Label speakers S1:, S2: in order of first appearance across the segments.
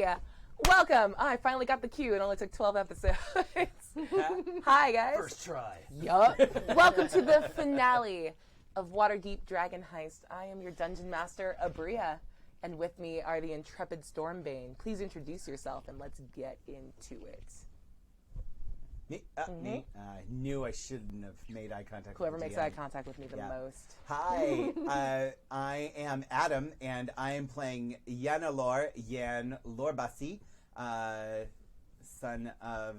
S1: Hi! Welcome! I finally got the cue. It only took 12 episodes. Hi, guys.
S2: First try.
S1: Yup. Welcome to the finale of Waterdeep Dragon Heist. I am your dungeon master, Aabria, and with me are the intrepid Stormbane. Please introduce yourself and let's get into it.
S2: Me. I knew I shouldn't have made eye contact
S1: Whoever
S2: with
S1: makes
S2: DM.
S1: eye contact with me the most.
S2: Hi, I am Adam, and I am playing Lanelor, Lor'bassee, son of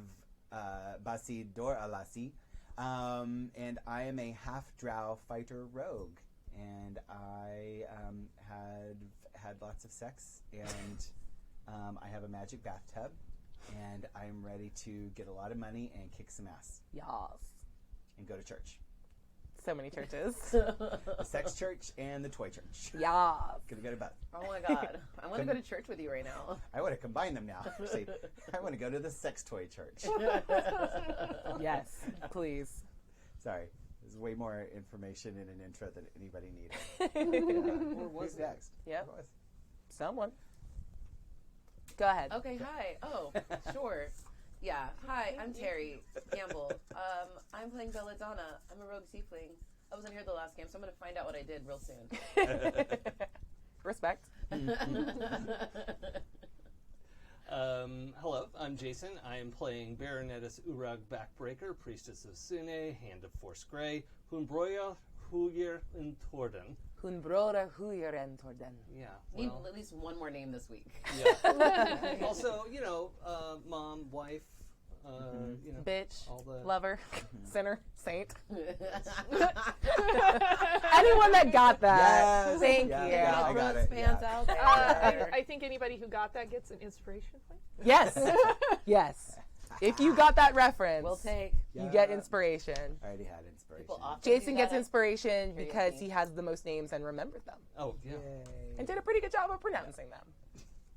S2: Basi Dor-Alassi, and I am a half-drow fighter rogue, and I had lots of sex, and I have a magic bathtub, and I'm ready to get a lot of money and kick some ass.
S1: Yas.
S2: And go to church.
S1: So many churches.
S2: The sex church and the toy church.
S1: Yas.
S2: Gonna go to both.
S3: Oh my god. I want to go to church with you right now.
S2: I want to combine them now. Actually, I want to go to the sex toy church.
S1: Yes, please.
S2: Sorry. There's way more information in an intro than anybody needed. Or was next?
S1: Yep. Someone. Go ahead.
S3: Okay, hi. Oh, sure. Yeah. Hi, I'm Teri Campbell. I'm playing Belladonna. I'm a rogue tiefling. I wasn't here the last game, so I'm going to find out what I did real soon.
S1: Respect.
S4: Hello, I'm Jason. I am playing Baronetess Uraug Backbreaker, Priestess of Sune, Hand of Force Grey, Hunbroya Huyer and Torden.
S1: Hunbrora Huyer and Torden.
S4: Yeah.
S3: Need
S4: Well,
S3: at least one more name this week.
S4: yeah. Also, mom, wife,
S1: Bitch,
S4: all the
S1: lover, sinner, saint. Anyone that got that,
S2: Yes.
S1: thank
S2: Yeah.
S1: you.
S2: Yeah, I got it.
S3: Pants
S2: Yeah.
S3: out there.
S5: I think anybody who got that gets an inspiration point.
S1: Yes, yes. If you got that reference,
S3: We'll take.
S1: you get inspiration.
S2: I already had inspiration.
S3: People often
S1: Jason
S3: do
S1: gets
S3: that.
S1: inspiration
S3: Karaoke.
S1: because he has the most names and remembered them.
S4: Oh, yeah.
S1: And did a pretty good job of pronouncing them.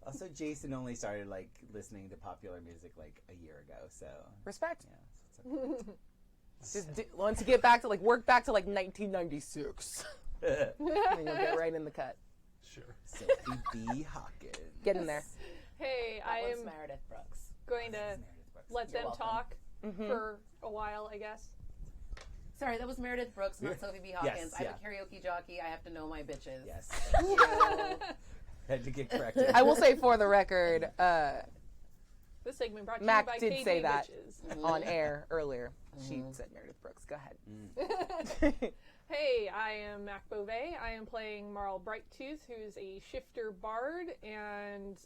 S2: Also, Jason only started listening to popular music a year ago, so
S1: Respect.
S2: yeah. So it's
S1: Just want to get back to work back to 1996.
S2: okay.
S1: And then you'll get right in the cut.
S4: Sure.
S2: Sophie B. Hawkins.
S1: Get in there.
S5: Hey,
S3: That
S5: I
S3: one's
S5: am
S3: Meredith Brooks.
S5: going to let
S3: You're
S5: them
S3: welcome.
S5: talk
S1: Mm-hmm.
S5: for a while, I guess.
S3: Sorry, that was Meredith Brooks, not Sophie B. Hawkins.
S2: Yes,
S3: I'm a karaoke jockey. I have to know my bitches.
S2: Yes.
S3: Thank you.
S2: Had to get corrected.
S1: I will say for the record,
S5: This segment brought to
S1: Mac
S5: you by
S1: did
S5: KD
S1: say that.
S5: Bitches.
S1: on air earlier. She said Meredith Brooks. Go ahead.
S5: Hey, I am Mac Beauvais. I am playing Marl Brighttooth, who's a shifter bard and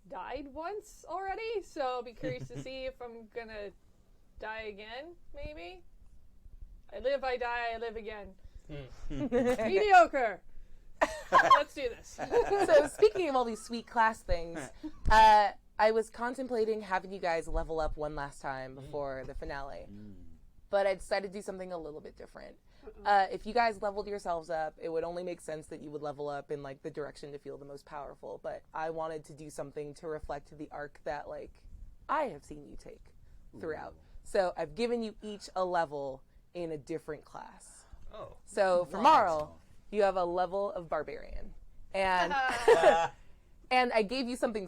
S5: died once already. So I'll be curious to see if I'm gonna die again, maybe. I live, I die, I live again. Mediocre! Let's do this.
S1: So speaking of all these sweet class things, I was contemplating having you guys level up one last time before the finale. But I decided to do something a little bit different. If you guys leveled yourselves up, it would only make sense that you would level up in the direction to feel the most powerful. But I wanted to do something to reflect the arc that I have seen you take throughout. So I've given you each a level in a different class.
S4: Oh.
S1: So for Marl, you have a level of barbarian, and and I gave you something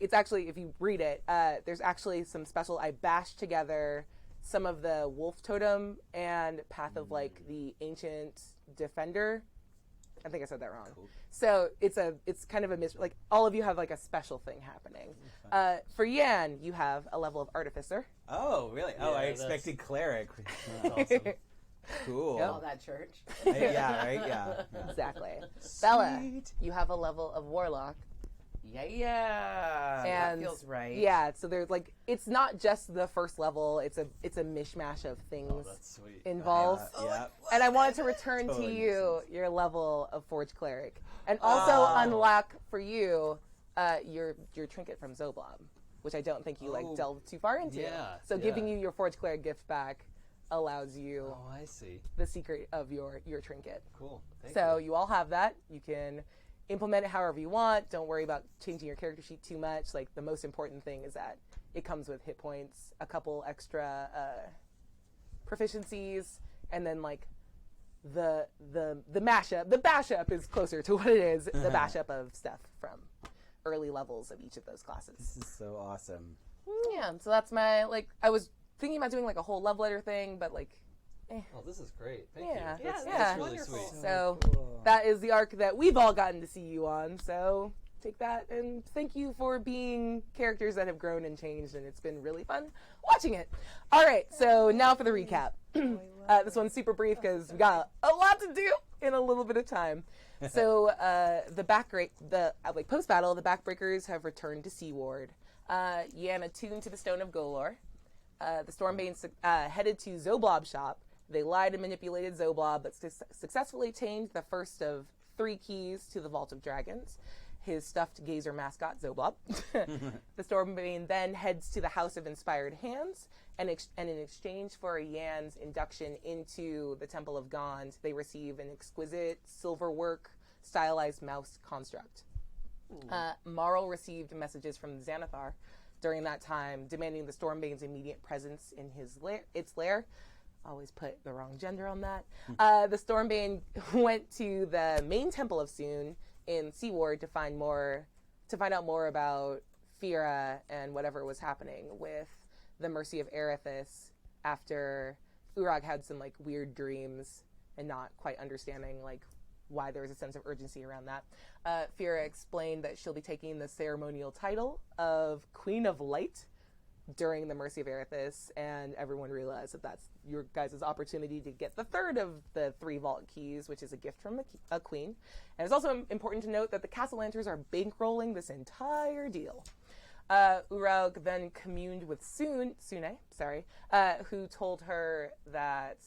S1: it's actually, if you read it, there's actually some special. I bashed together some of the wolf totem and path of the ancient defender. I think I said that wrong.
S2: Cool.
S1: So it's kind of a all of you have a special thing happening. For Yan, you have a level of artificer.
S2: Oh, really? Oh,
S4: Yeah,
S2: I
S4: that's-
S2: expected cleric.
S4: That's awesome.
S2: Cool.
S3: All that church.
S2: Yeah, right? Yeah.
S1: Exactly. Bella,
S2: Sweet.
S1: you have a level of warlock.
S3: Yeah.
S1: And
S3: that feels right.
S1: Yeah, so there's it's not just the first level, it's a mishmash of things
S4: Oh, that's sweet.
S1: involved.
S2: Yeah.
S1: And I wanted to return
S2: Totally
S1: to
S2: makes
S1: you
S2: sense.
S1: your level of Forge Cleric. And also unlock for you your trinket from Zoblob, which I don't think you
S2: Oh.
S1: delved too far into.
S4: Yeah,
S1: So giving
S4: yeah.
S1: you your Forge Cleric gift back allows you
S4: Oh, I see.
S1: the secret of your trinket.
S4: Cool. Thank
S1: So
S4: you.
S1: you all have that. You can implement it however you want. Don't worry about changing your character sheet too much. The most important thing is that it comes with hit points, a couple extra proficiencies, and then the mashup. The bashup is closer to what it is. The bashup of stuff from early levels of each of those classes.
S2: This is so awesome.
S1: Yeah, so that's my, like, I was thinking about doing, like, a whole love letter thing, but, like,
S4: Oh, this is great. Thank
S1: Yeah.
S4: you.
S5: Yeah,
S4: That's
S1: that's
S4: really
S5: wonderful.
S4: sweet.
S1: So
S2: cool.
S1: that is the arc that we've all gotten to see you on. So take that, and thank you for being characters that have grown and changed, and it's been really fun watching it. All right, so now for the recap. This one's super brief because we got a lot to do in a little bit of time. So post battle, the Backbreakers have returned to Seaward. Yan attuned to the Stone of Golor. The Stormbanes headed to Zoblob's shop. They lied and manipulated Zoblob, but successfully tamed the first of 3 keys to the Vault of Dragons, his stuffed gazer mascot, Zoblob. The Stormbane then heads to the House of Inspired Hands, and in exchange for Yan's induction into the Temple of Gond, they receive an exquisite silverwork stylized mouse construct. Marl received messages from Xanathar during that time, demanding the Stormbane's immediate presence in its lair. Always put the wrong gender on that. The Stormbane went to the main Temple of Soon in Seaward to find out more about Fira and whatever was happening with the Mercy of Erithus after Uraug had some like weird dreams and not quite understanding like why there was a sense of urgency around that. Fira explained that she'll be taking the ceremonial title of Queen of Light during the Mercy of Erithus, and everyone realized that that's your guys' opportunity to get the third of the 3 vault keys, which is a gift from a queen. And it's also important to note that the Castellanters are bankrolling this entire deal. Uraug then communed with Sune, who told her that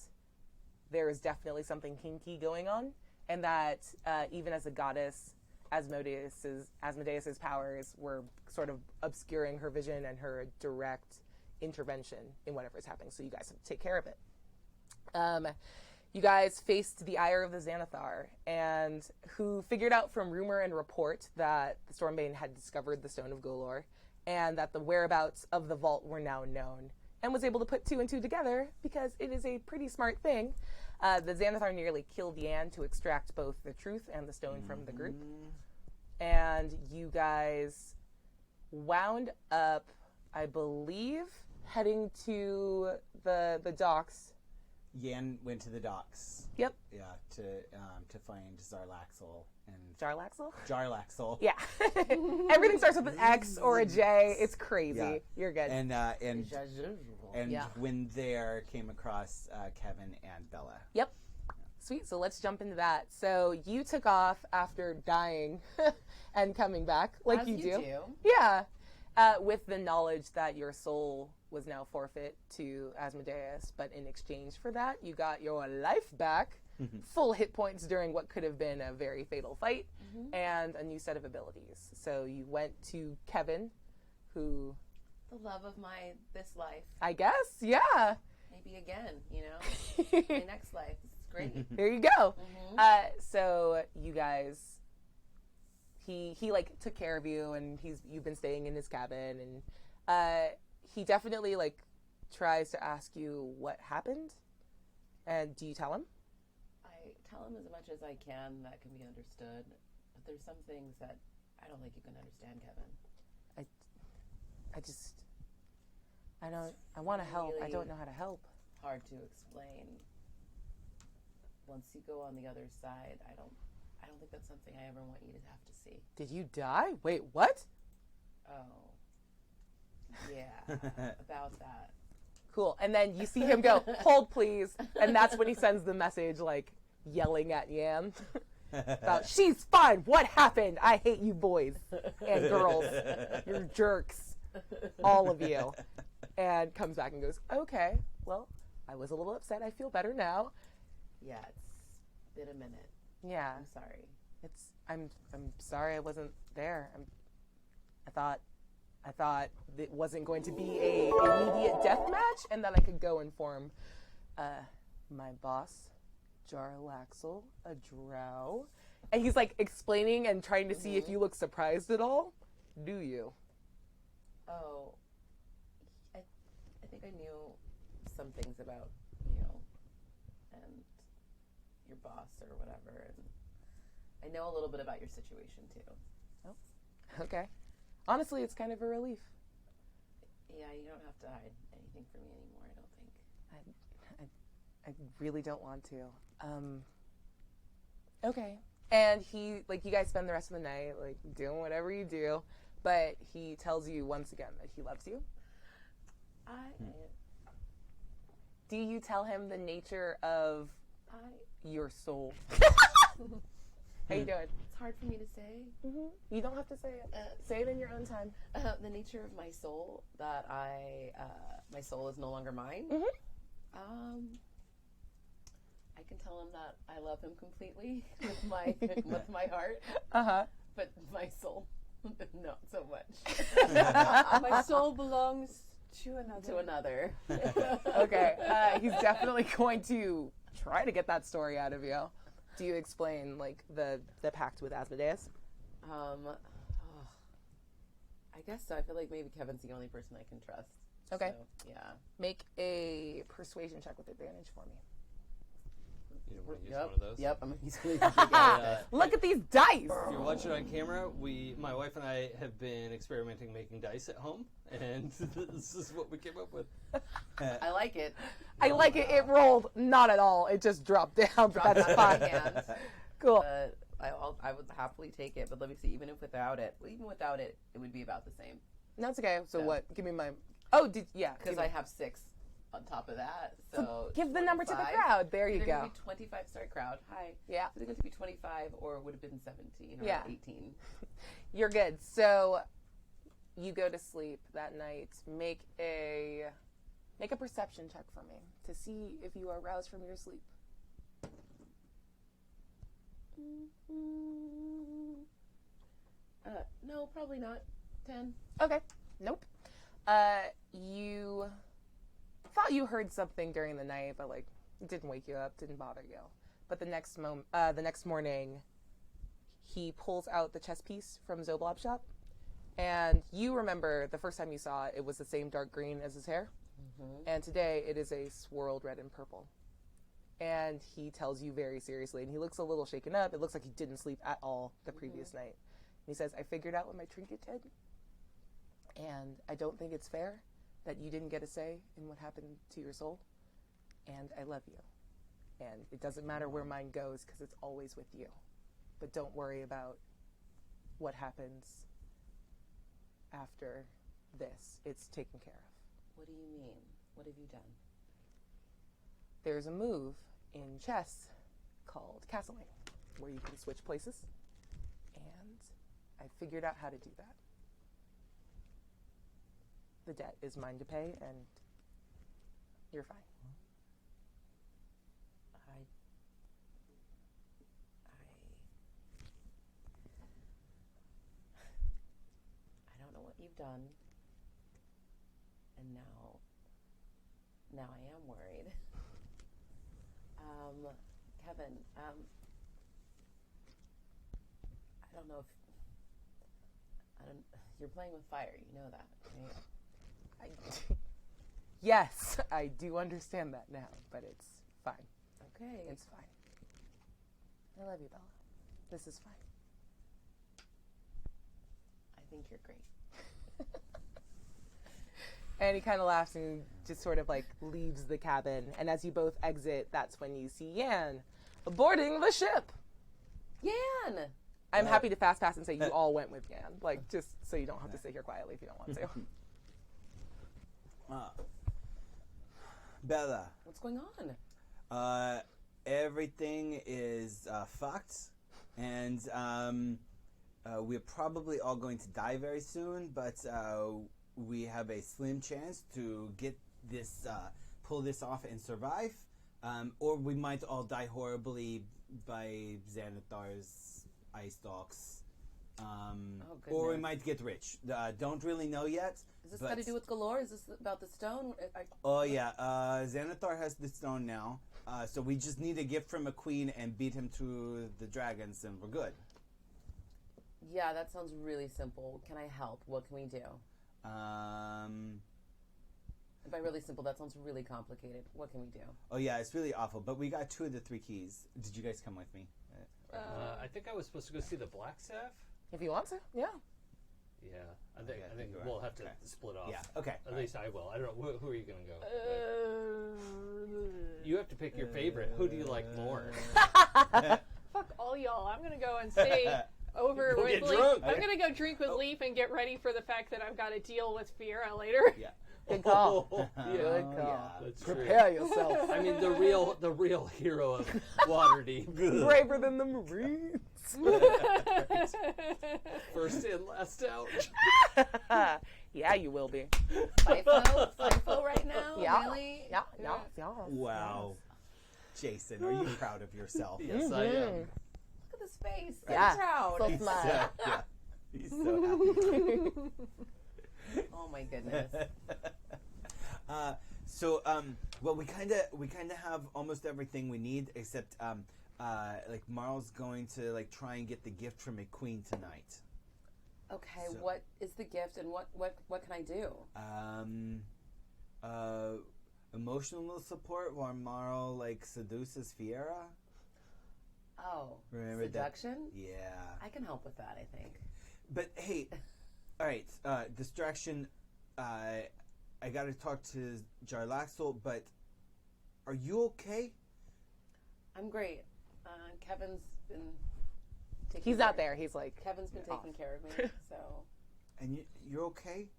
S1: there is definitely something kinky going on, and that even as a goddess, Asmodeus's powers were sort of obscuring her vision and her direct intervention in whatever is happening. So you guys have to take care of it. You guys faced the ire of the Xanathar, and who figured out from rumor and report that the Stormbane had discovered the Stone of Golor, and that the whereabouts of the vault were now known, and was able to put 2 and 2 together because it is a pretty smart thing. The Xanathar nearly killed Yan to extract both the truth and the stone from the group. And you guys wound up, I believe, heading to the docks.
S2: Yan went to the docks.
S1: Yep.
S2: Yeah, to find Zarlaxle and
S1: Jarlaxle?
S2: Jarlaxle.
S1: Yeah. Everything starts with an X or a J. It's crazy.
S2: Yeah.
S1: You're good.
S2: And
S1: Yeah.
S2: when there came across Kevin and Bella.
S1: Yep. Sweet. So let's jump into that. So you took off after dying and coming back, like
S3: As
S1: you do.
S3: Yeah.
S1: Yeah. With the knowledge that your soul was now forfeit to Asmodeus, but in exchange for that, you got your life back, full hit points during what could have been a very fatal fight, and a new set of abilities. So you went to Kevin, who...
S3: The love of this life.
S1: I guess, yeah.
S3: Maybe again, my next life. This is great.
S1: There you go. So you guys, he like took care of you, and you've been staying in his cabin, and he definitely like tries to ask you what happened. And do you tell him?
S3: I tell him as much as I can that can be understood, but there's some things that I don't think you can understand, Kevin.
S1: I want to help. I
S3: really
S1: don't know how to help.
S3: Hard to explain. Once you go on the other side, I don't think that's something I ever want you to have to see.
S1: Did you die? Wait, what?
S3: Oh. Yeah, about that.
S1: Cool. And then you see him go, hold please. And that's when he sends the message, like, yelling at Yan. About, she's fine. What happened? I hate you boys and girls. You're jerks. All of you. And comes back and goes, okay, well, I was a little upset. I feel better now.
S3: Yeah, it's been a minute.
S1: Yeah.
S3: I'm sorry.
S1: I'm sorry I wasn't there. I thought it wasn't going to be a immediate death match, and that I could go inform my boss, Jarlaxle, a drow. And he's like explaining and trying to see if you look surprised at all. Do you?
S3: Oh, I think I knew some things about and your boss or whatever, and I know a little bit about your situation too.
S1: Oh, Okay. Honestly, it's kind of a relief.
S3: Yeah, you don't have to hide anything from me anymore, I don't think.
S1: I really don't want to. Okay. And he, like, you guys spend the rest of the night, like, doing whatever you do, but he tells you once again that he loves you. Do you tell him the nature of your soul? How you doing?
S3: It's hard for me to say.
S1: Mm-hmm. You don't have to say it. Say it in your own time.
S3: The nature of my soul, that my soul is no longer mine.
S1: Mm-hmm.
S3: I can tell him that I love him completely with my heart. But my soul, not so much.
S5: My soul belongs to another.
S3: To another.
S1: Okay. He's definitely going to try to get that story out of you. Do you explain, like, the pact with Asmodeus?
S3: I guess so. I feel like maybe Kevin's the only person I can trust.
S1: Okay.
S3: So, yeah.
S1: Make a persuasion check with advantage for me.
S4: You want to use one of those?
S3: Yep, I'm using
S1: Look at these dice!
S4: If you're watching on camera, my wife and I have been experimenting making dice at home, and this is what we came up with.
S3: I like it.
S1: I like it. It rolled not at all. It just dropped down, but that's fine. Cool.
S3: I would happily take it, but let me see. Even without it, it would be about the same.
S1: That's okay. So
S3: Yeah.
S1: what? Give me my... Oh,
S3: Because I have 6 on top of that. So
S1: give the number to the
S3: 25.
S1: crowd. There you
S3: They're
S1: go.
S3: going to be 25. Sorry, crowd. Hi.
S1: Yeah.
S3: Is it going to be 25 or would have been 17 or
S1: Yeah.
S3: 18?
S1: You're good. So you go to sleep that night. Make a perception check for me to see if you are roused from your sleep.
S3: No, probably not. 10.
S1: Okay. Nope. You thought you heard something during the night, but like it didn't wake you up, didn't bother you. But the next morning, he pulls out the chess piece from Zoblob's shop, and you remember the first time you saw it, it was the same dark green as his hair, and today it is a swirled red and purple. And he tells you very seriously, and he looks a little shaken up. It looks like he didn't sleep at all the previous night. And he says, "I figured out what my trinket did, and I don't think it's fair that you didn't get a say in what happened to your soul, and I love you. And it doesn't matter where mine goes because it's always with you. But don't worry about what happens after this. It's taken care of."
S3: What do you mean? What have you done?
S1: There's a move in chess called castling where you can switch places, and I figured out how to do that. The debt is mine to pay, and you're fine.
S3: I don't know what you've done, and now I am worried. Kevin, I don't know if you're playing with fire. You know that, right?
S1: Yes, I do understand that now, but it's fine.
S3: Okay.
S1: It's fine. I love you, Bella. This is fine.
S3: I think you're great.
S1: And he kind of laughs and just sort of like leaves the cabin. And as you both exit, that's when you see Yan boarding the ship.
S3: Yan!
S1: I'm happy to fast pass and say you all went with Yan. Like, just so you don't have to sit here quietly if you don't want to.
S2: Bella.
S3: What's going on?
S2: Everything is fucked, and we're probably all going to die very soon, but we have a slim chance to get this, pull this off and survive, or we might all die horribly by Xanathar's ice dogs. Or we might get rich. Don't really know yet.
S3: Is this got to do with Galore? Is this about the stone?
S2: Oh yeah, Xanathar has the stone now. So we just need a gift from a queen and beat him to the dragons, and we're good.
S3: Yeah, that sounds really simple. Can I help? What can we do? And by really simple, that sounds really complicated. What can we do?
S2: Oh yeah, it's really awful. But we got 2 of the 3 keys. Did you guys come with me?
S4: I think I was supposed to go see the Black Staff.
S1: If you want to, yeah.
S4: I think we'll have to split off.
S2: Yeah. Okay.
S4: At least I will. I don't know. Who are you going to go? You have to pick your favorite. Who do you like more?
S5: Fuck all y'all. I'm gonna go and stay over
S4: Go
S5: with
S4: get
S5: Leaf.
S4: drunk.
S5: I'm gonna go drink with Leaf and get ready for the fact that I've got to deal with Fiera later.
S2: Yeah.
S1: Good call.
S4: Yeah,
S1: Good call.
S2: yeah.
S4: that's
S1: Prepare
S4: true.
S1: yourself.
S4: I mean, the real hero of Waterdeep.
S1: Braver than the Marines.
S4: First in, last out.
S1: Yeah, you will be.
S3: FIFO right now?
S1: Yeah.
S3: Really?
S1: Yeah.
S2: Wow. Jason, are you proud of yourself?
S4: Yes, I am.
S3: Look at this face.
S1: Yeah.
S3: I'm proud.
S1: So
S2: He's
S1: smile.
S2: yeah. He's so happy.
S3: Oh my goodness.
S2: Well, we kind of have almost everything we need, except like Marl's going to like try and get the gift from a queen tonight.
S3: Okay,
S2: So-
S3: what is the gift and what can I do?
S2: Emotional support while Marl like seduces Fiera.
S3: Oh,
S2: Remember that?
S3: seduction?
S2: Yeah.
S3: I can help with that, I think.
S2: But hey, all right, distraction. I got to talk to Jarlaxle, but are you okay?
S3: I'm great. Kevin's been taking
S1: He's
S3: care-
S1: out there. He's like,
S3: Kevin's been
S1: off.
S3: taking care of me, so
S2: And you're okay?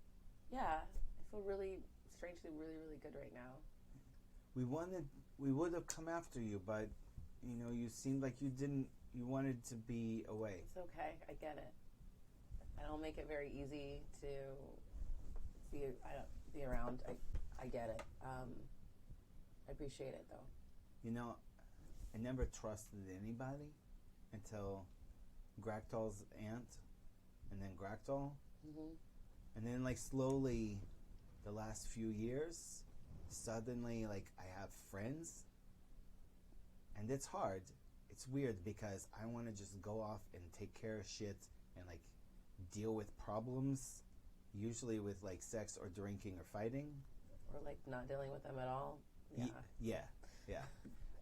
S3: yeah, I feel really strangely really good right now.
S2: We would have come after you, but you seemed like you wanted to be away.
S3: It's okay. I get it. I don't make it very easy to be around. I get it. I appreciate it though.
S2: I never trusted anybody until Gractal's aunt, and then Gractal, and then like slowly, the last few years, suddenly like I have friends, and it's hard. It's weird because I want to just go off and take care of shit and like deal with problems, usually with like sex or drinking or fighting.
S3: Or like not dealing with them at all.
S2: Yeah.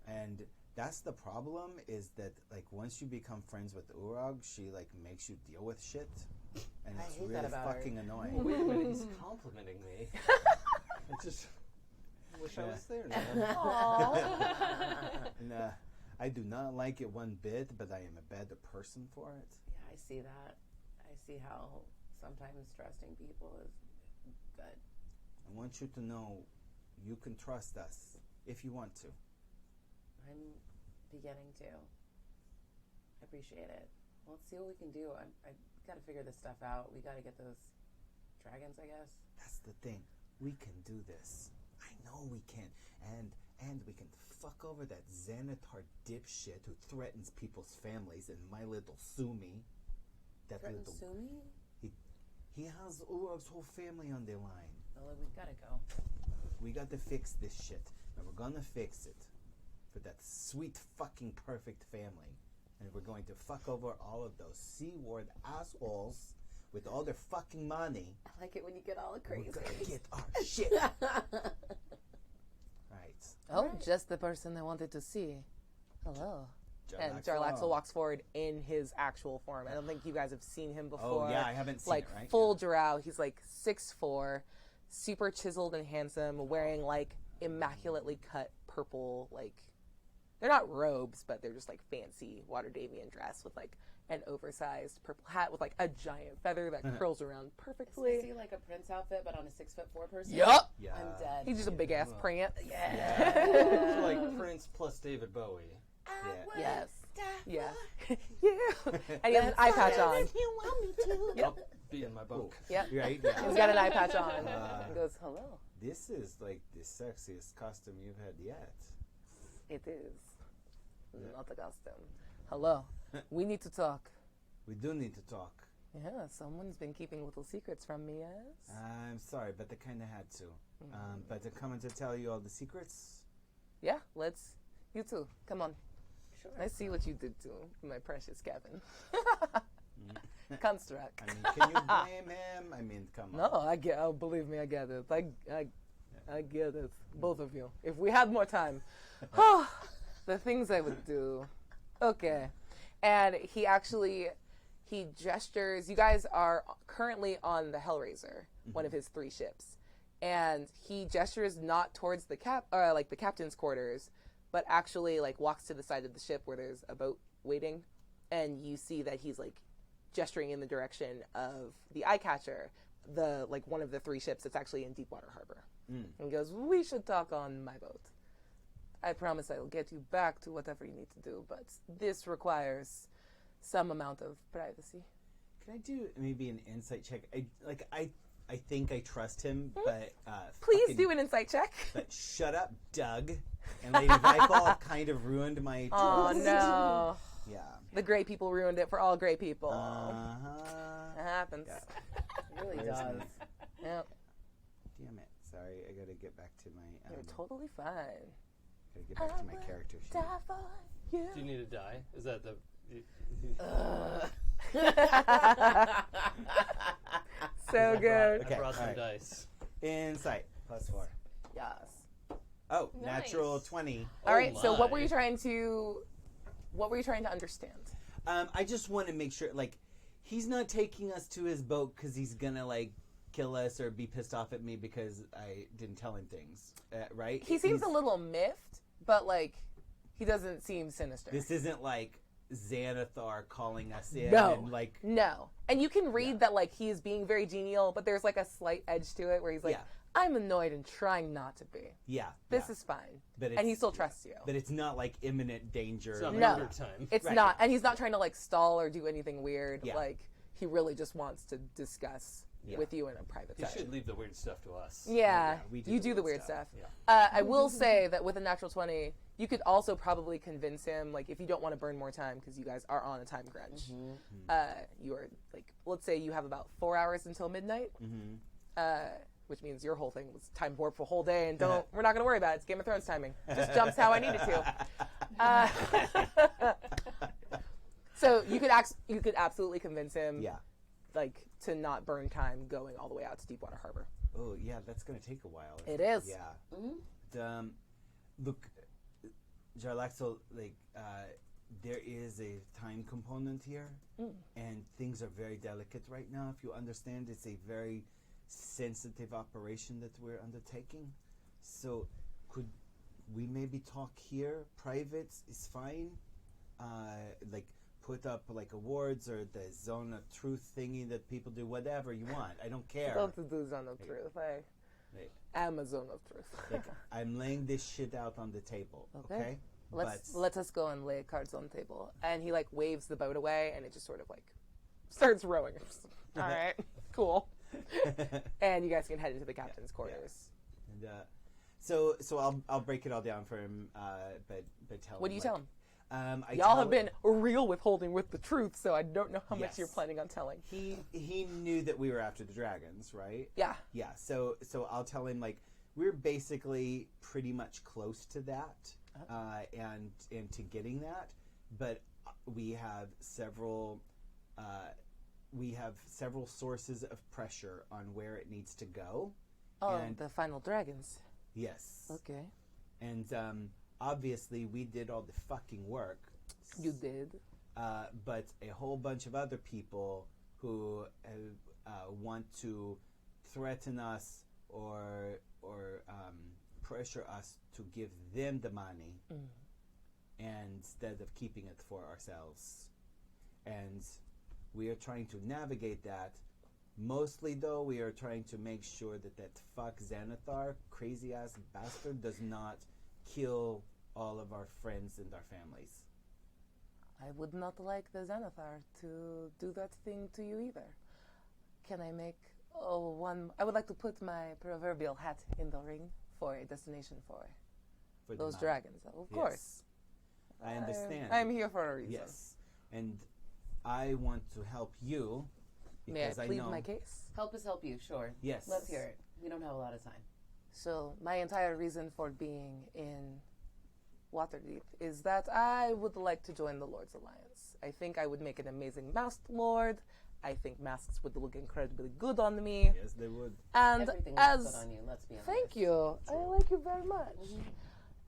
S2: And that's the problem, is that like once you become friends with Uraug, she like makes you deal with shit, and
S3: I
S2: it's
S3: hate
S2: really
S3: that about her.
S2: fucking annoying.
S4: Wait a minute, he's complimenting me. I just wish I was there now.
S2: And I do not like it one bit, but I am a better person for it.
S3: Yeah, I see that. I see how sometimes trusting people is good.
S2: I want you to know you can trust us if you want to.
S3: I'm beginning to. I appreciate it. Well, let's see what we can do. I got to figure this stuff out. We got to get those dragons, I guess.
S2: That's the thing. We can do this. I know we can. And we can fuck over that Xanatar dipshit who threatens people's families and my little Sumi. That
S3: Threaten
S2: little...
S3: Sumi?
S2: He has Uraug's whole family on the line.
S3: Well, we got to go.
S2: We got to fix this shit. And we're gonna fix it. For that sweet fucking perfect family. And we're going to fuck over all of those C-word assholes with all their fucking money.
S3: I like it when you get all crazy.
S2: We're gonna get our shit. Right.
S1: oh, just the person I wanted to see. Hello. And Jarlaxle walks forward in his actual form. I don't think you guys have seen him before.
S2: Oh, yeah, I haven't seen
S1: like
S2: it, right?
S1: full Drow. He's like 6'4", super chiseled and handsome, wearing like immaculately cut purple, like, they're not robes, but they're just like fancy Waterdeepian dress with like an oversized purple hat with like a giant feather that curls around
S3: I
S1: perfectly.
S3: see like a prince outfit, but on a 6'4" person.
S1: Yup.
S2: Yeah.
S3: I'm dead.
S1: He's just a big ass prance.
S4: It's like Prince plus David Bowie.
S1: Yes. Yeah. Yeah. And he has an eye patch on.
S3: You want me to?
S4: I'll be in my bunk.
S1: Yep.
S2: Right? Yeah.
S1: He's got an eye patch on. He goes, hello.
S2: This is like the sexiest costume you've had yet.
S1: It is. Not a costume. Hello. We need to talk.
S2: We do need to talk.
S1: Yeah, someone's been keeping little secrets from me, yes?
S2: I'm sorry, but they kind of had to. But they're coming to tell you all the secrets.
S1: Yeah, let's. You too. Come on.
S3: Sure.
S1: I see what you did to my precious Kevin. Construct.
S2: I mean, can you blame him? I mean, come on.
S1: No, I get. Oh, believe me, I get it. I get it. Both of you. If we had more time, the things I would do. Okay, and he actually he gestures. You guys are currently on the Hellraiser, one of his 3 ships, and he gestures not towards the the captain's quarters, but actually like walks to the side of the ship where there's a boat waiting, and you see that he's like gesturing in the direction of the eye catcher, the like one of the 3 ships that's actually in Deepwater Harbor. And he goes, "We should talk on my boat. I promise I will get you back to whatever you need to do, but this requires some amount of privacy."
S2: Can I do maybe an insight check? I think I trust him, but
S1: Please do an insight check.
S2: But shut up, Doug. And Lady Vikel kind of ruined my
S1: Oh
S2: trust.
S1: no.
S2: Yeah.
S1: The great people ruined it for all great people.
S2: Uh-huh.
S1: It happens.
S2: Yeah.
S3: It really
S2: Where's
S3: does.
S2: my-
S1: Yep.
S2: Damn it. Sorry, I gotta get back to my
S1: You're totally fine.
S2: gotta get back to my character sheet.
S1: Die for you.
S4: Do you need a die? Is that the?
S1: So good.
S2: Okay,
S4: I brought some
S2: alright.
S4: dice.
S2: Insight +4.
S1: Yes.
S2: Oh,
S5: Nice.
S2: natural 20.
S1: All right. So what
S4: my.
S1: were you trying to understand?
S2: I just want to make sure, like, he's not taking us to his boat because he's gonna like kill us or be pissed off at me because I didn't tell him things, right?
S1: He seems
S2: He's-
S1: a little miffed, but like he doesn't seem sinister.
S2: This isn't like Xanathar calling us in.
S1: No.
S2: And, like,
S1: No. And you can read
S2: Yeah.
S1: that like he is being very genial, but there's like a slight edge to it where he's like,
S2: Yeah.
S1: I'm annoyed and trying not to be.
S2: yeah.
S1: This
S2: yeah.
S1: is fine.
S2: But
S1: And he
S2: it's-
S1: still trusts you.
S2: But it's not like imminent danger.
S4: It's not
S1: No.
S4: murder time.
S1: It's
S2: Right.
S1: not. And he's not trying to like stall or do anything weird.
S2: Yeah.
S1: Like he really just wants to discuss
S2: Yeah.
S1: with you in a private
S4: You
S1: setting.
S4: should leave the weird stuff to us.
S1: Yeah,
S2: Yeah, we
S1: you do the weird stuff.
S4: Yeah.
S1: I will say that with a natural 20, you could also probably convince him, like, if you don't want to burn more time, because you guys are on a time crunch, you are, like, let's say you have about 4 hours until midnight, which means your whole thing was time warp for a whole day, and we're not going to worry about it. It's Game of Thrones timing. Just jumps how I need it to. So you could absolutely convince him,
S2: Yeah.
S1: like, to not burn time going all the way out to Deepwater Harbor.
S2: Oh, yeah, that's going to take a while.
S1: It is.
S2: Yeah. Look, Jarlaxle, like, there is a time component here, and things are very delicate right now. If you understand, it's a very sensitive operation that we're undertaking. So, could we maybe talk here? Private is fine. Like, put up like awards or the zone of truth thingy that people do, whatever you want. I don't care.
S1: Don't do Zone of Truth. I
S2: Like,
S1: am a Zone of Truth.
S2: like, I'm laying this shit out on the table, okay?
S1: Let us go and lay cards on the table. And he like waves the boat away, and it just sort of like starts rowing. All right, cool. And you guys can head into the captain's quarters.
S2: And, so I'll break it all down for him, but tell him.
S1: What do you tell him?
S2: I
S1: Y'all
S2: tell
S1: have been real withholding with the truth, so I don't know how much
S2: Yes.
S1: you're planning on telling.
S2: He knew that we were after the dragons, right?
S1: Yeah.
S2: Yeah. So I'll tell him like we're basically pretty much close to that, and to getting that, but we have several sources of pressure on where it needs to go.
S1: Oh,
S2: And-
S1: the final dragons.
S2: Yes.
S1: Okay.
S2: And obviously we did all the fucking work.
S1: You did.
S2: But a whole bunch of other people who want to threaten us or pressure us to give them the money instead of keeping it for ourselves. And we are trying to navigate that. Mostly, though, we are trying to make sure that fuck Xanathar, crazy-ass bastard, does not kill all of our friends and our families.
S1: I would not like the Xanathar to do that thing to you either. Can I make one? I would like to put my proverbial hat in the ring for a destination for
S2: For the
S1: those
S2: money.
S1: dragons. Of
S2: Yes.
S1: course.
S2: I understand.
S1: I'm here for a reason.
S2: Yes. And I want to help you
S1: May I
S2: because
S1: plead
S2: know.
S1: my case?
S3: Help us help you, sure.
S2: Yes.
S3: Let's hear it. We don't have a lot of time.
S1: So, my entire reason for being in Waterdeep is that I would like to join the Lord's Alliance. I think I would make an amazing masked lord. I think masks would look incredibly good on me.
S2: Yes, they would.
S1: And
S3: Everything looks
S1: as
S3: good on you, let's be honest.
S1: thank you, I like you very much.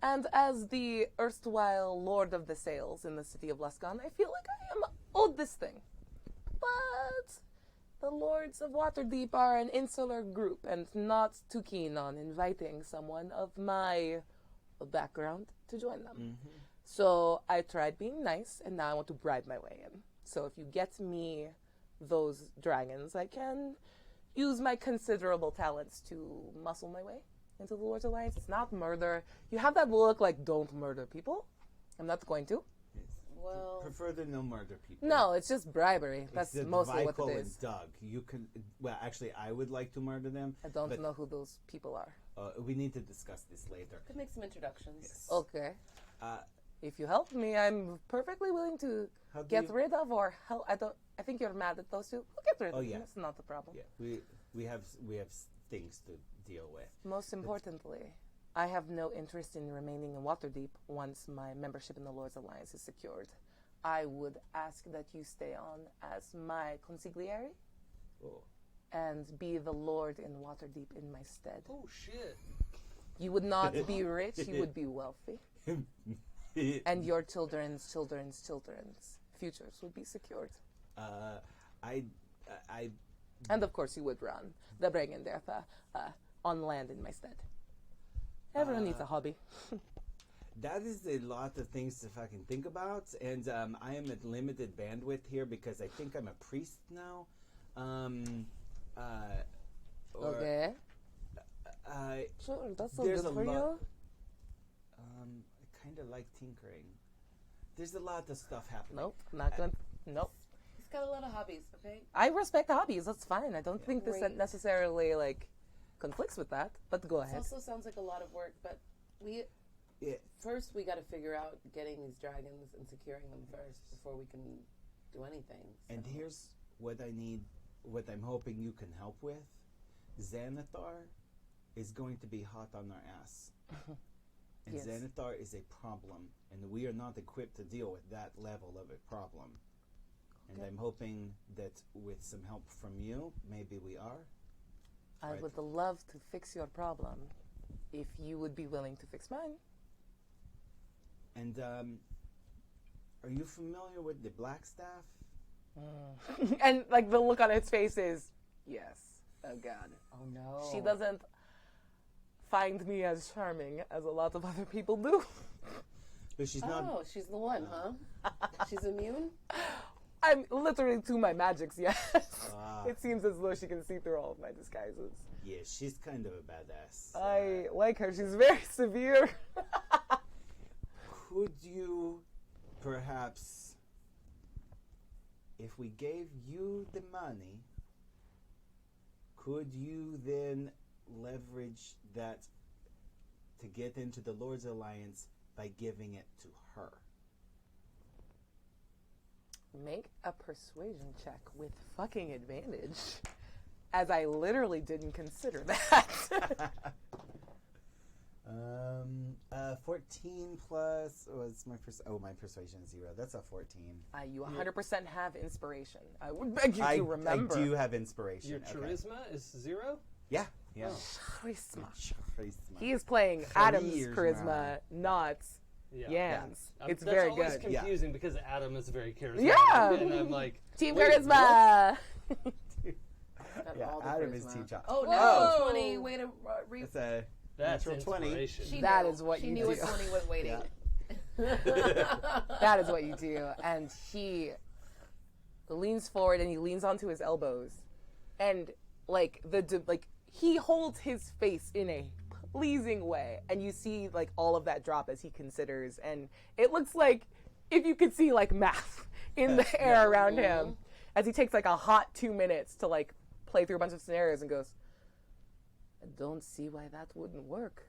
S1: And as the erstwhile Lord of the Sails in the city of Luskan, I feel like I am owed this thing. but the Lords of Waterdeep are an insular group and not too keen on inviting someone of my background to join them. So I tried being nice, and now I want to bribe my way in. So if you get me those dragons, I can use my considerable talents to muscle my way into the Lord's Alliance. It's not murder. You have that look like don't murder people. I'm not going to.
S3: Well,
S2: Prefer the no murder people.
S1: No, it's just bribery. That's
S2: Except
S1: mostly what
S2: Michael
S1: it
S2: and
S1: is.
S2: Doug. You can. Well, actually, I would like to murder them.
S1: I don't
S2: but,
S1: know who those people are.
S2: We need to discuss this later.
S3: could make some introductions.
S2: Yes.
S1: Okay.
S2: Uh,
S1: If you help me, I'm perfectly willing to
S2: How do
S1: get
S2: you-
S1: rid of or help. I think you're mad at those two. We'll get rid of them.
S2: yeah.
S1: That's not the problem.
S2: Yeah, we have things to deal with.
S1: Most importantly, I have no interest in remaining in Waterdeep once my membership in the Lord's Alliance is secured. I would ask that you stay on as my consigliere
S2: Oh.
S1: and be the Lord in Waterdeep in my stead.
S4: Oh shit!
S1: You would not be rich, you would be wealthy. And your children's children's children's futures would be secured.
S2: I
S1: And of course, you would run the Bregendertha on land in my stead. Everyone needs a hobby.
S2: that is a lot of things to fucking think about, and I am at limited bandwidth here because I think I'm a priest now.
S1: Okay. Sure, that's so
S2: there's
S1: good
S2: a
S1: for
S2: lot-
S1: you.
S2: I kind of like tinkering. There's a lot of stuff happening.
S1: Nope, not going. Nope.
S3: He's got a lot of hobbies, okay?
S1: I respect hobbies. That's fine. I don't think this
S3: Great.
S1: necessarily conflicts with that. But go
S3: This
S1: ahead.
S3: also sounds like a lot of work, but first we got to figure out getting these dragons and securing them first before we can do anything.
S2: And
S3: so.
S2: here's what I need, what I'm hoping you can help with. Xanathar is going to be hot on our ass. And
S1: Yes.
S2: Xanathar is a problem, and we are not equipped to deal with that level of a problem. And
S1: Okay.
S2: I'm hoping that with some help from you, maybe we are.
S1: I
S2: Right.
S1: would love to fix your problem if you would be willing to fix mine.
S2: And are you familiar with the Blackstaff?
S1: And the look on its face is, yes. Oh God.
S3: Oh no.
S1: She doesn't find me as charming as a lot of other people do.
S2: But she's
S3: Oh,
S2: not.
S3: she's the one, huh? She's immune?
S1: I'm literally to my magics, yes.
S2: Ah.
S1: It seems as though she can see through all of my disguises.
S2: Yeah, she's kind of a badass.
S1: I like her. She's very severe.
S2: Could you perhaps, if we gave you the money, could you then leverage that to get into the Lord's Alliance by giving it to her?
S1: Make a persuasion check with fucking advantage. As I literally didn't consider that.
S2: 14 plus was my my persuasion is 0. That's a 14.
S1: You 100% have inspiration. I would beg you to remember.
S2: I do have inspiration.
S4: Your
S2: Okay.
S4: charisma is 0.
S2: Yeah. Yeah.
S1: Charisma.
S2: Charisma.
S1: He is playing Adam's
S2: Charisma.
S1: charisma, not
S4: Yeah.
S1: Yan's. It's
S4: That's
S1: very
S4: always
S1: good.
S4: confusing because Adam is very charismatic.
S1: Yeah.
S4: And I'm like,
S1: Team
S4: wait,
S1: charisma.
S3: Got
S2: Yeah,
S3: all the
S2: Adam is
S3: charisma.
S2: team job.
S3: Oh,
S1: Whoa.
S3: natural 20. Way to
S2: It's a
S4: That's
S2: natural 20.
S4: inspiration.
S3: She
S1: That
S3: knew.
S1: is what
S3: she
S1: you
S3: knew
S1: do.
S3: what 20 was waiting.
S1: That is what you do. And he leans forward and he leans onto his elbows. And he holds his face in a pleasing way. And you see all of that drop as he considers. And it looks like if you could see math in the air around him as he takes a hot 2 minutes to play through a bunch of scenarios and goes, I don't see why that wouldn't work.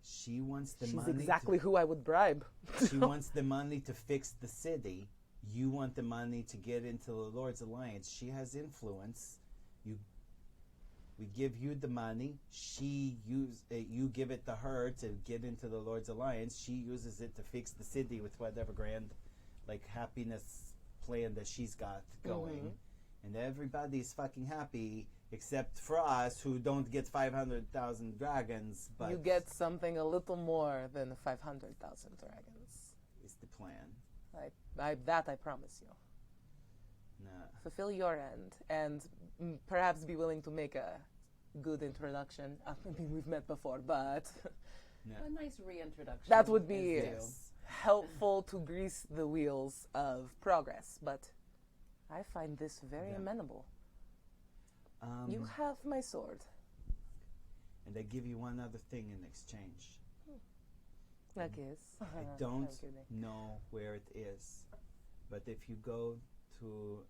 S2: She wants the
S1: She's
S2: money.
S1: exactly who I would bribe.
S2: She wants the money to fix the city. You want the money to get into the Lord's Alliance. She has influence. We give you the money. You give it to her to get into the Lord's Alliance. She uses it to fix the city with whatever grand, happiness plan that she's got going. And everybody's fucking happy except for us who don't get 500,000 dragons. But
S1: You get something a little more than 500,000 dragons.
S2: is the plan.
S1: I promise you.
S2: No.
S1: fulfill your end and perhaps be willing to make a good introduction. I mean, we've met before, but
S2: No.
S3: A nice reintroduction.
S1: that would be
S2: Yes.
S1: helpful to grease the wheels of progress. But I find this very
S2: Yeah.
S1: amenable. You have my sword.
S2: And I give you one other thing in exchange.
S1: That is.
S2: I don't know where it is, but if you go to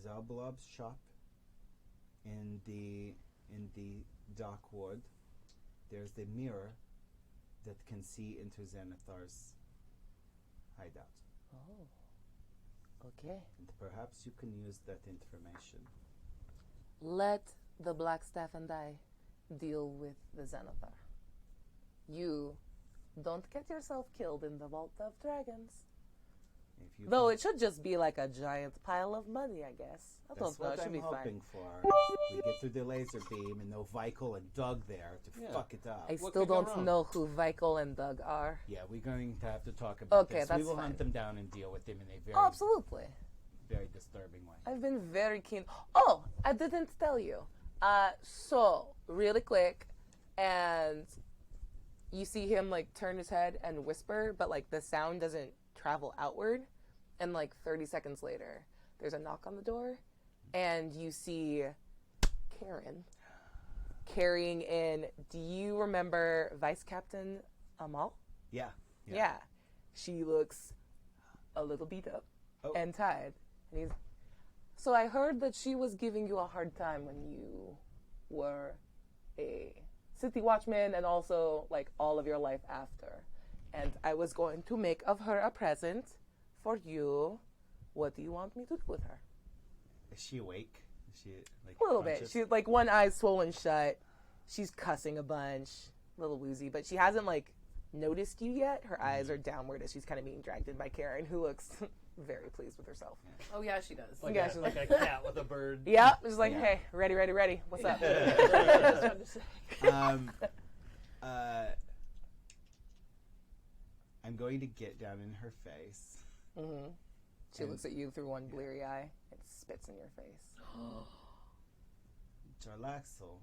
S2: Zalblob's shop in the Dock Ward, there's a mirror that can see into Xanathar's hideout.
S1: Oh. Okay.
S2: And perhaps you can use that information.
S1: Let the Blackstaff and I deal with the Xanathar. You don't get yourself killed in the Vault of Dragons.
S2: If you
S1: Though
S2: can-
S1: it should just be like a giant pile of money, I guess. I
S2: That's
S1: don't know,
S2: what
S1: it should
S2: I'm
S1: be
S2: hoping
S1: fine.
S2: for. We get through the laser beam and no Vikel and Doug there to
S4: Yeah.
S2: fuck it up.
S1: I
S4: What
S1: still
S4: could go
S1: don't
S4: wrong?
S1: know who Vikel and Doug are.
S2: Yeah, we're going to have to talk about
S1: Okay,
S2: this.
S1: that's
S2: We will
S1: fine.
S2: hunt them down and deal with them in a very,
S1: Oh, absolutely.
S2: very disturbing way.
S1: I've been very keen. Oh, I didn't tell you. So, really quick, and you see him, like, turn his head and whisper, but, like, the sound doesn't travel outward. And, like, 30 seconds later, there's a knock on the door, and you see Karen carrying in, do you remember Vice Captain Amal?
S2: Yeah.
S1: Yeah. She looks a little beat up
S2: Oh.
S1: and tired. And he's, so I heard that she was giving you a hard time when you were a city watchman and also like all of your life after. And I was going to make of her a present for you. What do you want me to do with her?
S2: Is she awake? Is she like
S1: A little
S2: conscious?
S1: bit. She's like one eye swollen shut. She's cussing a bunch, a little woozy, but she hasn't like noticed you yet. Her eyes are downward as she's kind of being dragged in by Karen, who looks very pleased with herself.
S3: Oh yeah, she does.
S4: Like,
S1: Yeah,
S4: a,
S1: she's
S4: like a cat with a bird.
S1: Yeah, it's like,
S2: Yeah.
S1: hey, ready. What's up?
S5: I was about to say.
S2: I'm going to get down in her face.
S1: Hmm. She looks at you through one bleary eye and spits in your face.
S2: Jarlaxle,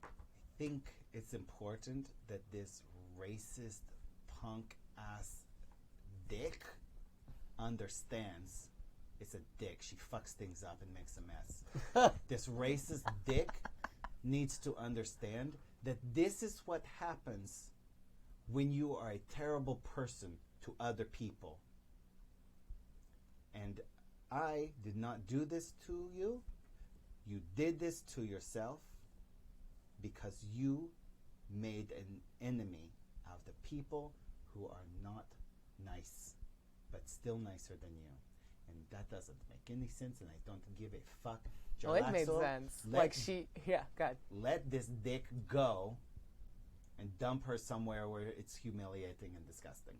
S2: I think it's important that this racist punk ass dick understands it's a dick. She fucks things up and makes a mess. This racist dick needs to understand that this is what happens when you are a terrible person to other people. And I did not do this to you. You did this to yourself because you made an enemy out of the people who are not nice, but still nicer than you. And that doesn't make any sense, and I don't give a fuck.
S1: Oh, it made
S2: Jarlaxle,
S1: sense.
S2: let-
S1: Like yeah, God.
S2: Let this dick go and dump her somewhere where it's humiliating and disgusting.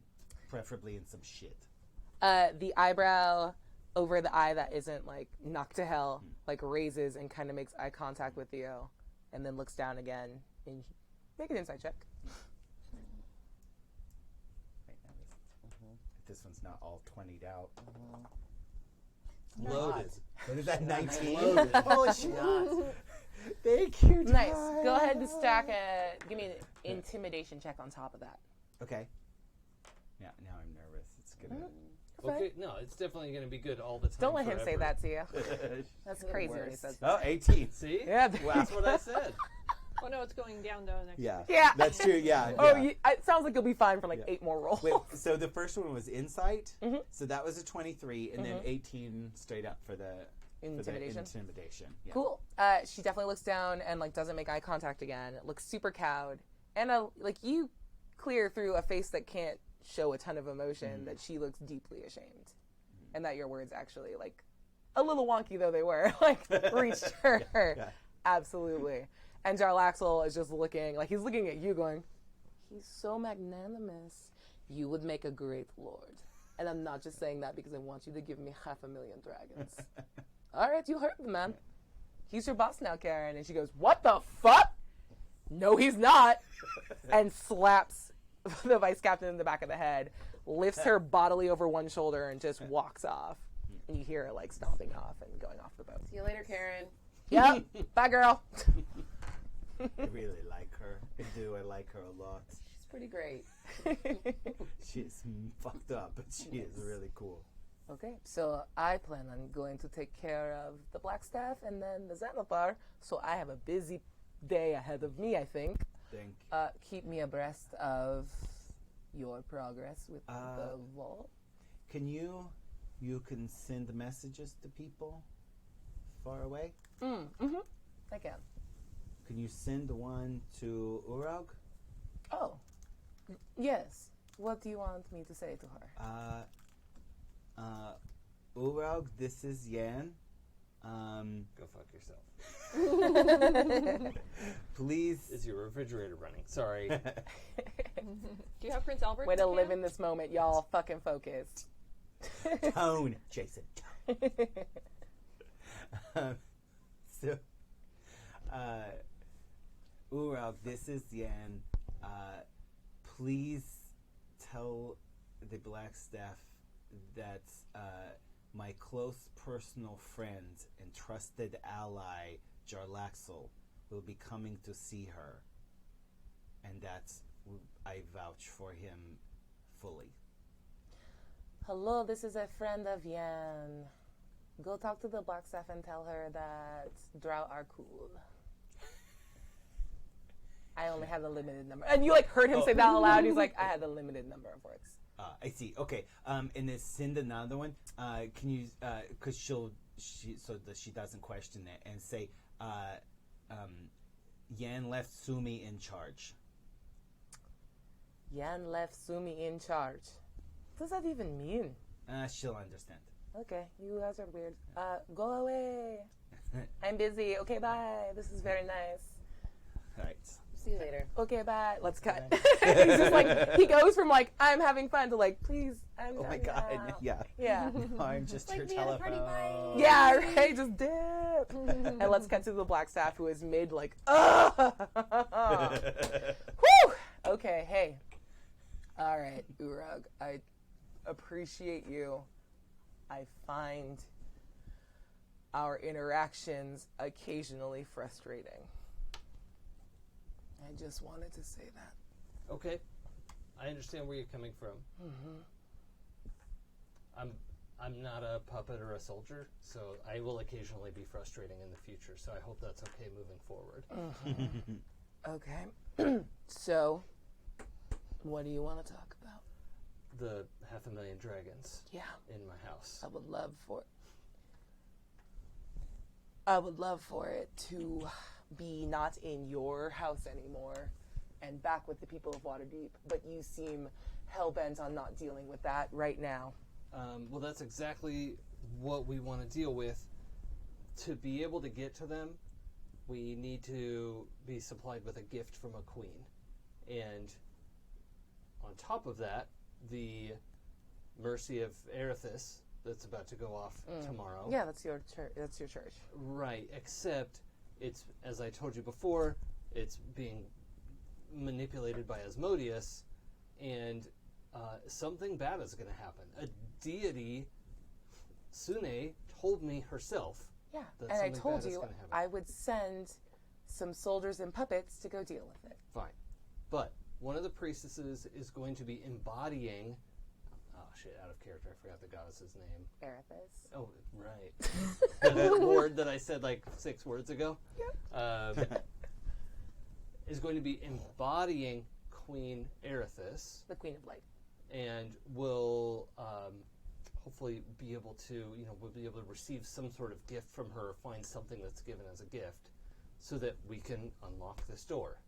S2: Preferably in some shit.
S1: The eyebrow over the eye that isn't like knocked to hell, like raises and kind of makes eye contact with you, and then looks down again. And make an insight check.
S2: Right now, this one's not all 20'd out.
S4: Loaded.
S2: What is that, 19?
S4: Loaded.
S2: Oh, shit. Thank you,
S1: Nice.
S2: Ty.
S1: Go ahead and stack give me an intimidation check on top of that.
S2: Okay. Yeah, now I'm nervous. It's gonna...
S4: Okay, no, it's definitely going to be good all the time.
S1: Don't let him say
S4: forever.
S1: that to you. That's crazy when he
S3: worst.
S1: says
S2: Oh, 18.
S4: See?
S1: Yeah.
S4: That's what I said.
S5: Oh no, it's going down though next.
S2: Yeah.
S1: Yeah.
S2: That's true, yeah.
S1: Oh,
S2: yeah.
S1: it sounds like you'll be fine for like
S2: Yeah.
S1: 8 more rolls.
S2: Wait, so the first one was insight,
S1: Mhm.
S2: so that was a 23, and then 18 straight up for the
S1: Intimidation.
S2: intimidation. Yeah.
S1: Cool. She definitely looks down and like doesn't make eye contact again. Looks super cowed, and like you clear through a face that can't show a ton of emotion that she looks deeply ashamed, and that your words actually like a little wonky though they were like reached her.
S2: Yeah.
S1: Absolutely. And Jarlaxle is just looking like he's looking at you, going, "He's so magnanimous. You would make a great lord." And I'm not just saying that because I want you to give me 500,000 dragons. All right, you heard the man. He's your boss now, Karen. And she goes, "What the fuck? No, he's not." And slaps the vice captain in the back of the head, lifts her bodily over one shoulder, and just walks off. And you hear her, like, stomping off and going off the boat.
S3: See you later, Karen.
S1: Yep. Bye, girl.
S2: I really like her. I do. I like her a lot.
S3: She's pretty great.
S2: She's fucked up, but she is really cool.
S1: Okay, so I plan on going to take care of the Blackstaff and then the Xanathar, so I have a busy day ahead of me, I think.
S2: Thank
S1: Keep me abreast of your progress with the vault.
S2: Can you can send messages to people far away?
S1: I can.
S2: Can you send one to Uraug?
S1: Oh, yes. What do you want me to say to her?
S2: Uraug, this is Yan.
S4: Go fuck yourself.
S2: Please.
S4: Is your refrigerator running? Sorry.
S5: Do you have Prince Albert?
S1: Way to live in this moment, y'all. Fucking focus.
S2: Tone, Jason. Tone. So, Uraug, this is Yan. Please tell the Blackstaff that my close personal friend and trusted ally, Jarlaxle, will be coming to see her, and that I vouch for him fully.
S1: Hello, this is a friend of Yan. Go talk to the Blackstaff and tell her that drow are cool. I only have a limited number. And you, like, heard him say that out loud. He's like, I had a limited number of words.
S2: I see. Okay. And then send another one. Can you? Because so that she doesn't question it, and say, Yan left Sumi in charge.
S1: Yan left Sumi in charge. What does that even mean?
S2: She'll understand.
S1: Okay, you guys are weird. Go away. I'm busy. Okay, bye. This is very nice.
S2: All right.
S3: See you later.
S1: Okay, bye. Let's cut. He's just like, he goes from like, I'm having fun to like, please, I'm
S2: Oh my
S1: done
S2: God.
S1: now.
S2: Yeah.
S1: Yeah.
S2: I'm just
S3: Like
S2: your
S3: me at a party,
S2: telephone.
S3: bye.
S1: Yeah, right? Just dip. And let's cut to the Blackstaff who is mid like, ugh. Whew. Okay, hey. All right, Uraug. I appreciate you. I find our interactions occasionally frustrating. I just wanted to say that.
S4: Okay. I understand where you're coming from. I'm not a puppet or a soldier, so I will occasionally be frustrating in the future, so I hope that's okay moving forward.
S1: Okay. So, what do you want to talk about?
S4: The 500,000 dragons
S1: Yeah,
S4: in my house.
S1: I would love for it to be not in your house anymore and back with the people of Waterdeep, but you seem hell-bent on not dealing with that right now.
S4: Well, that's exactly what we want to deal with. To be able to get to them, we need to be supplied with a gift from a queen. And on top of that, the Mercy of Erithus that's about to go off tomorrow.
S1: Yeah, that's your church. That's your church.
S4: Right, except it's, as I told you before, it's being manipulated by Asmodeus, and something bad is going to happen. A deity, Sune, told me herself.
S1: Yeah,
S4: that
S1: and I
S4: something
S1: told
S4: bad is
S1: you
S4: gonna happen.
S1: I would send some soldiers and puppets to go deal with it.
S4: Fine. But one of the priestesses is going to be embodying... Oh, shit, out of character. I forgot the goddess's name.
S1: Erithus.
S4: Oh, right. That word that I said like 6 words ago.
S1: Yep.
S4: Is going to be embodying Queen Erithus,
S1: The Queen of Light.
S4: and will hopefully be able to, we'll be able to receive some sort of gift from her, find something that's given as a gift, so that we can unlock this door.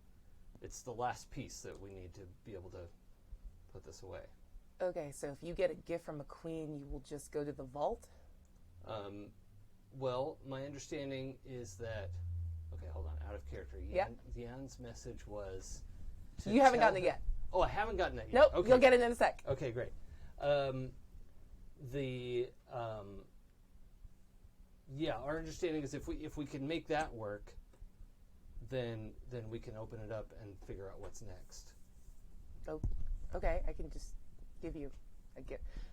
S4: It's the last piece that we need to be able to put this away.
S1: Okay, so if you get a gift from a queen, you will just go to the vault?
S4: Well, my understanding is that... Okay, hold on. Out of character.
S1: Yeah.
S4: Yan's message was... to
S1: You haven't
S4: tell
S1: gotten it
S4: her-
S1: yet.
S4: Oh, I haven't gotten it yet.
S1: Nope,
S4: Okay.
S1: you'll get it in a sec.
S4: Okay, great. Our understanding is if we can make that work, then we can open it up and figure out what's next.
S1: Oh, okay, I can just give you a gift.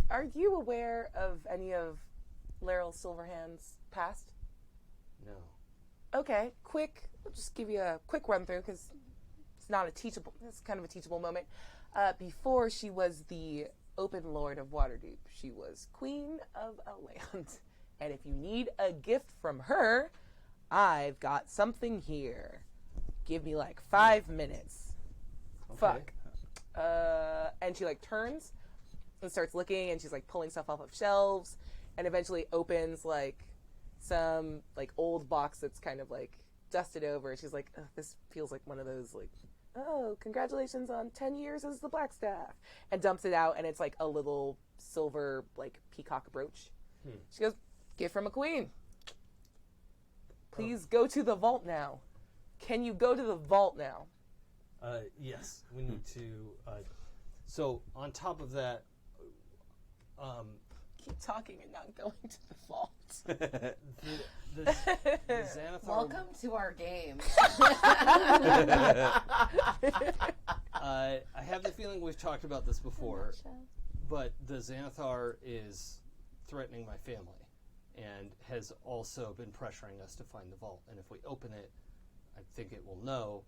S1: Are you aware of any of Laryl Silverhand's past?
S4: No.
S1: Okay, I'll just give you a quick run through because it's kind of a teachable moment. Before she was the Open Lord of Waterdeep, she was Queen of a land. And if you need a gift from her, I've got something here. Give me like 5 minutes.
S4: Okay.
S1: Fuck. And she like turns and starts looking, and she's like pulling stuff off of shelves, and eventually opens like some like old box that's kind of like dusted over. She's like, this feels like one of those like, oh, congratulations on 10 years as the Blackstaff, and dumps it out, and it's like a little silver like peacock brooch. She goes, gift from a queen. Please go to the vault now. Can you go to the vault now?
S4: Yes, we need to. So on top of that,
S1: Keep talking and not going to the vault.
S4: the Xanathar.
S3: Welcome to our game.
S4: I have the feeling we've talked about this before, but the Xanathar is threatening my family, and has also been pressuring us to find the vault. And if we open it, I think it will know,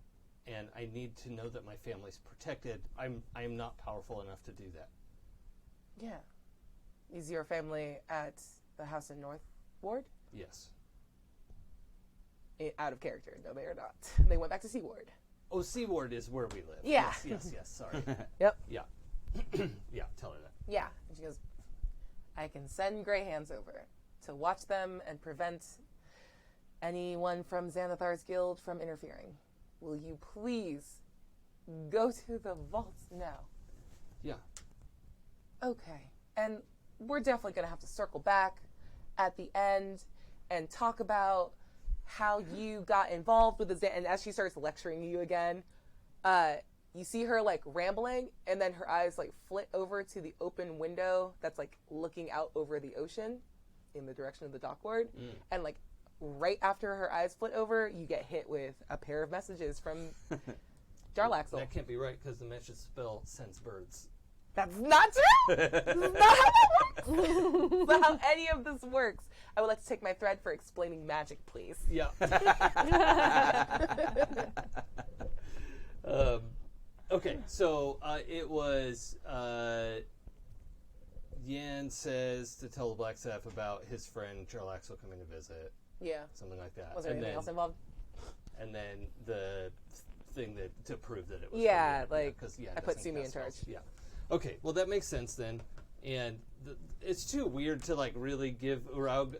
S4: and I need to know that my family's protected. I am not powerful enough to do that.
S1: Yeah. Is your family at the house in North Ward?
S4: Yes.
S1: Out of character. No, they are not. They went back to Seaward.
S4: Oh, Seaward is where we live.
S1: Yeah.
S4: Yes, sorry.
S1: Yep.
S4: Yeah. Yeah, tell her that.
S1: Yeah. And she goes, I can send Grey Hands over to watch them and prevent anyone from Xanathar's guild from interfering. Will you please go to the vaults now?
S4: Yeah.
S1: Okay. And we're definitely going to have to circle back at the end and talk about how you got involved with the and as she starts lecturing you again, you see her like rambling, and then her eyes like flit over to the open window that's like looking out over the ocean in the direction of the dockward. And like right after her eyes flit over, you get hit with a pair of messages from Jarlaxle.
S4: That can't be right because the message spell sends birds.
S1: That's not true! This is not how that works! That's not how any of this works. I would like to take my thread for explaining magic, please.
S4: Yeah. Okay, so it was Yan says to tell the Blackstaff about his friend Jarlaxle coming to visit.
S1: Yeah.
S4: Something like that.
S1: Was there anything else involved?
S4: And then the thing to prove that it was.
S1: Yeah,
S4: him.
S1: like,
S4: because
S1: I put Sumi in charge.
S4: Yeah. Okay, well that makes sense then. And it's too weird to like really give Uraug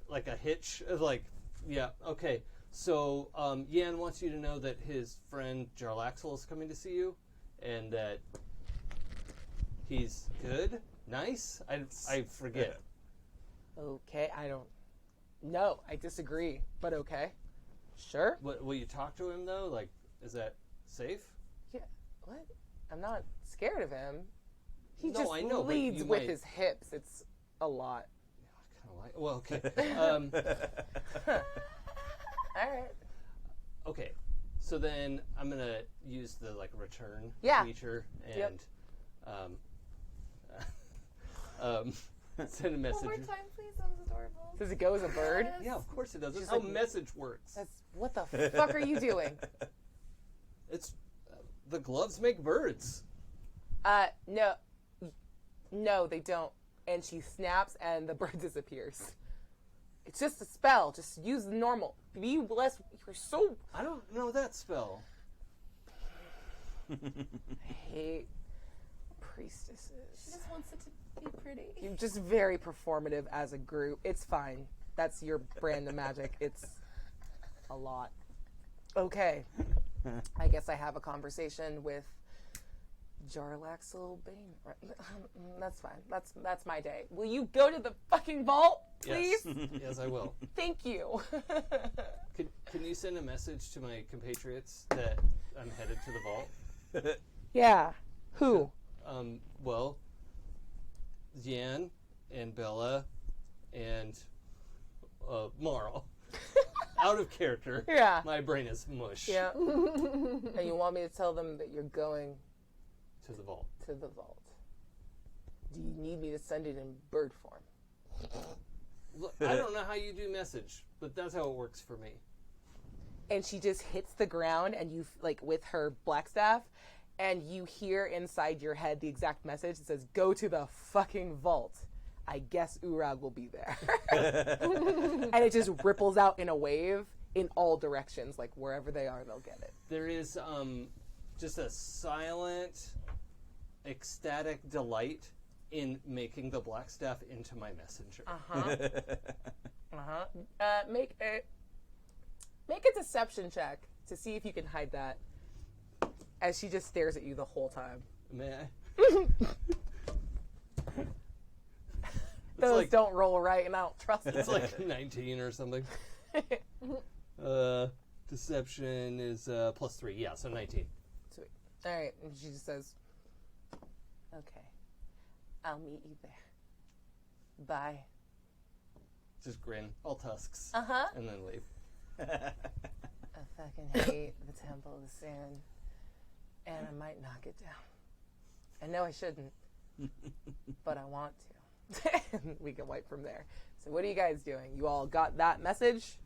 S4: like a hitch of like, yeah, okay. So Yan wants you to know that his friend Jarlaxle is coming to see you, and that he's good, nice. I forget.
S1: Okay, No, I disagree, but okay. Sure.
S4: Will you talk to him though? Like, is that safe?
S1: Yeah. What? I'm not scared of him. He
S4: No,
S1: just
S4: I know, but
S1: leads
S4: you
S1: with
S4: might-
S1: his hips. It's a lot.
S4: Kind of like. Well, okay.
S1: All right.
S4: Okay, so then I'm gonna use the like return
S1: Yeah.
S4: feature
S1: Yep.
S4: and send a message.
S3: One more time, please. That was adorable.
S1: Does it go as a bird?
S3: Yes.
S4: Yeah, of course it does. That's
S1: She's
S4: how
S1: like-
S4: message works.
S1: That's what the fuck are you doing?
S4: It's the gloves make birds.
S1: No, they don't. And she snaps, and the bird disappears. It's just a spell. Just use the normal. Be less. You're so.
S4: I don't know that spell.
S1: I hate priestesses.
S3: She just wants it to be pretty.
S1: You're just very performative as a group. It's fine. That's your brand of magic. It's a lot. Okay. I guess I have a conversation with Jarlaxle Bane. That's fine. That's my day. Will you go to the fucking vault, please?
S4: Yes, yes I will.
S1: Thank you.
S4: Can you send a message to my compatriots that I'm headed to the vault?
S1: Yeah. Who?
S4: Well, Yan and Bella and Marl. Out of character.
S1: Yeah.
S4: My brain is mush.
S1: Yeah. And you want me to tell them that you're going
S4: To the vault.
S1: to the vault. Do you need me to send it in bird form?
S4: Look, I don't know how you do message, but that's how it works for me.
S1: And she just hits the ground, and you, like, with her black staff, and you hear inside your head the exact message that says, "Go to the fucking vault. I guess Uraug will be there." And it just ripples out in a wave in all directions. Like, wherever they are, they'll get it.
S4: There is just a silent, ecstatic delight in making the black staff into my messenger.
S1: Make a deception check to see if you can hide that, as she just stares at you the whole time.
S4: May I?
S1: Those don't roll right, and I don't trust
S4: It's
S1: them.
S4: like 19 or something. Deception is +3. Yeah, so 19.
S1: Sweet. All right, and she just says, "Okay, I'll meet you there. Bye."
S4: Just grin, all tusks, and then leave.
S1: I fucking hate the Temple of the Sand, and I might knock it down. I know I shouldn't, but I want to. We can wipe from there. So what are you guys doing? You all got that message?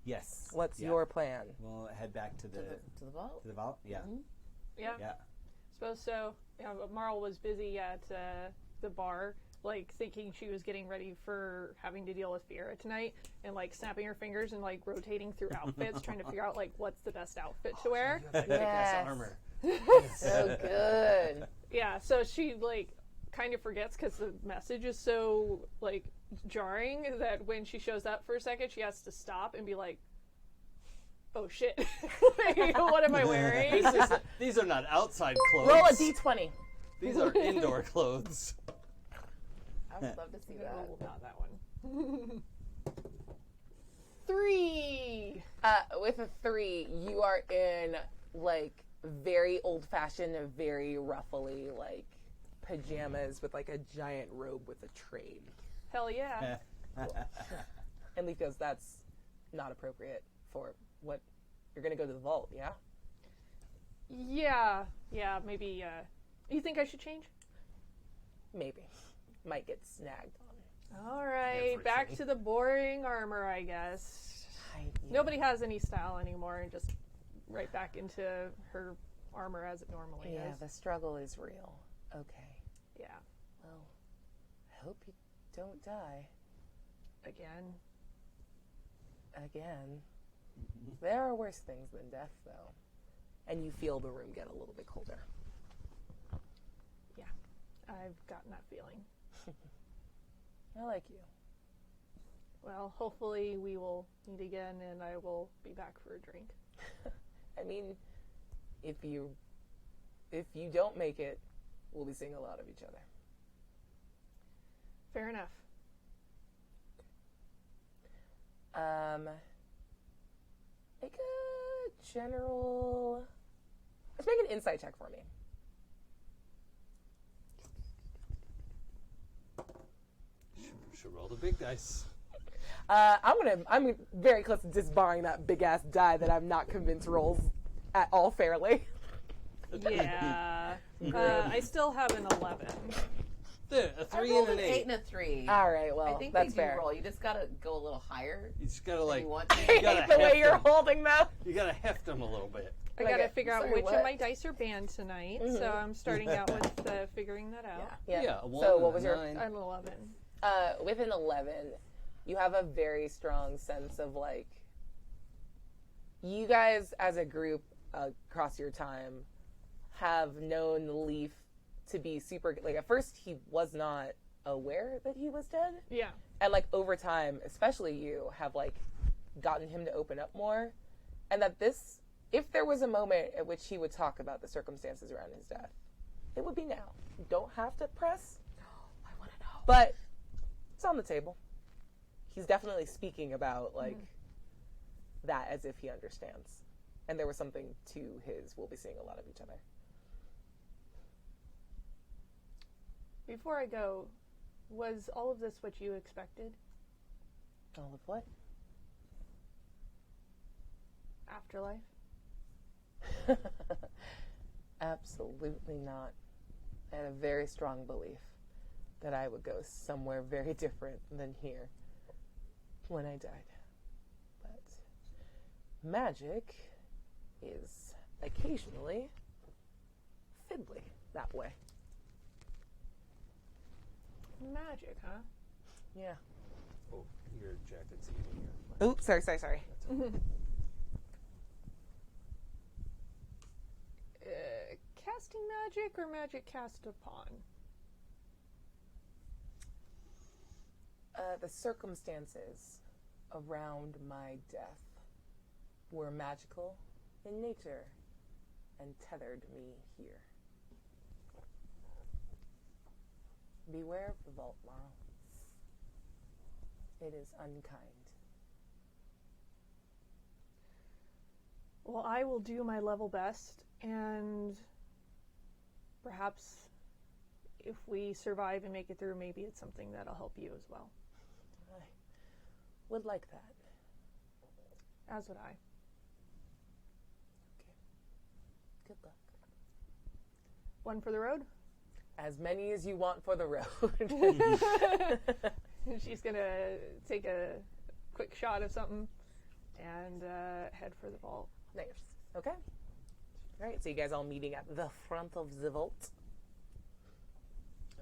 S2: Yes.
S1: What's
S2: Yeah.
S1: your plan?
S2: We'll head back to the
S3: To the vault?
S2: Yeah.
S5: Yeah.
S2: Yeah.
S5: Suppose so. Marl was busy at the bar, like thinking she was getting ready for having to deal with Fiera tonight, and like snapping her fingers and like rotating through outfits, trying to figure out like what's the best outfit to wear.
S4: That
S1: Yes.
S4: armor.
S1: So good.
S5: Yeah, so she like kind of forgets because the message is so like jarring that when she shows up for a second, she has to stop and be like, "Oh shit, what am I wearing?"
S4: These are not outside clothes.
S1: Roll a d20.
S4: These are indoor clothes.
S3: I would love to see that.
S5: Oh, not that one. 3.
S1: With a 3, you are in like very old-fashioned, very ruffly like pajamas with like a giant robe with a train.
S5: Hell yeah.
S1: And Leaf goes, "That's not appropriate for what you're gonna go to the vault, yeah?"
S5: Yeah, maybe, you think I should change?
S1: Maybe. Might get snagged on.
S5: Alright, back to the boring armor, I guess. Nobody has any style anymore, and just right back into her armor as it normally
S1: Yeah,
S5: is.
S1: the struggle is real. Okay.
S5: Yeah.
S1: Well, I hope you don't die
S5: Again.
S1: again. There are worse things than death, though. And you feel the room get a little bit colder.
S5: Yeah. I've gotten that feeling.
S1: I like you.
S5: Well, hopefully we will meet again, and I will be back for a drink.
S1: I mean, if you don't make it, we'll be seeing a lot of each other.
S5: Fair enough.
S1: Make a general. Let's make an insight check for me.
S4: Should roll the big dice.
S1: I'm very close to disbarring that big ass die that I'm not convinced rolls at all fairly.
S5: Yeah. I still have an 11.
S4: There, a
S3: I
S4: 3
S3: rolled
S4: and
S3: an
S4: an 8.
S3: and a 3.
S1: All right, well,
S3: I think
S1: that's
S3: they do
S1: fair.
S3: roll. You just gotta go a little higher.
S4: You just gotta
S3: If
S4: like,
S3: you want
S1: I
S3: to.
S1: hate
S4: gotta
S1: the way
S4: heft
S1: you're
S4: them.
S1: holding them.
S4: you gotta heft them a little bit.
S5: I
S1: Okay.
S5: gotta figure out
S1: Sorry,
S5: which
S1: what?
S5: of my dice are banned tonight, so I'm starting out with figuring that out.
S1: Yeah.
S4: a 1
S1: So
S4: and
S1: what
S4: a
S1: was your
S4: 9.
S5: An 11.
S1: with an 11, you have a very strong sense of like you guys as a group across your time have known Leaf to be super like at first he was not aware that he was dead,
S5: Yeah.
S1: and like over time, especially you have like gotten him to open up more, and that this if there was a moment at which he would talk about the circumstances around his death, it would be now. You don't have to press.
S3: I want to know.
S1: But it's on the table. He's definitely speaking about like that as if he understands. And there was something to his we'll be seeing a lot of each other.
S5: Before I go, was all of this what you expected?
S1: All of what?
S5: Afterlife?
S1: Absolutely not. I had a very strong belief that I would go somewhere very different than here when I died. But magic is occasionally fiddly that way.
S5: Magic, huh?
S1: Yeah.
S4: Oh, your jacket's eating here.
S1: Oops, sorry.
S5: Casting magic or magic cast upon?
S1: The circumstances around my death were magical in nature and tethered me here. Beware of the vault, Marl. It is unkind.
S5: Well, I will do my level best, and perhaps if we survive and make it through, maybe it's something that'll help you as well.
S1: I would like that.
S5: As would I.
S1: Okay. Good luck.
S5: One for the road?
S1: As many as you want for the road.
S5: She's gonna take a quick shot of something and head for the vault.
S1: Nice. Okay. All right, so you guys all meeting at the front of the vault.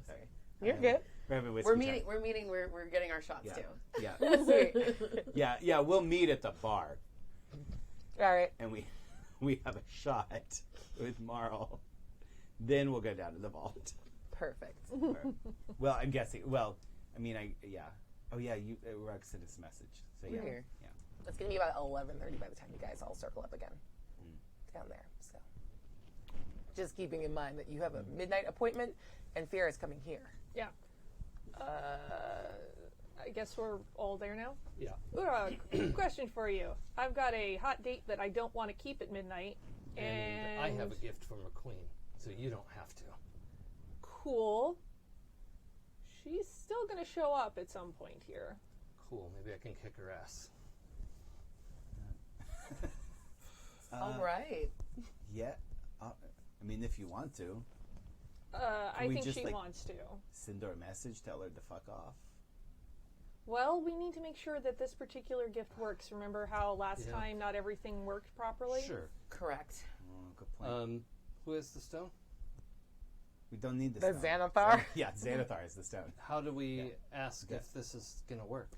S2: Sorry.
S1: You're good.
S3: We're meeting. We're getting our shots too.
S2: Yeah. Yeah. We'll meet at the bar,
S1: All right.
S2: and we have a shot with Marl. Then we'll go down to the vault.
S1: Perfect.
S2: Well, I'm guessing. Well, I mean, yeah. Oh yeah, Uraug sent us a message. So yeah.
S1: Here.
S2: Yeah.
S1: It's going to be about 11:30 by the time you guys all circle up again down there. So, just keeping in mind that you have a midnight appointment, and Fiera's coming here.
S5: Yeah. I guess we're all there now?
S4: Yeah.
S5: Uraug, question for you. I've got a hot date that I don't want to keep at midnight.
S4: And I have a gift from a queen, so you don't have to.
S5: Cool. She's still going to show up at some point here.
S4: Cool. Maybe I can kick her ass.
S3: All right.
S2: Yeah. I mean, if you want to,
S5: I
S2: we
S5: think
S2: just,
S5: she
S2: like,
S5: wants to.
S2: send her a message, tell her to fuck off.
S5: Well, we need to make sure that this particular gift works. Remember how last time not everything worked properly?
S4: Sure.
S3: Correct.
S2: Oh, good point.
S4: Who has the stone?
S2: We don't need the
S1: The
S2: stone.
S1: Xanathar?
S2: Yeah, Xanathar is the stone.
S4: How do we ask if this is going to work?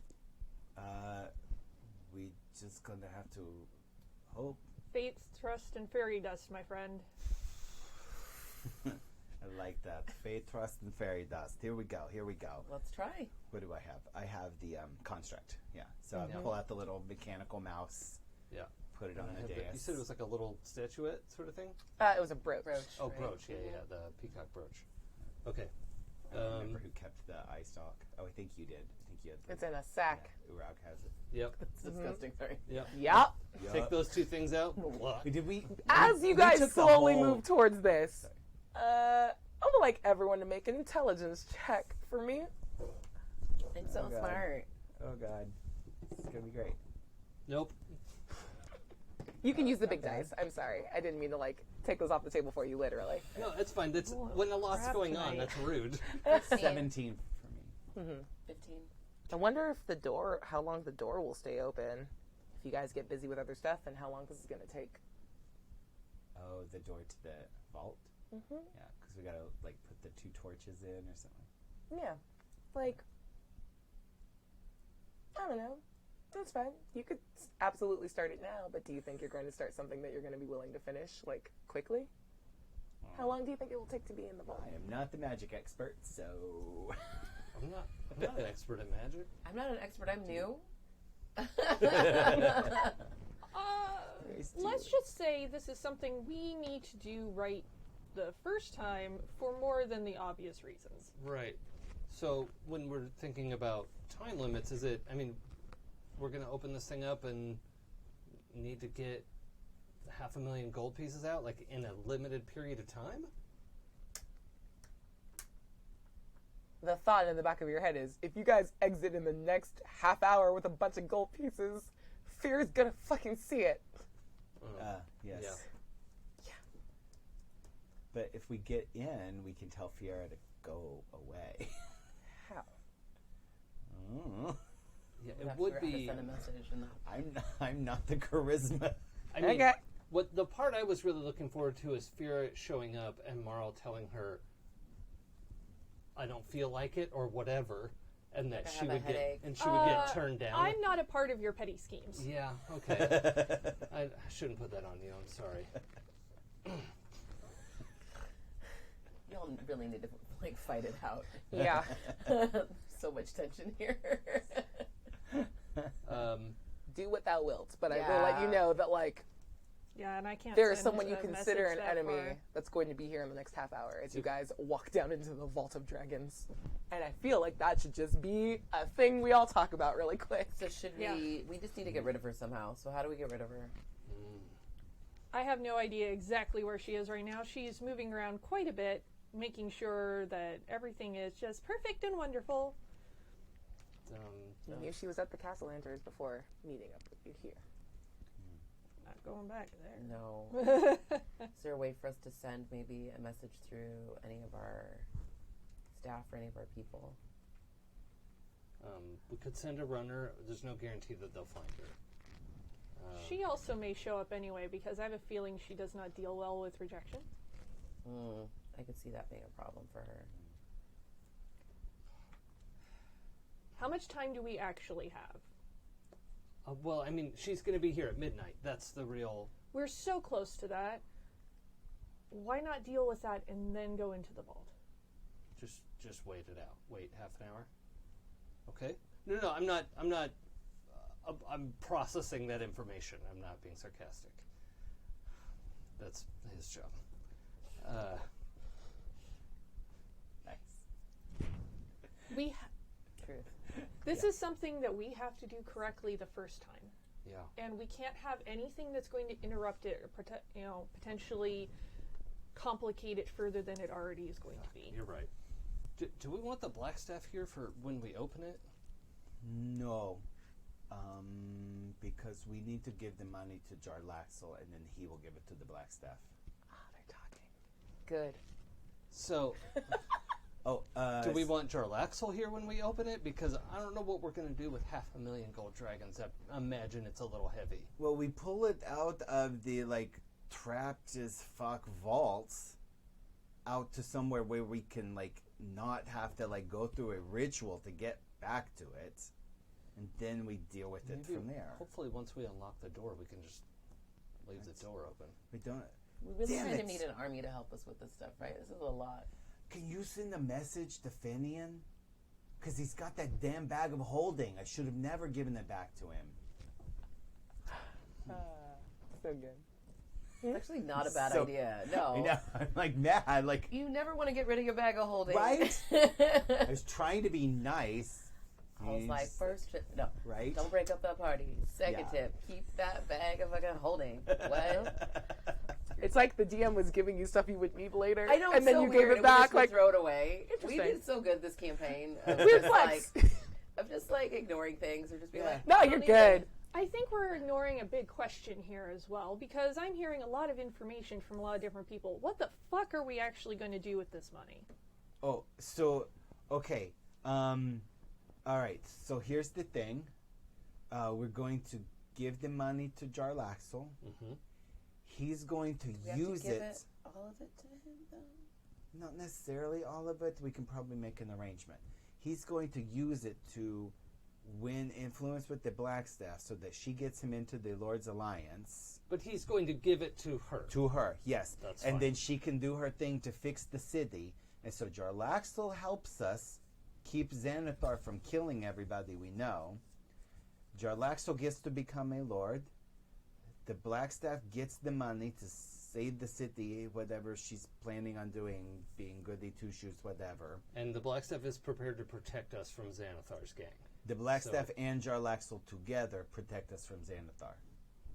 S2: We just gonna have to hope.
S5: Faith, trust, and fairy dust, my friend.
S2: I like that. Faith, trust, and fairy dust. Here we go.
S3: Let's try.
S2: What do I have? I have the construct. Yeah. So I pull out the little mechanical mouse.
S4: Yeah.
S2: Put it on the dais.
S4: You said it was like a little statuette sort of thing?
S1: It was a brooch.
S4: Oh,
S3: Right.
S4: brooch. Yeah, the peacock brooch. Okay.
S2: I don't remember who kept the eye stalk. Oh, I think you did. I think you had.
S1: It's in a sack.
S2: Yeah, Uraug has it.
S4: Yep.
S3: It's disgusting. Sorry.
S4: Yep.
S1: Yep.
S4: Take those two things out. Blah.
S2: Did we?
S1: As you
S2: we
S1: guys
S2: took the
S1: slowly
S2: whole-
S1: move towards this, I would like everyone to make an intelligence check for me.
S3: It's so
S2: God.
S3: smart.
S2: Oh God, this is gonna be great.
S4: Nope.
S1: You can use the big dice. I'm sorry. I didn't mean to take those off the table for you, literally.
S4: No, it's fine. That's when a lot's
S5: crap
S4: going on.
S5: tonight.
S4: That's rude.
S2: 17 for me.
S3: 15.
S1: I wonder if how long the door will stay open if you guys get busy with other stuff, and how long this is going to take.
S2: Oh, the door to the vault.
S1: Mm-hmm.
S2: Yeah, because we gotta put the 2 torches in or something.
S1: Yeah. I don't know. That's fine. You could absolutely start it now, but do you think you're going to start something that you're going to be willing to finish, quickly? How long do you think it will take to be in the vault?
S2: I am not the magic expert, so.
S4: I'm not an expert at magic.
S3: I'm not an expert. I'm new.
S5: Let's just say this is something we need to do right the first time for more than the obvious reasons.
S4: Right. So when we're thinking about time limits, we're going to open this thing up and need to get 500,000 gold pieces out, in a limited period of time?
S1: The thought in the back of your head is, if you guys exit in the next half hour with a bunch of gold pieces, Fear's gonna fucking see it.
S2: Yes.
S4: Yeah.
S2: But if we get in, we can tell Fiera to go away.
S1: How?
S2: Oh.
S4: Yeah,
S3: We'd
S4: it
S3: have to
S4: would
S3: have to
S4: be.
S3: send a message and
S2: I'm not the charisma.
S4: I mean,
S1: Okay.
S4: what the part I was really looking forward to is Fira showing up and Marl telling her, "I don't feel like it" or whatever, and that
S3: I
S4: she
S3: have a
S4: would
S3: headache.
S4: get turned down.
S5: I'm not a part of your petty schemes.
S4: Yeah. Okay. I shouldn't put that on you. I'm sorry.
S3: Y'all really need to like fight it out.
S1: Yeah.
S3: So much tension here.
S1: Do what thou wilt, but I will let you
S3: Yeah.
S1: know that, like,
S5: Yeah, and I can't.
S1: there is
S5: send
S1: someone
S5: a
S1: you consider an
S5: message that
S1: enemy
S5: far.
S1: that's going to be here in the next half hour as you guys walk down into the Vault of Dragons. And I feel like that should just be a thing we all talk about really quick.
S3: So should
S5: Yeah.
S3: we just need to get rid of her somehow. So how do we get rid of her?
S5: I have no idea exactly where she is right now. She's moving around quite a bit, making sure that everything is just perfect and wonderful.
S1: I knew she was at the Castle Lanterns before meeting up with you here.
S5: Not going back there.
S3: No. Is there a way for us to send maybe a message through any of our staff or any of our people?
S4: We could send a runner. There's no guarantee that they'll find her.
S5: She also may show up anyway because I have a feeling she does not deal well with rejection.
S3: I could see that being a problem for her.
S5: How much time do we actually have?
S4: Well, I mean, she's going to be here at midnight. That's the real.
S5: We're so close to that. Why not deal with that and then go into the vault?
S4: Just wait it out. Wait half an hour. Okay. No. I'm not. I'm processing that information. I'm not being sarcastic. That's his job.
S2: Nice.
S5: We
S3: Truth.
S5: This is something that we have to do correctly the first time.
S4: Yeah.
S5: And we can't have anything that's going to interrupt it or potentially complicate it further than it already is going to be.
S4: You're right. Do we want the black staff here for when we open it?
S2: No. Because we need to give the money to Jarlaxle, and then he will give it to the Blackstaff.
S1: They're talking. Good.
S4: So, do we want Jarlaxle here when we open it? Because I don't know what we're going to do with 500,000 gold dragons. I imagine it's a little heavy.
S2: Well, we pull it out of the, like, trapped as fuck vaults out to somewhere where we can, like, not have to, like, go through a ritual to get back to it. And then we deal with it from there.
S4: Hopefully, once we unlock the door, we can just leave the door open.
S2: We don't.
S3: We really
S2: Damn
S3: kind
S2: it.
S3: of need an army to help us with this stuff, right? This is a lot.
S2: Can you send a message to Finian? Because he's got that damn bag of holding. I should have never given it back to him.
S1: So good.
S3: It's actually not a bad
S2: So-
S3: idea. No.
S2: I know. I'm like mad. Like,
S3: You never want to get rid of your bag of holding.
S2: Right? I was trying to be nice.
S3: I was like, first tip, no.
S2: Right?
S3: Don't break up that party. Second
S2: Yeah.
S3: tip, keep that bag of fucking holding. What?
S1: It's like the DM was giving you stuff you would need later,
S3: I know,
S1: and
S3: it's
S1: then
S3: so
S1: you
S3: weird,
S1: gave it
S3: and we
S1: back.
S3: just would
S1: Like,
S3: throw it away. We
S1: Interesting.
S3: did so good this campaign. Of
S1: weird
S3: just like,
S1: flex.
S3: of just like ignoring things or just being like,
S1: No,
S3: "I
S1: you're
S3: don't need
S1: good.
S3: it."
S5: I think we're ignoring a big question here as well because I'm hearing a lot of information from a lot of different people. What the fuck are we actually going to do with this money?
S2: Oh, so, okay. All right. So here's the thing. We're going to give the money to Jarlaxle.
S4: Mm-hmm.
S2: He's going to
S3: We have
S2: use
S3: to give
S2: it.
S3: all of it to him, though.
S2: Not necessarily all of it. We can probably make an arrangement. He's going to use it to win influence with the Blackstaff so that she gets him into the Lord's Alliance.
S4: But he's going to give it to her.
S2: To her, yes.
S4: That's
S2: and
S4: fine.
S2: then she can do her thing to fix the city. And so Jarlaxle helps us keep Xanathar from killing everybody we know. Jarlaxle gets to become a lord. The Blackstaff gets the money to save the city, whatever she's planning on doing, being goody two-shoes, whatever.
S4: And the Blackstaff is prepared to protect us from Xanathar's gang.
S2: The Blackstaff and Jarlaxle together protect us from Xanathar.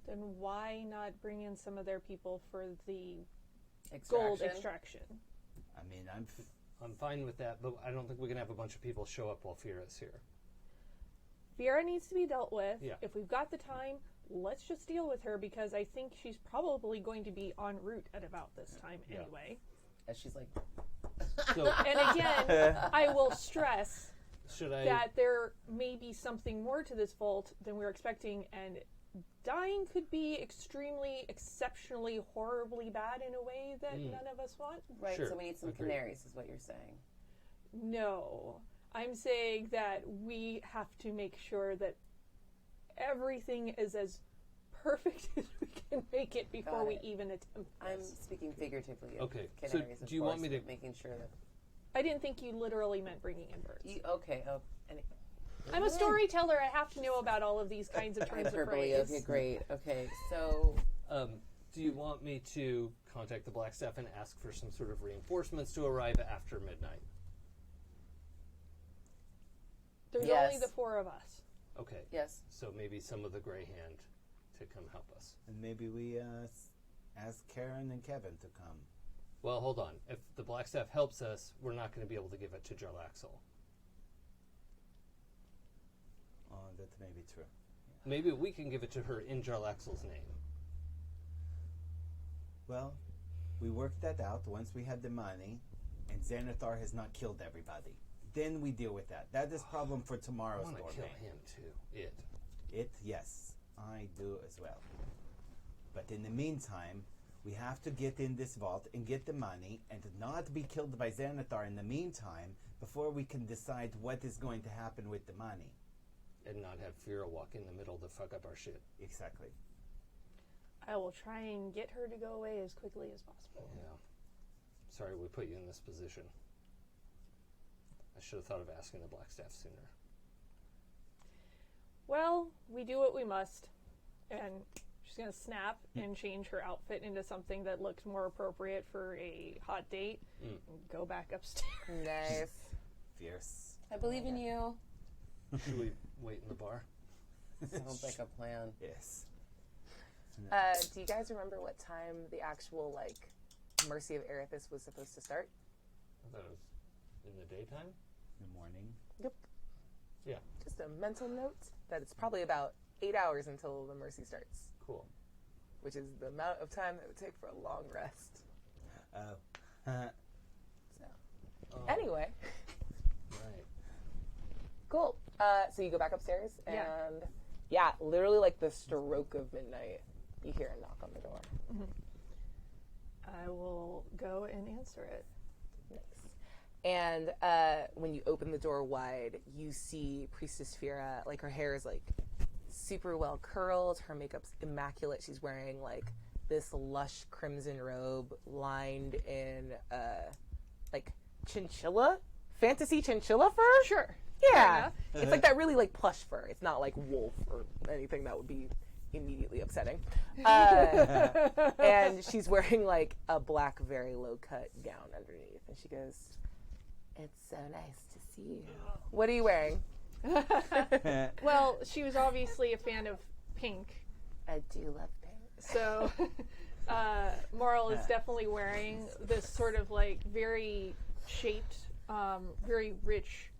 S5: Then why not bring in some of their people for the
S3: Extraction.
S5: gold extraction?
S2: I mean,
S4: I'm fine with that, but I don't think we can have a bunch of people show up while Fira's here.
S5: Vera needs to be dealt with.
S4: Yeah.
S5: If we've got the time, let's just deal with her because I think she's probably going to be en route at about this time
S4: Yeah.
S5: anyway.
S3: And she's like,
S4: So,
S5: And again, I will stress
S4: Should I?
S5: that there may be something more to this vault than we were expecting, and dying could be extremely, exceptionally, horribly bad in a way that none of us want.
S3: Right,
S4: Sure.
S3: so we need some
S4: Agreed.
S3: canaries, is what you're saying.
S5: No. I'm saying that we have to make sure that everything is as perfect as we can make it before
S3: Got
S5: we
S3: it.
S5: even attempt
S3: I'm
S5: this.
S3: speaking figuratively of
S4: Okay, so
S3: canaries, of
S4: do you want
S3: course,
S4: me to-
S3: but making sure that...
S5: I didn't think you literally meant bringing in birds.
S3: Okay,
S5: I'm a storyteller. I have to know about all of these kinds of terms of
S3: hyperbole,
S5: phrase.
S3: okay, great. Okay, so...
S4: Do you want me to contact the Blackstaff and ask for some sort of reinforcements to arrive after midnight?
S5: There's
S3: Yes.
S5: only the four of us.
S4: Okay.
S3: Yes.
S4: So maybe some of the Grey Hand to come help us.
S2: And maybe we ask Karen and Kevin to come.
S4: Well, hold on. If the Blackstaff helps us, we're not going to be able to give it to Jarlaxle.
S2: Oh, that may be true.
S4: Maybe we can give it to her in Jarlaxle's name.
S2: Well, we worked that out once we had the money, and Xanathar has not killed everybody. Then we deal with that. That is problem for
S4: I
S2: tomorrow's
S4: want to
S2: door
S4: kill
S2: bane.
S4: him too.
S2: It, yes, I do as well. But in the meantime, we have to get in this vault and get the money and not be killed by Xanathar in the meantime before we can decide what is going to happen with the money.
S4: And not have Fira walk in the middle to fuck up our shit.
S2: Exactly.
S5: I will try and get her to go away as quickly as possible.
S4: Yeah. Sorry we put you in this position. I should have thought of asking the Blackstaff sooner.
S5: Well, we do what we must. And she's going to snap and change her outfit into something that looks more appropriate for a hot date and go back upstairs.
S1: Nice.
S2: Fierce.
S3: I believe in you.
S4: Should we wait in the bar?
S3: Sounds like a plan.
S2: Yes.
S1: Do you guys remember what time the actual, like, Mercy of Erithus was supposed to start?
S4: I thought it was in the daytime.
S2: In the morning.
S1: Yep.
S4: Yeah.
S1: Just a mental note that it's probably about 8 hours until the Mercy starts,
S4: Cool.
S1: which is the amount of time that would take for a long rest. So,
S4: Oh,
S1: anyway,
S4: right.
S1: cool. So you go back upstairs, and
S5: Yeah.
S1: yeah, literally like the stroke of midnight, you hear a knock on the door.
S5: I will go and answer it.
S1: Nice. And when you open the door wide, you see Priestess Fira. Like, her hair is like super well curled. Her makeup's immaculate. She's wearing like this lush crimson robe lined in like chinchilla, fantasy chinchilla fur.
S5: Sure.
S1: Yeah,
S5: enough.
S1: it's like that really like plush fur. It's not like wolf or anything that would be immediately upsetting. And she's wearing like a black, very low cut gown underneath, and she goes, "It's so nice to see you. What are you wearing?"
S5: Well, she was obviously a fan of pink.
S1: I do love pink.
S5: So Marl is definitely wearing this sort of like very shaped, very rich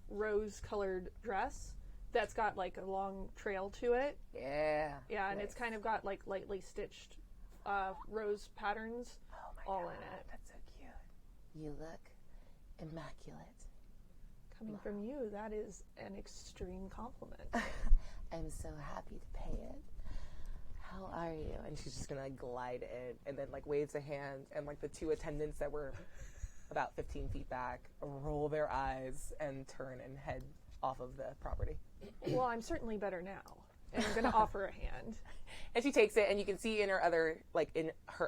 S5: rose-colored dress that's got like a long trail to it.
S1: Yeah.
S5: Yeah, and
S1: Nice.
S5: it's kind of got like lightly stitched rose patterns
S1: Oh my
S5: all
S1: god,
S5: in it.
S1: that's so cute. You look immaculate.
S5: Coming from you, that is an extreme compliment.
S1: I'm so happy to pay it. How are you? And she's just gonna glide in and then like waves a hand, and like the two attendants that were about 15 feet back roll their eyes and turn and head off of the property.
S5: Well, I'm certainly better now, and I'm going to offer a hand.
S1: And she takes it, and you can see in her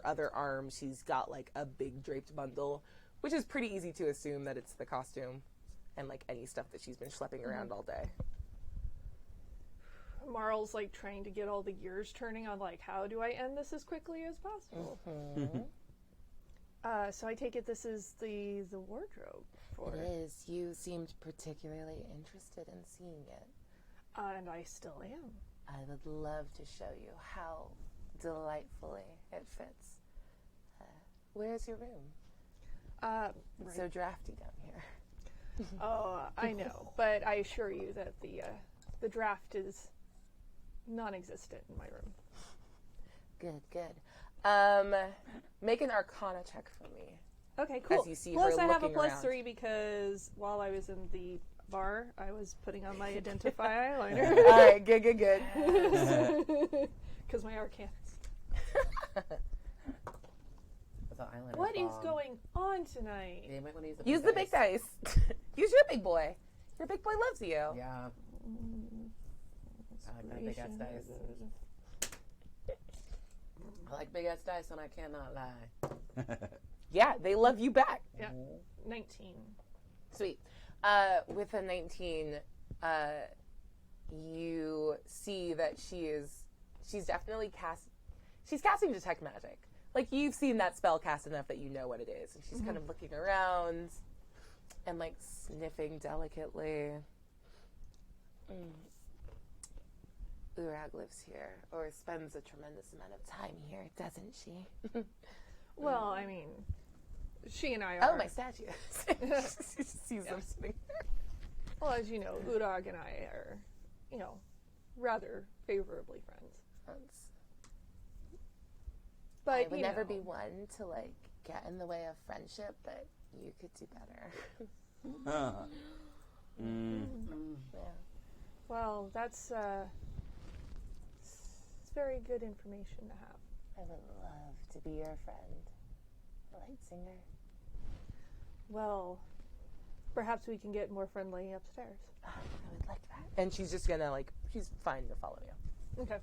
S1: other arm, she's got like a big draped bundle, which is pretty easy to assume that it's the costume and like any stuff that she's been schlepping around all day.
S5: Marl's like trying to get all the gears turning on like, how do I end this as quickly as possible? So I take it this is the wardrobe for
S1: It is. You seemed particularly interested in seeing it.
S5: and I still am.
S1: I would love to show you how delightfully it fits. Where's your room? It's so drafty down here.
S5: Oh, I know, but I assure you that the draft is non-existent in my room.
S1: Good, good. Make an Arcana check for me.
S5: Okay, cool.
S1: As you see
S5: Plus,
S1: her
S5: I have a
S1: looking
S5: plus
S1: around.
S5: 3 because while I was in the bar. I was putting on my Identify eyeliner.
S1: All right, good.
S5: Because my arcans.
S3: With an eyeliner
S5: What is
S3: bomb.
S5: going on tonight?
S3: Yeah, you might want to use
S1: Use the big dice. Use your big boy. Your big boy loves you.
S3: Yeah. I like that big ass dice. I like big ass dice, and I cannot lie.
S1: Yeah, they love you back.
S5: Yeah. 19.
S1: Sweet. With a 19, you see that she's definitely she's casting Detect Magic. Like, you've seen that spell cast enough that you know what it is. And she's kind of looking around and, like, sniffing delicately. Uraug lives here, or spends a tremendous amount of time here, doesn't she?
S5: Well, I mean, she and I are.
S1: Oh, my statue. She sees them sitting there.
S5: Well, as you know, Uraug and I are, rather favorably friends. But
S1: I would never be one to, like, get in the way of friendship, but you could do better. Yeah.
S5: Well, that's it's very good information to have.
S1: I would love to be your friend, Light Singer.
S5: Well, perhaps we can get more friendly upstairs.
S1: I would like that. And she's just gonna, like, she's fine to follow you.
S5: Okay.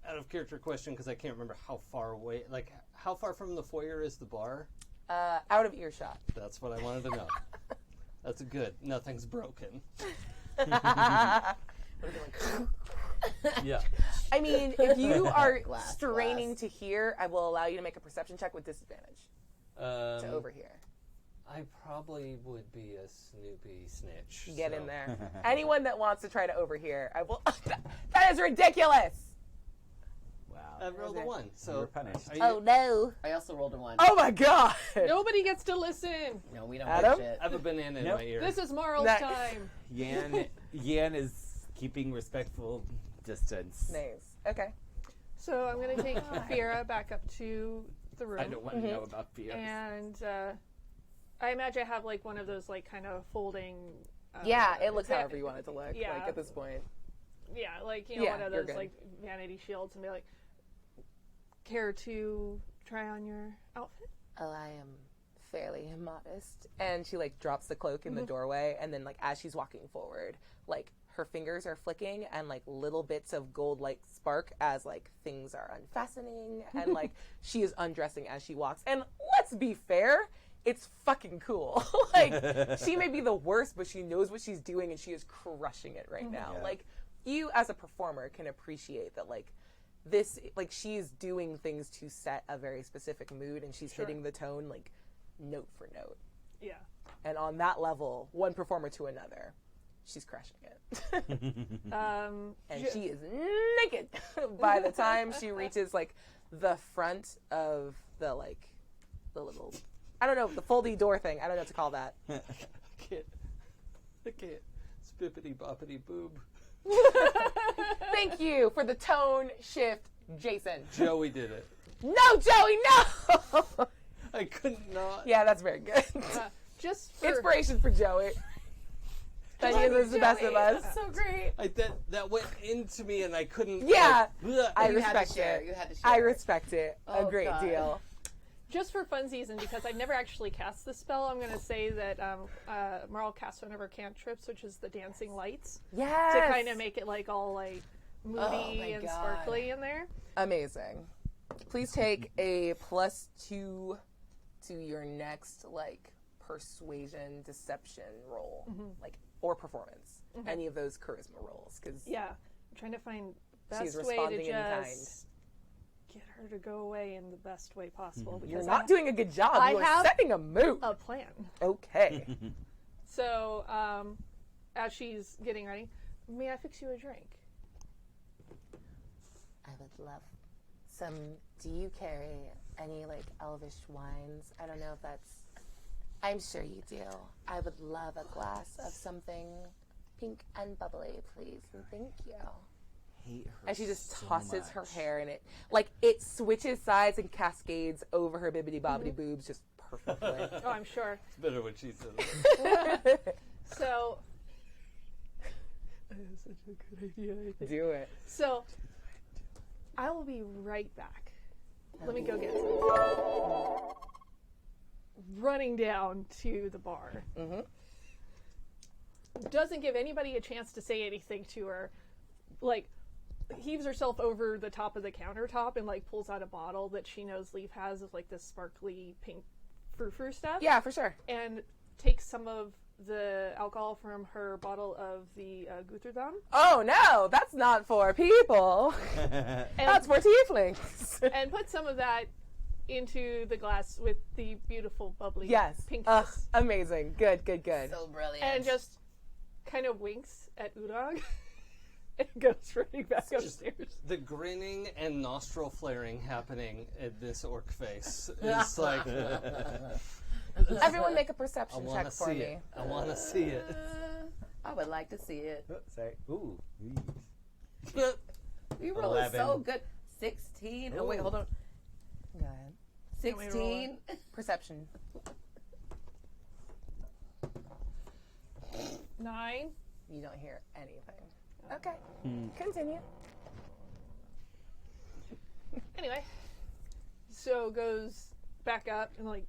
S4: Out of character question, because I can't remember how far away, like, how far from the foyer is the bar?
S1: Out of earshot.
S4: That's what I wanted to know. That's good. Nothing's broken. Yeah.
S1: I mean, if you are
S3: Glass,
S1: straining
S3: glass.
S1: to hear, I will allow you to make a perception check with disadvantage to overhear.
S4: I probably would be a Snoopy snitch.
S1: Get
S4: so.
S1: in there. Anyone that wants to try to overhear, I will. That is ridiculous.
S2: Wow.
S4: I rolled a 1, so
S2: You're punished.
S4: are you-
S1: Oh no.
S3: I also rolled a 1.
S1: Oh my god.
S5: Nobody gets to listen.
S3: No, we don't
S1: Adam?
S3: get shit.
S4: I have a banana in
S2: Nope.
S4: my ear.
S5: This is Marl's
S1: That-
S5: time.
S2: Yan is keeping respectful distance.
S1: Nice. Okay.
S5: So I'm going to take Fira back up to the room.
S2: I don't want to know about fears.
S5: And I imagine I have like one of those like kind of folding.
S1: Yeah, it looks however you want it to look.
S5: Yeah.
S1: Like at this point.
S5: Yeah, like
S1: Yeah,
S5: one of
S1: you're
S5: those
S1: good.
S5: like vanity shields, and be like, care to try on your outfit?
S1: Oh, I am fairly immodest. And she like drops the cloak in the doorway, and then like as she's walking forward, like her fingers are flicking and like little bits of gold like spark as like things are unfastening and like she is undressing as she walks. And let's be fair, it's fucking cool. Like she may be the worst, but she knows what she's doing and she is crushing it right now.
S2: Yeah.
S1: Like you as a performer can appreciate that like this, like she's doing things to set a very specific mood and she's hitting the tone like note for note.
S5: Yeah.
S1: And on that level, one performer to another, she's crushing it. And she is naked by the time she reaches like the front of the like the little, I don't know, the foldy door thing. I don't know what to call that.
S4: I can't. Spippity boppity boob.
S1: Thank you for the tone shift, Jason.
S4: Joey did it.
S1: No, Joey, no.
S4: I couldn't not.
S1: Yeah, that's very good.
S5: Just for
S1: Inspiration for Joey. That he is the best of us.
S3: That's so great.
S4: That went into me and I couldn't.
S1: Yeah.
S4: like, bleh.
S1: I
S3: You had to
S1: respect
S3: share.
S1: it.
S3: You had to share.
S1: I respect it a
S3: Oh,
S1: great
S3: God.
S1: deal.
S5: just for funsies, and because I've never actually cast the spell, I'm going to say that Marl cast one of her cantrips, which is the dancing lights,
S1: Yes.
S5: to kind of make it like all like moody
S1: Oh my
S5: and
S1: God.
S5: sparkly in there.
S1: Amazing. Please take a +2 to your next like persuasion, deception roll, like or performance. Any of those charisma rolls, because
S5: Yeah, I'm trying to find
S1: she's
S5: best way
S1: responding
S5: to
S1: in kind.
S5: just get her to go away in the best way possible. Because
S1: You're not doing a good job.
S5: I
S1: You are
S5: have
S1: setting a mood.
S5: a plan.
S1: Okay.
S5: So, as she's getting ready, may I fix you a drink?
S1: I would love some. Do you carry any like elvish wines? I don't know if that's. I'm sure you do. I would love a glass of something pink and bubbly, please. And thank you.
S2: Hate her
S1: And she just
S2: so
S1: tosses her
S2: much.
S1: hair and it switches sides and cascades over her bibbity bobbity boobs just perfectly.
S5: Oh, I'm sure.
S4: It's better when she says it.
S5: So That's such a good idea, I think.
S1: Do it.
S5: So, I will be right back. Let me go get some. Running down to the bar.
S1: Mm-hmm.
S5: Doesn't give anybody a chance to say anything to her. Like, heaves herself over the top of the countertop and, like, pulls out a bottle that she knows Leaf has of, like, this sparkly pink frou-frou stuff.
S1: Yeah, for sure.
S5: And takes some of the alcohol from her bottle of the Gutherdam.
S1: Oh no, that's not for people. That's for tieflings.
S5: And put some of that into the glass with the beautiful bubbly
S1: Yes.
S5: pinkness.
S1: Amazing. Good, good, good.
S3: So brilliant.
S5: And just kind of winks at Uraug and goes running back upstairs.
S4: The grinning and nostril flaring happening at this orc face is like,
S1: Everyone make a
S4: I
S1: perception
S4: want
S1: check
S4: to
S1: for
S4: see
S1: me.
S4: it. I want to see it.
S3: I would like to see it.
S2: Oh, sorry. Ooh.
S3: We rolled
S2: 11.
S3: so good. 16. Oh, wait, hold on.
S1: Go ahead.
S3: 16.
S1: Perception.
S5: 9.
S1: You don't hear anything. Okay. Continue.
S5: Anyway, so goes back up and, like,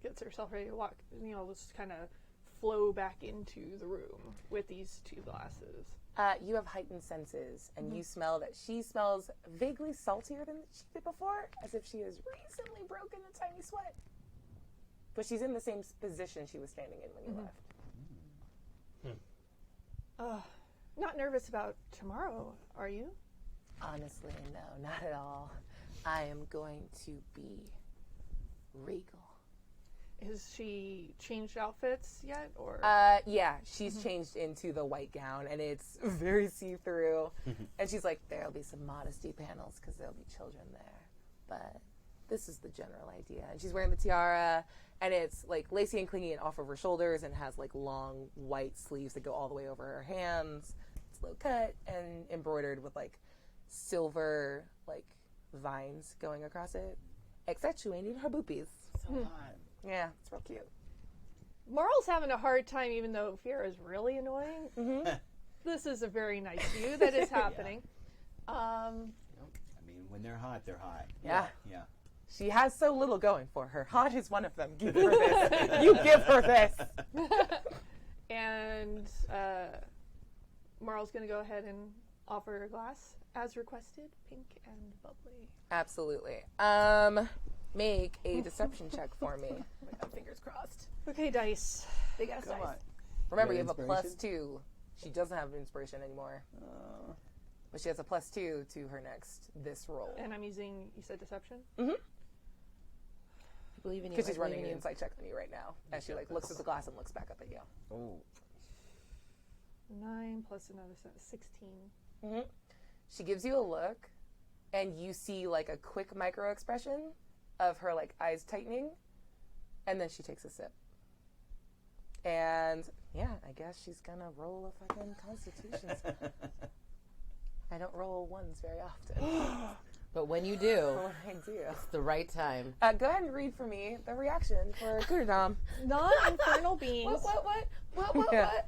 S5: gets herself ready to walk, just kind of flow back into the room with these 2 glasses.
S1: You have heightened senses, and you smell that she smells vaguely saltier than she did before, as if she has recently broken a tiny sweat. But she's in the same position she was standing in when you left.
S5: Not nervous about tomorrow, are you?
S1: Honestly, no, not at all. I am going to be regal.
S5: Has she changed outfits yet, or?
S1: Yeah, she's changed into the white gown, and it's very see-through. And she's like, there'll be some modesty panels because there'll be children there. But this is the general idea. And she's wearing the tiara, and it's like lacy and clingy and off of her shoulders, and has like long white sleeves that go all the way over her hands. It's low cut and embroidered with like silver like vines going across it, accentuating her boobies.
S3: So hot.
S1: Yeah, it's real cute.
S5: Marl's having a hard time, even though Fiera is really annoying. This is a very nice view that is happening.
S2: I mean, when they're hot, they're hot.
S1: Yeah.
S2: Yeah.
S1: She has so little going for her. Hot is one of them. Give her this. You give her this.
S5: And Marl's going to go ahead and offer a glass, as requested, pink and bubbly.
S1: Absolutely. Make a deception check for me.
S3: Fingers crossed.
S5: Okay, dice.
S3: Big ass
S2: Come
S3: dice.
S2: on.
S1: Remember, you
S2: You
S1: have
S2: have
S1: a +2. She doesn't have inspiration anymore. But she has a +2 to her this roll.
S5: And I'm using, you said deception?
S3: Believe in you.
S1: Because she's
S3: I believe
S1: running
S3: in
S1: an
S3: you.
S1: insight check on you right now. As she like looks at the glass and looks back up at you.
S2: Oh.
S5: 9 plus another 16.
S1: She gives you a look, and you see like a quick micro expression of her like eyes tightening, and then she takes a sip. And yeah, I guess she's gonna roll a fucking Constitution. I don't roll ones very often.
S3: But when you do,
S1: But when I do,
S3: it's the right time.
S1: go ahead and read for me the reaction for Gutherdam.
S5: Non-infernal beings.
S3: What?
S1: Yeah.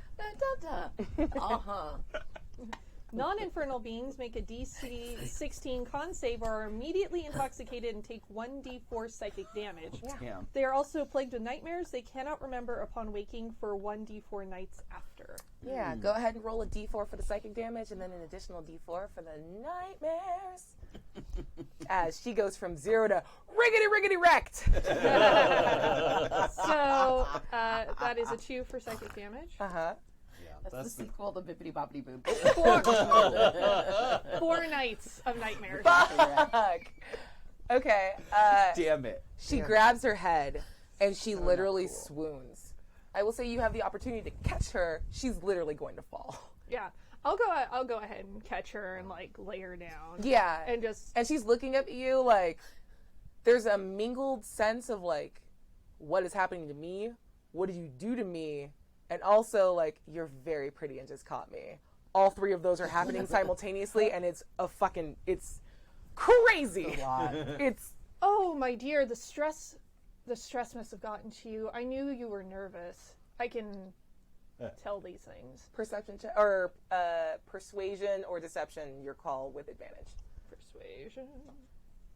S3: Uh-huh.
S5: Non-infernal beings make a DC 16 con save or are immediately intoxicated and take 1d4 psychic damage.
S2: Damn.
S5: They are also plagued with nightmares they cannot remember upon waking for 1d4 nights after.
S1: Yeah, go ahead and roll a d4 for the psychic damage and then an additional d4 for the nightmares. As she goes from 0 to riggedy wrecked.
S5: So that is a 2 for psychic damage.
S1: Uh-huh.
S3: That's the sequel to Bippity Boppity Boo.
S5: 4 nights of nightmares.
S1: Fuck. Okay.
S2: Damn it.
S1: She grabs her head and she literally swoons. I will say you have the opportunity to catch her. She's literally going to fall.
S5: Yeah. I'll go ahead and catch her and like lay her down.
S1: Yeah.
S5: And
S1: she's looking up at you like there's a mingled sense of like, what is happening to me? What did you do to me? And also like, you're very pretty and just caught me. All 3 of those are happening simultaneously, and it's crazy. It's
S5: oh my dear, the stress must have gotten to you. I knew you were nervous. I can tell these things.
S1: Perception check or persuasion or deception. Your call with advantage.
S5: Persuasion.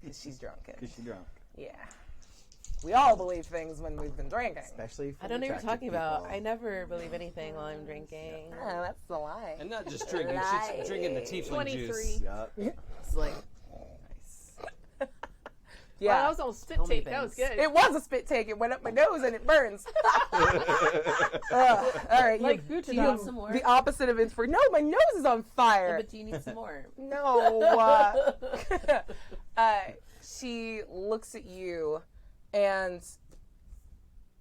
S1: Because she's drunk.
S2: Is she drunk?
S1: Yeah. We all believe things when we've been drinking.
S2: Especially for
S3: I don't know what you're
S2: attractive
S3: talking about.
S2: people.
S3: I never believe anything while I'm drinking.
S1: Oh, that's the lie.
S4: And not just drinking, she's drinking the tiefling
S5: 23.
S4: juice.
S2: Yup.
S3: It's like,
S2: Nice.
S1: Yeah.
S5: Wow, that was almost spit
S3: Tell me
S5: take. That was
S3: things.
S5: good.
S1: It was a spit take. It went up my nose and it burns. All right.
S5: like
S3: do you
S5: Gutadam.
S3: need some more?
S1: the opposite of inspiration. No, my nose is on
S3: Yeah,
S1: fire.
S3: but do you need some more?
S1: No. She looks at you and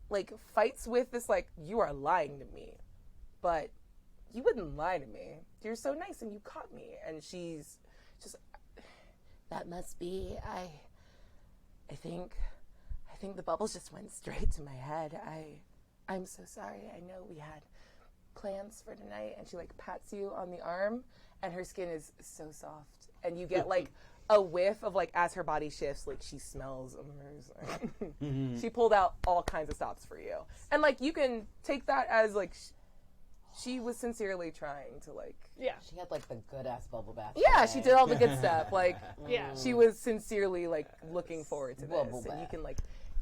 S1: like fights with this like, you are lying to me, but you wouldn't lie to me. You're so nice and you caught me. And she's just, that must be, I think the bubbles just went straight to my head. I'm so sorry. I know we had plans for tonight. And she like pats you on the arm and her skin is so soft. And you get like a whiff of like, as her body shifts, like she smells amazing. She pulled out all kinds of stops for you. And like, you can take that as like, she was sincerely trying to like,
S5: Yeah.
S3: She had like the good ass bubble bath.
S1: yeah,
S3: today.
S1: she did all the good stuff. Like,
S5: Yeah.
S1: she was sincerely like looking forward to this.
S3: Bubble
S1: And you
S3: bath.
S1: can like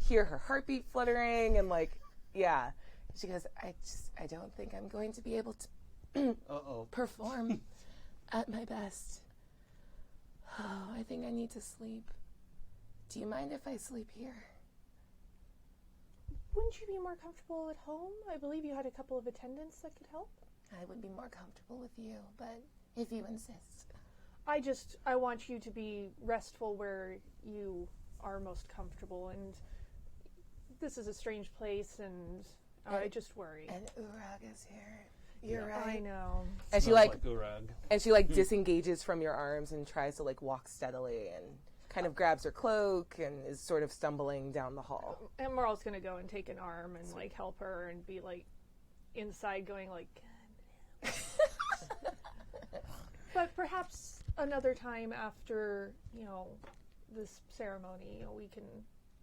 S1: hear her heartbeat fluttering and like, yeah. She goes, I don't think I'm going to be able to
S4: Uh-oh.
S1: perform at my best. Oh, I think I need to sleep. Do you mind if I sleep here?
S5: Wouldn't you be more comfortable at home? I believe you had a couple of attendants that could help.
S1: I would be more comfortable with you, but if you insist.
S5: I want you to be restful where you are most comfortable, and this is a strange place, and I just worry.
S1: And Uraug is here. You're
S5: I
S1: right.
S5: know.
S1: And she
S4: Smells
S1: like
S4: Uraug.
S1: and she like disengages from your arms and tries to like walk steadily and kind of grabs her cloak and is sort of stumbling down the hall.
S5: And Marl's gonna go and take an arm and like help her and be like inside going like, but perhaps another time after, this ceremony, we can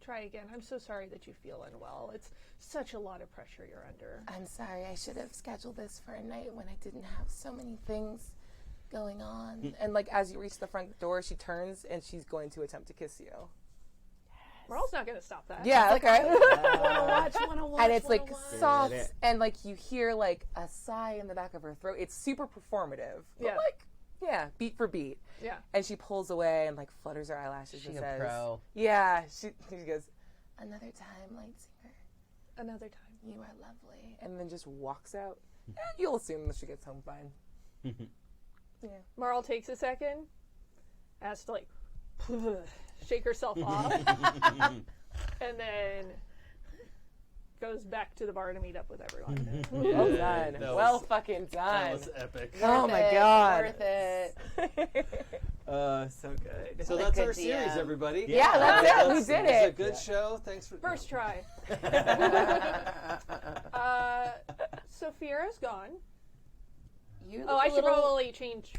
S5: try again. I'm so sorry that you feel unwell. It's such a lot of pressure you're under.
S1: I'm sorry, I should have scheduled this for a night when I didn't have so many things going on. And like as you reach the front door, she turns and she's going to attempt to kiss you.
S5: Marl's not gonna stop that.
S1: Yeah, okay.
S3: wanna watch,
S1: And it's like
S2: watch.
S1: soft
S2: Get it.
S1: and like you hear like a sigh in the back of her throat. It's super performative. But
S5: Yeah.
S1: like, yeah, beat for beat.
S5: Yeah.
S1: And she pulls away and like flutters her eyelashes
S3: She
S1: and
S3: a
S1: says,
S3: pro.
S1: yeah, she goes, another time, Lightsinger.
S5: Another time.
S1: You are lovely. And then just walks out. You'll assume that she gets home fine. Yeah.
S5: Marl takes a second, has to like shake herself off, and then goes back to the bar to meet up with everyone.
S1: Well done.
S4: That
S1: Well
S4: was-
S1: fucking
S4: That
S1: done.
S4: was epic.
S1: Oh my
S3: Worth it,
S1: god.
S3: Worth it.
S2: So good.
S4: So
S3: What a
S4: that's
S3: good
S4: our series,
S3: DM.
S4: everybody.
S1: Yeah, that's it. We did
S4: It's a
S1: it.
S4: good show. Thanks for
S5: First try. Sophia's gone.
S3: You
S5: Oh,
S3: look
S5: I
S3: a
S5: should
S3: little-
S5: probably change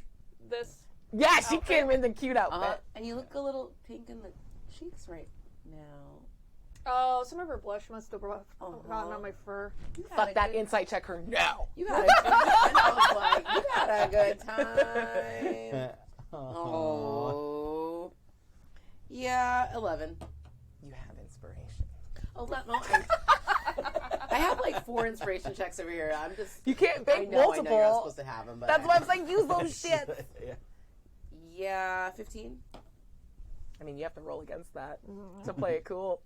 S5: this.
S1: Yeah, she
S5: Outfit.
S1: came in the cute outfit.
S3: And you look a little pink in the cheeks right now.
S5: Oh, some of her blush must have gotten on my fur.
S3: You had
S1: Fuck
S3: a
S1: that
S3: good-
S1: insight check her now.
S3: You had a good time. I was like, you had a good time. Oh. Yeah, 11.
S1: You have inspiration.
S3: Oh, no, I have like 4 inspiration checks over here. I'm just.
S1: You can't
S3: I
S1: bank
S3: know you're not
S1: multiple.
S3: supposed to have them, but.
S1: That's why I'm saying use those shits.
S2: Yeah.
S3: Yeah, 15.
S1: I mean, you have to roll against that to play it cool.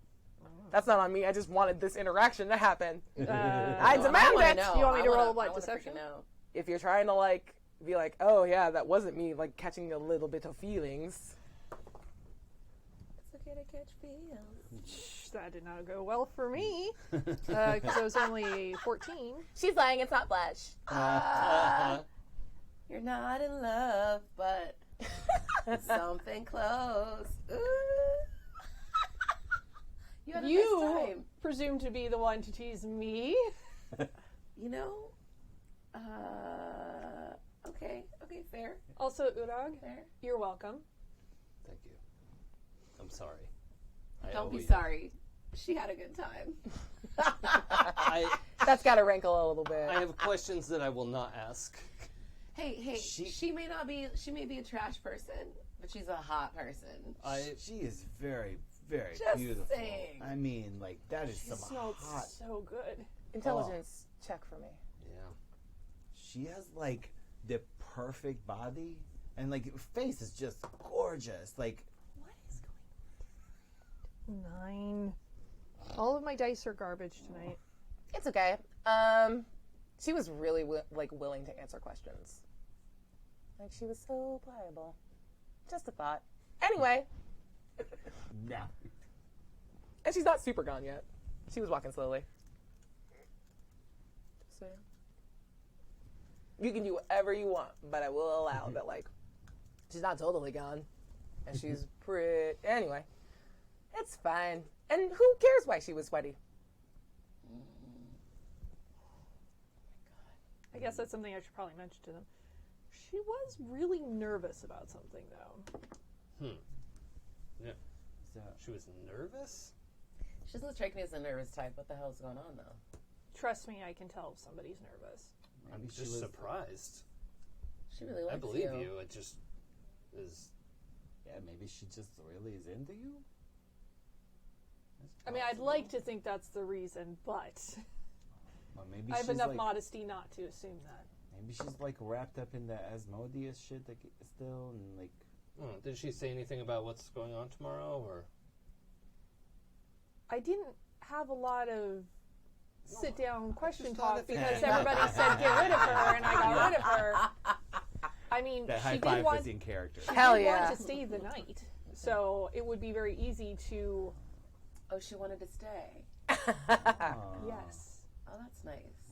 S1: That's not on me. I just wanted this interaction to happen. I
S3: No,
S1: demand
S3: wanna
S1: it.
S3: know.
S5: You want me
S3: I
S5: to
S3: wanna-
S5: roll a blind
S3: I wanna
S5: deception?
S3: freaking know.
S1: If you're trying to like be like, oh yeah, that wasn't me, like catching a little bit of feelings.
S3: It's okay to catch feels.
S5: That did not go well for me because I was only 14.
S1: She's lying. It's not blush.
S3: You're not in love, but something close. Ooh. You had a
S5: You
S3: nice time.
S5: presume to be the one to tease me.
S3: You know? Okay, fair.
S5: Also, Uraug,
S3: Fair.
S5: you're welcome.
S4: Thank you. I'm sorry. I
S3: Don't
S4: owe
S3: be
S4: you.
S3: sorry. She had a good time.
S1: That's got to rankle a little bit.
S4: I have questions that I will not ask.
S3: Hey, she may not be. She may be a trash person, but she's a hot person.
S2: She is very, very
S3: Just
S2: beautiful.
S3: saying.
S2: I mean, like, that is
S5: She
S2: some
S5: smelled
S2: hot.
S5: so good.
S1: Intelligence check for me.
S4: Yeah.
S2: She has, like, the perfect body. And, like, her face is just gorgeous. Like,
S3: What is going
S5: 9. All of my dice are garbage tonight.
S1: It's okay. She was really willing to answer questions. Like, she was so pliable. Just a thought. Anyway,
S2: yeah.
S1: and she's not super gone yet. She was walking slowly. Just saying. You can do whatever you want, but I will allow that, like, she's not totally gone. And she's pretty... Anyway, it's fine. And who cares why she was sweaty?
S5: I guess that's something I should probably mention to them. She was really nervous about something, though.
S4: Yeah.
S2: So,
S4: She was nervous?
S3: She doesn't strike me as a nervous type. What the hell's going on, though?
S5: Trust me, I can tell if somebody's nervous.
S4: I'm
S2: maybe she
S4: just
S2: was
S4: surprised.
S3: She really likes
S4: I believe you. It just is.
S2: Yeah, maybe she just really is into you. That's
S5: I mean, I'd
S2: possible.
S5: like to think that's the reason, but
S2: Or maybe
S5: I have
S2: she's
S5: enough
S2: like,
S5: modesty not to assume that.
S2: maybe she's like wrapped up in the Asmodeus shit still, and like.
S4: Did she say anything about what's going on tomorrow, or?
S5: I didn't have a lot of sit-down question
S4: just thought
S5: talk
S4: if-
S5: because everybody said get rid of her, and I got rid of her. I mean,
S2: That
S5: she
S2: high
S5: did
S2: five
S5: want
S2: was in character.
S1: Hell
S5: did
S1: yeah.
S5: want to stay the night, so it would be very easy to.
S3: Oh, she wanted to stay.
S2: Aw.
S5: Yes.
S3: Oh, that's nice.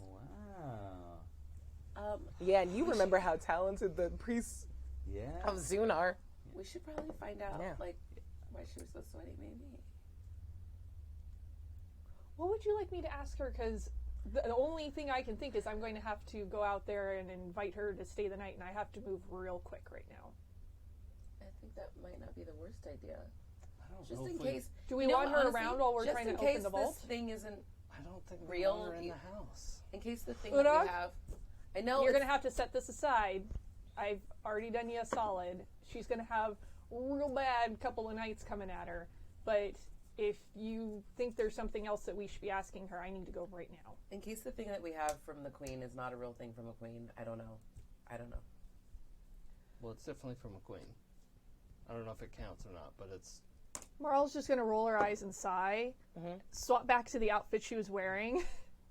S2: Wow.
S1: Yeah, and you remember how talented the priests
S2: Yeah.
S1: of Zune are.
S3: We should probably find out,
S1: Yeah.
S3: like, why she was so sweaty, maybe.
S5: What would you like me to ask her? Because the only thing I can think is I'm going to have to go out there and invite her to stay the night, and I have to move real quick right now.
S3: I think that might not be the worst idea.
S4: I don't
S3: Just
S4: know
S3: in
S4: if we-
S3: case.
S5: Do we
S3: You know
S5: want
S3: what,
S5: her
S3: honestly,
S5: around while we're
S3: just
S5: trying to
S3: in
S5: open
S3: case
S5: the vault?
S3: this thing isn't
S4: I don't think we
S3: Real-
S4: want her in the house.
S3: in case the thing that
S5: Uraug?
S3: we have. I know
S5: You're
S3: it's-
S5: going to have to set this aside. I've already done you a solid. She's going to have real bad couple of nights coming at her. But if you think there's something else that we should be asking her, I need to go right now.
S3: in case the thing that we have from the queen is not a real thing from a queen. I don't know.
S4: Well, it's definitely from a queen. I don't know if it counts or not, but it's.
S5: Marl's just going to roll her eyes and sigh, swap back to the outfit she was wearing,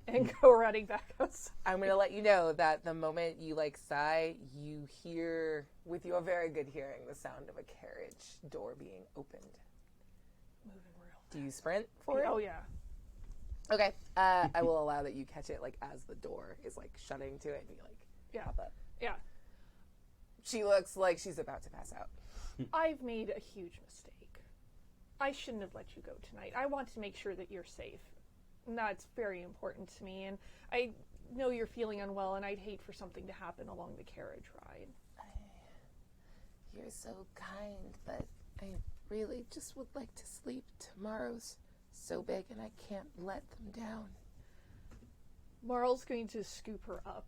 S5: and go running back outside.
S1: I'm going to let you know that the moment you like sigh, you hear with your very good hearing the sound of a carriage door being opened.
S5: Moving real.
S1: Do you sprint for it?
S5: Oh, yeah.
S1: Okay. I will allow that you catch it like as the door is like shutting to it and you like
S5: Yeah.
S1: pop up.
S5: Yeah.
S1: She looks like she's about to pass out.
S5: I've made a huge mistake. I shouldn't have let you go tonight. I want to make sure that you're safe. And that's very important to me. And I know you're feeling unwell, and I'd hate for something to happen along the carriage ride.
S1: You're so kind, but I really just would like to sleep. Tomorrow's so big and I can't let them down.
S5: Marl's going to scoop her up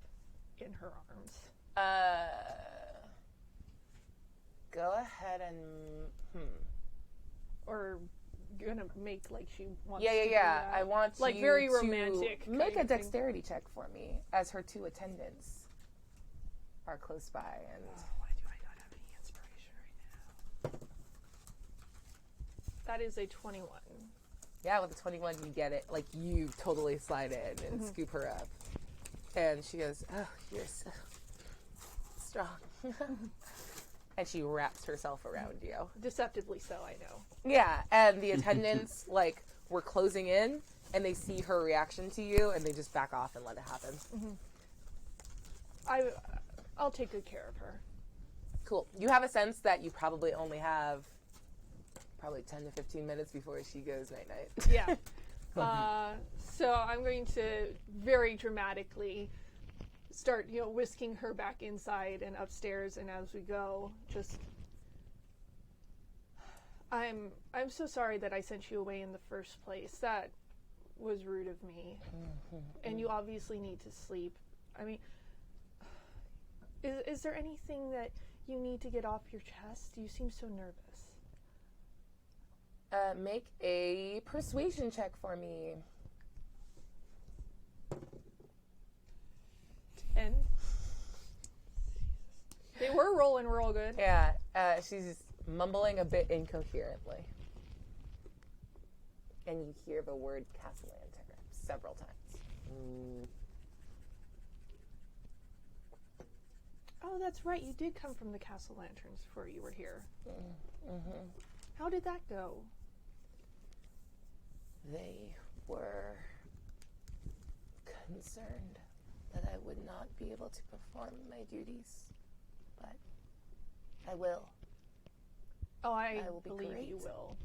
S5: in her arms.
S1: Go ahead and
S5: Or gonna make like she wants
S1: Yeah.
S5: to do that.
S1: I want
S5: like
S1: you
S5: very
S1: to
S5: romantic.
S1: make
S5: kind
S1: a
S5: of thing.
S1: dexterity check for me as her two attendants are close by and
S5: Why do I not have any inspiration right now? That is a 21.
S1: yeah, with a 21 you get it. Like you totally slide in and scoop her up. And she goes, "Oh, you're so strong." And she wraps herself around you.
S5: Deceptively so, I know.
S1: Yeah, and the attendants like were closing in and they see her reaction to you and they just back off and let it happen.
S5: I'll take good care of her.
S1: Cool. You have a sense that you probably only have probably 10 to 15 minutes before she goes night-night.
S5: Yeah. So I'm going to very dramatically start, whisking her back inside and upstairs, and as we go, just I I'm so sorry that I sent you away in the first place. That was rude of me. And you obviously need to sleep. I mean, is there anything that you need to get off your chest? You seem so nervous.
S1: Make a persuasion check for me.
S5: 10. They were rolling real good.
S1: Yeah, she's mumbling a bit incoherently. And you hear the word castle lantern several times.
S5: Oh, that's right. You did come from the Castle Lanterns before you were here.
S1: Mm-hmm.
S5: How did that go?
S1: They were concerned that I would not be able to perform my duties, but I will.
S5: Oh, I
S1: will be
S5: believe
S1: great.
S5: you will.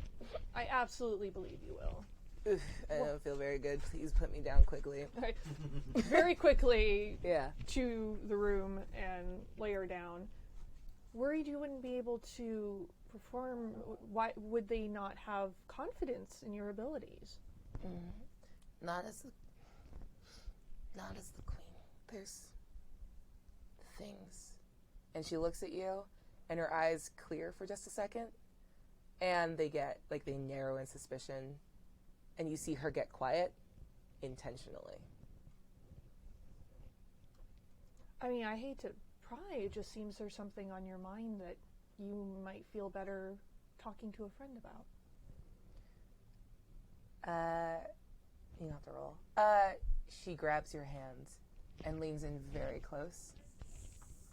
S5: I absolutely believe you will.
S1: Oof, I don't feel very good. Please put me down quickly.
S5: Very quickly
S1: Yeah.
S5: to the room and lay her down. Worried you wouldn't be able to perform. Why would they not have confidence in your abilities?
S1: Not as the queen. There's things. And she looks at you, and her eyes clear for just a second, and they narrow in suspicion, and you see her get quiet intentionally.
S5: I mean, I hate to pry. It just seems there's something on your mind that you might feel better talking to a friend about.
S1: You don't have to roll. She grabs your hands and leans in very close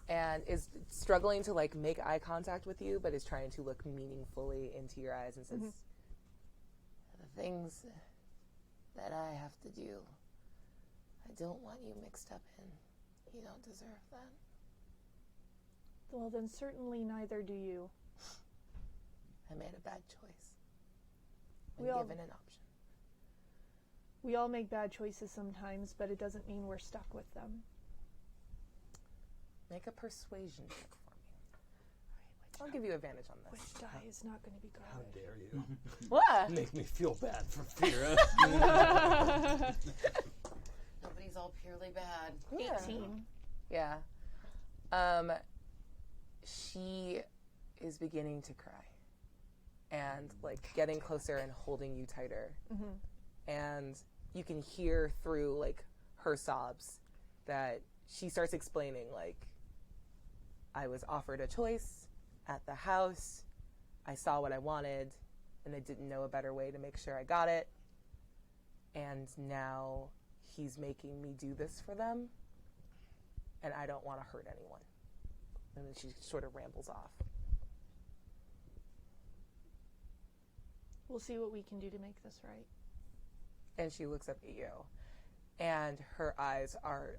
S1: and is struggling to make eye contact with you, but is trying to look meaningfully into your eyes and says, the things that I have to do, I don't want you mixed up in. You don't deserve that.
S5: Well, then certainly neither do you.
S1: I made a bad choice
S5: We
S1: when
S5: all-
S1: given an option.
S5: We all make bad choices sometimes, but it doesn't mean we're stuck with them.
S1: Make a persuasion check for me. I'll give you advantage on this.
S5: Which die is not going to be good.
S4: How dare you?
S1: What?
S4: Make me feel bad for Fira.
S3: Nobody's all purely bad.
S5: 18.
S1: Yeah. She is beginning to cry and getting closer and holding you tighter. And you can hear through her sobs that she starts explaining I was offered a choice at the house. I saw what I wanted and I didn't know a better way to make sure I got it. And now he's making me do this for them. And I don't want to hurt anyone. And then she sort of rambles off.
S5: We'll see what we can do to make this right.
S1: And she looks up at you. And her eyes are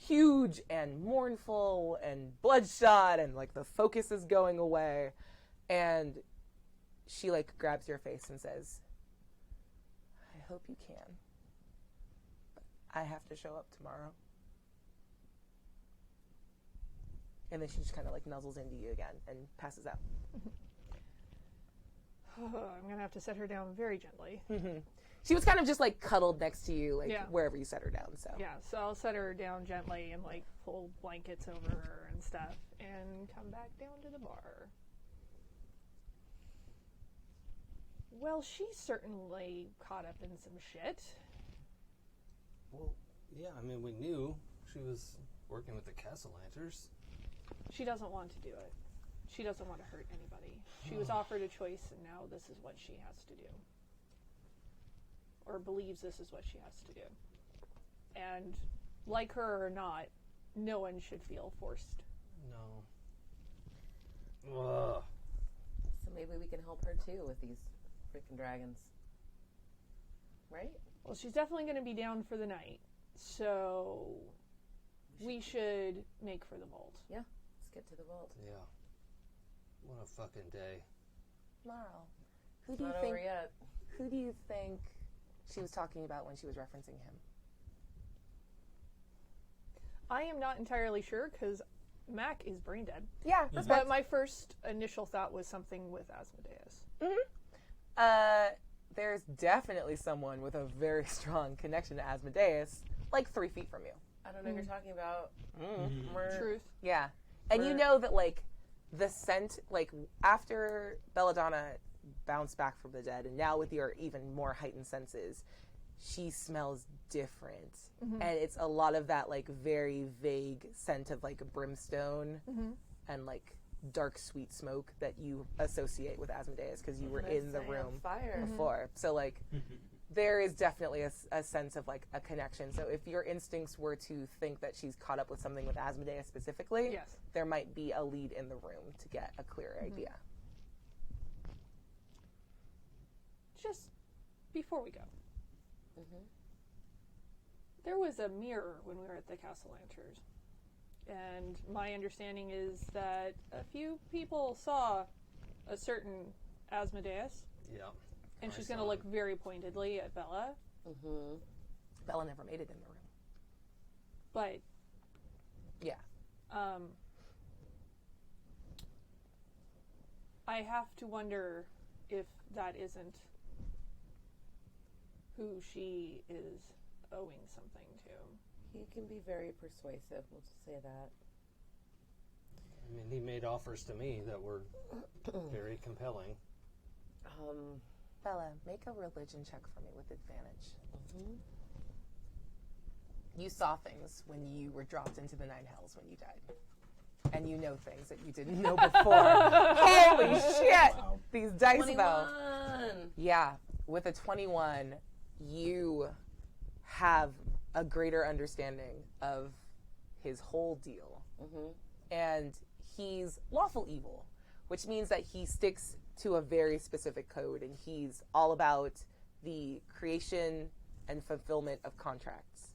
S1: huge and mournful and bloodshot, and the focus is going away. And she grabs your face and says, I hope you can. But I have to show up tomorrow. And then she just kind of nuzzles into you again and passes out.
S5: I'm going to have to set her down very gently.
S1: She was kind of just cuddled next to you,
S5: Yeah.
S1: wherever you set her down. So
S5: Yeah, so I'll set her down gently and pull blankets over her and stuff and come back down to the bar. Well, she's certainly caught up in some shit.
S4: Well, yeah, I mean, we knew she was working with the Castle Lanterns.
S5: She doesn't want to do it. She doesn't want to hurt anybody. She was offered a choice, and now this is what she has to do. Or believes this is what she has to do. And, like her or not, no one should feel forced.
S4: No. Ugh.
S3: So maybe we can help her too with these freaking dragons. Right?
S5: Well, she's definitely going to be down for the night, so we should make for the vault.
S3: Yeah. Let's get to the vault.
S4: Yeah. What a fucking day.
S1: Marl,
S3: It's not over yet.
S1: who do you think she was talking about when she was referencing him?
S5: I am not entirely sure, because Mac is brain dead.
S1: Yeah,
S5: But my first initial thought was something with Asmodeus.
S1: There's definitely someone with a very strong connection to Asmodeus, like 3 feet from you.
S3: I don't know what you're talking about.
S5: Truth.
S1: Yeah. And you know that, like, the scent, like, after Belladonna bounced back from the dead, and now with your even more heightened senses, she smells different. And it's a lot of that, like, very vague scent of, like, brimstone and, like, dark sweet smoke that you associate with Asmodeus because you were in the room before. So, like, there is definitely a sense of, like, a connection. So if your instincts were to think that she's caught up with something with Asmodeus specifically,
S5: Yes.
S1: there might be a lead in the room to get a clearer idea.
S5: Just before we go. There was a mirror when we were at the Castle Lanters. And my understanding is that a few people saw a certain Asmodeus.
S4: Yeah.
S5: And she's going to look very pointedly at Bella.
S1: Bella never made it in the room.
S5: But,
S1: Yeah.
S5: I have to wonder if that isn't who she is owing something to.
S3: He can be very persuasive, we'll just say that.
S4: I mean, he made offers to me that were very compelling.
S1: Bella, make a religion check for me with advantage. You saw things when you were dropped into the Nine Hells when you died. And you know things that you didn't know before. Holy shit!
S2: Wow.
S1: These dice,
S3: 21!
S1: though. Yeah, with a 21, you have a greater understanding of his whole deal. And he's lawful evil, which means that he sticks to a very specific code, and he's all about the creation and fulfillment of contracts.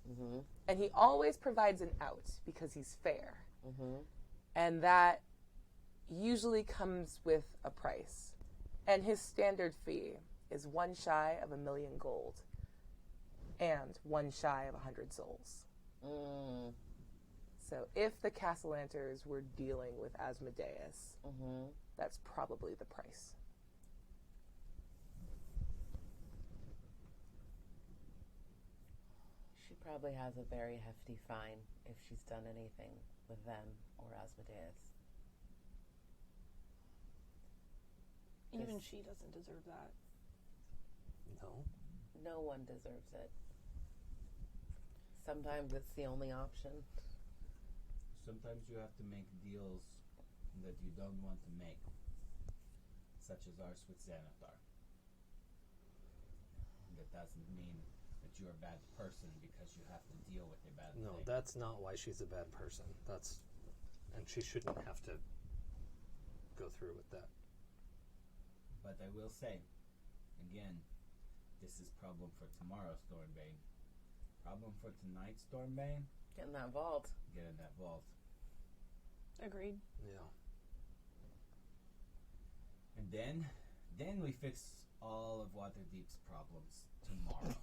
S1: And he always provides an out because he's fair. And that usually comes with a price. And his standard fee is 1 shy of 1,000,000 gold and 1 shy of 100 souls. So if the Castellanters were dealing with Asmodeus, that's probably the price.
S3: She probably has a very hefty fine if she's done anything with them or Asmodeus.
S5: Even she doesn't deserve that.
S4: No.
S3: No one deserves it. Sometimes it's the only option.
S6: Sometimes you have to make deals that you don't want to make, such as ours with Xanathar. That doesn't mean that you're a bad person because you have to deal with a bad thing.
S4: No, that's not why she's a bad person. And she shouldn't have to go through with that.
S6: But I will say, again, this is problem for tomorrow, Stormbane. Problem for tonight, Stormbane?
S3: Get in that vault.
S6: Get in that vault.
S5: Agreed.
S4: Yeah.
S6: And then we fix all of Waterdeep's problems tomorrow.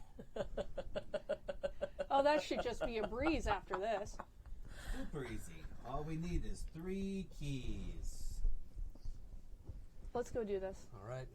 S5: Oh, that should just be a breeze after this.
S6: Super easy. All we need is 3 keys.
S5: Let's go do this.
S4: All right.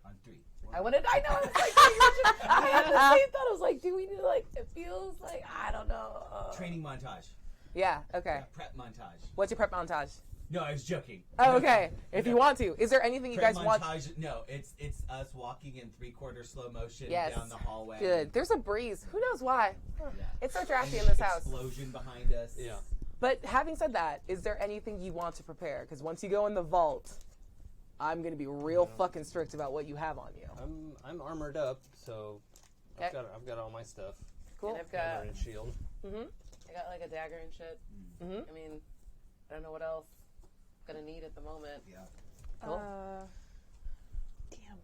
S6: On 3.
S3: I was like, I had the same thought. I was like, do we do it feels like, I don't know.
S6: Training montage.
S1: Yeah, okay.
S6: Yeah, prep montage.
S1: What's your prep montage?
S6: No, I was joking.
S1: Oh, okay. If you want to. Is there anything you
S6: Prep
S1: guys want?
S6: montage, no, it's us walking in 3/4 slow motion
S1: Yes.
S6: down the hallway.
S1: Good. There's a breeze. Who knows why?
S6: Yeah.
S1: It's so drafty in
S6: And
S1: this house.
S6: Explosion behind us.
S4: Yeah.
S1: But having said that, is there anything you want to prepare? Because once you go in the vault, I'm going to be real fucking strict about what you have on you.
S4: I'm armored up, so I've got all my stuff.
S1: Cool.
S3: And I've got,
S4: Armor and shield.
S3: I got like a dagger and shit. I mean, I don't know what else I'm gonna need at the moment.
S6: Yeah.
S1: Cool.
S5: Damn.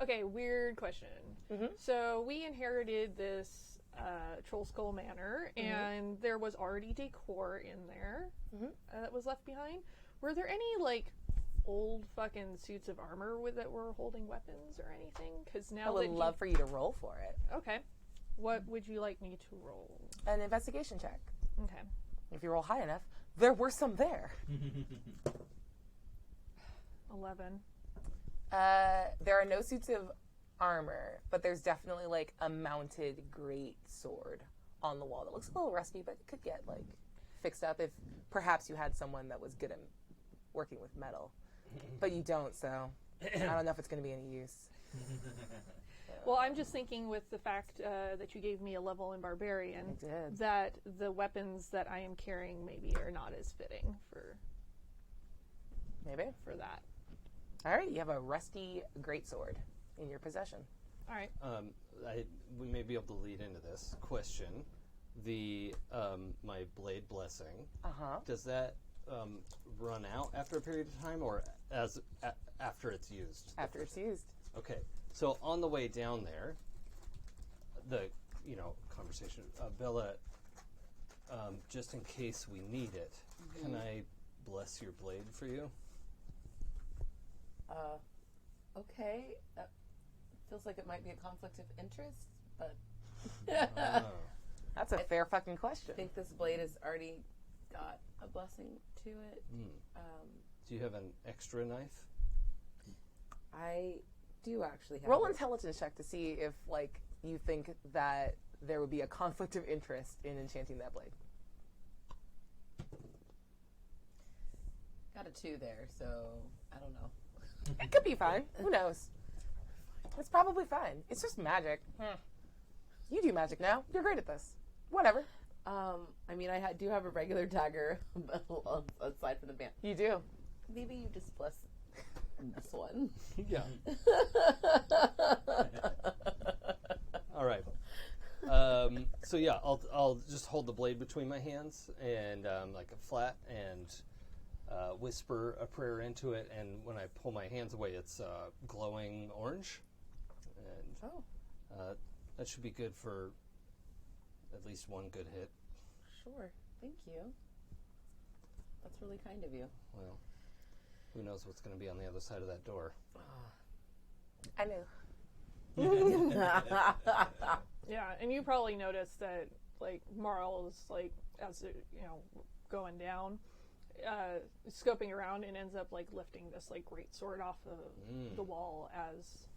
S5: Okay, weird question. So we inherited this Troll Skull Manor, and there was already decor in there that was left behind. Were there any old fucking suits of armor that were holding weapons or anything? Because now
S1: I would love for you to roll for it.
S5: Okay, what would you like me to roll?
S1: An investigation check.
S5: Okay.
S1: If you roll high enough, there were some there.
S5: 11.
S1: There are no suits of armor, but there's definitely like a mounted great sword on the wall that looks a little rusty, but it could get like fixed up if perhaps you had someone that was good at working with metal. But you don't, so I don't know if it's going to be any use.
S5: Well, I'm just thinking with the fact that you gave me a level in Barbarian,
S1: I did.
S5: that the weapons that I am carrying maybe are not as fitting
S1: Maybe.
S5: for that.
S1: All right, you have a rusty greatsword in your possession.
S5: All right.
S4: We may be able to lead into this question. The my blade blessing. Does that run out after a period of time, or after it's used?
S1: After it's used.
S4: Okay. So on the way down there, the conversation, Bella. Just in case we need it, can I bless your blade for you?
S3: Okay. Feels like it might be a conflict of interest, but
S1: That's a fair fucking question.
S3: I think this blade has already got a blessing to it.
S4: Do you have an extra knife?
S3: I do actually have
S1: Roll
S3: it.
S1: intelligence check to see if like you think that there would be a conflict of interest in enchanting that blade.
S3: Got a 2 there, so I don't know.
S1: It could be fine. Who knows? It's probably fine. It's just magic. You do magic now. You're great at this. Whatever.
S3: I mean, I do have a regular dagger aside from the band.
S1: You do.
S3: Maybe you just bless this one.
S4: Yeah. All right. So yeah, I'll just hold the blade between my hands and like a flat and whisper a prayer into it. And when I pull my hands away, it's glowing orange. And that should be good for at least one good hit.
S3: Sure. Thank you. That's really kind of you.
S4: Well, who knows what's going to be on the other side of that door?
S1: I knew.
S5: Yeah, and you probably noticed that, like, Marl is, like, as it, going down, scoping around and ends up, like, lifting this, like, great sword off the wall as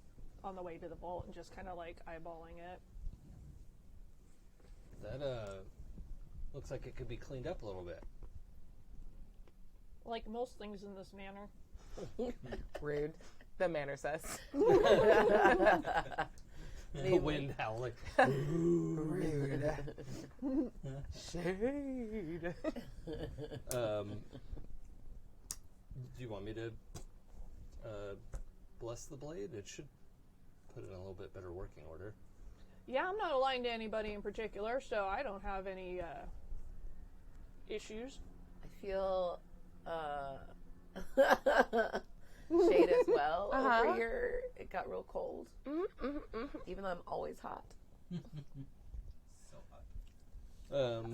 S5: on the way to the vault and just kind of, like, eyeballing it.
S4: That, looks like it could be cleaned up a little bit.
S5: Like most things in this manner.
S1: Rude. The manner says.
S4: The wind howling.
S1: Rude. Shade.
S4: Do you want me to bless the blade? It should put it in a little bit better working order.
S5: Yeah, I'm not aligned to anybody in particular, so I don't have any issues.
S3: I feel shade as well over here. It got real cold. Even though I'm always hot.
S6: So hot.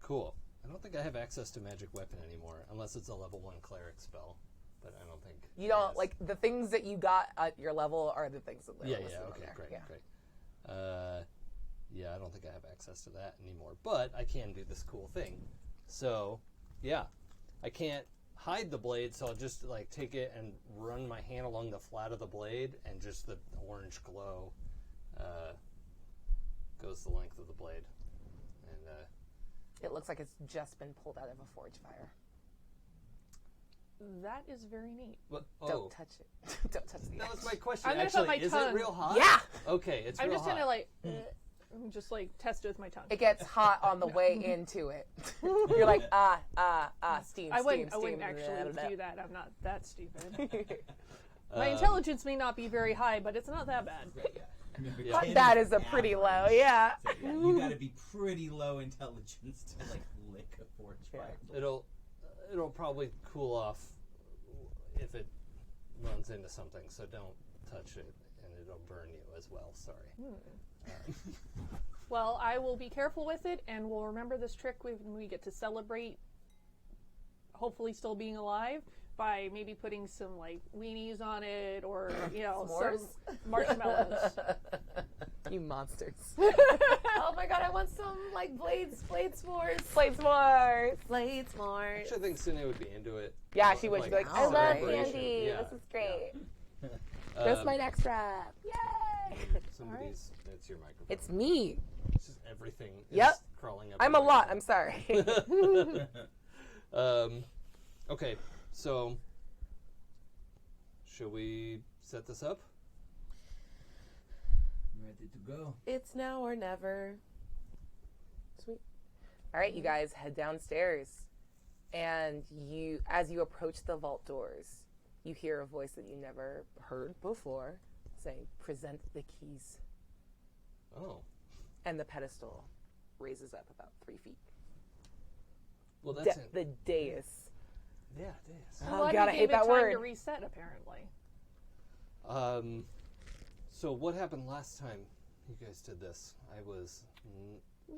S4: Cool. I don't think I have access to magic weapon anymore, unless it's a level 1 cleric spell. But I don't think
S1: You don't,
S4: it is.
S1: like, the things that you got at your level are the things that
S4: Yeah,
S1: listed
S4: yeah,
S1: on
S4: okay,
S1: there.
S4: great,
S1: Yeah.
S4: great. Yeah, I don't think I have access to that anymore, but I can do this cool thing. So, yeah, I can't hide the blade, so I'll just like take it and run my hand along the flat of the blade, and just the orange glow goes the length of the blade. And
S1: It looks like it's just been pulled out of a forge fire.
S5: That is very neat.
S1: Don't touch it. Don't touch the
S4: that was
S1: edge.
S4: my question.
S5: I'm gonna put
S4: Actually,
S5: my
S4: is
S5: tongue.
S4: it real hot?
S1: Yeah!
S4: Okay, it's
S5: I'm
S4: real
S5: just
S4: hot.
S5: gonna like, just like test it with my tongue.
S1: It gets hot on the way into it. You're like, steam,
S5: I wouldn't
S1: steam.
S5: actually do that. I'm not that stupid. My intelligence may not be very high, but it's not that bad.
S6: Right, yeah. Remember,
S4: Yeah.
S6: 10
S1: That is a pretty low,
S6: average.
S1: yeah.
S6: So, yeah, you gotta be pretty low intelligence to like lick a forge fire.
S4: It'll probably cool off if it runs into something, so don't touch it, and it'll burn you as well. Sorry.
S5: Well, I will be careful with it, and we'll remember this trick when we get to celebrate, hopefully still being alive, by maybe putting some like weenies on it, or some
S3: S'mores?
S5: marshmallows.
S1: You monsters.
S3: Oh my god, I want some like blade s'mores.
S1: Blade s'mores.
S3: Blade s'mores.
S4: Actually, I think Sune would be into it.
S1: Yeah, she would. She'd be like, I love
S4: celebration.
S1: candy.
S4: Yeah.
S1: This is great. Just my next strap. Yay!
S4: Somebody's. It's your microphone.
S1: It's me.
S4: It's just everything.
S1: Yep.
S4: Is crawling up.
S1: I'm
S4: your
S1: a lot.
S4: microphone.
S1: I'm sorry.
S4: Okay, so should we set this up?
S6: Ready to go.
S3: It's now or never.
S1: Sweet. All right, you guys head downstairs, and as you approach the vault doors, you hear a voice that you never heard before, saying, "Present the keys."
S4: Oh,
S1: And the pedestal raises up about 3 feet.
S4: well, that's it.
S1: The dais.
S4: Yeah, it is.
S1: Oh,
S5: Well,
S1: God, I
S5: you
S1: hate
S5: gave it
S1: that
S5: time
S1: word.
S5: to reset, apparently.
S4: So what happened last time you guys did this? I was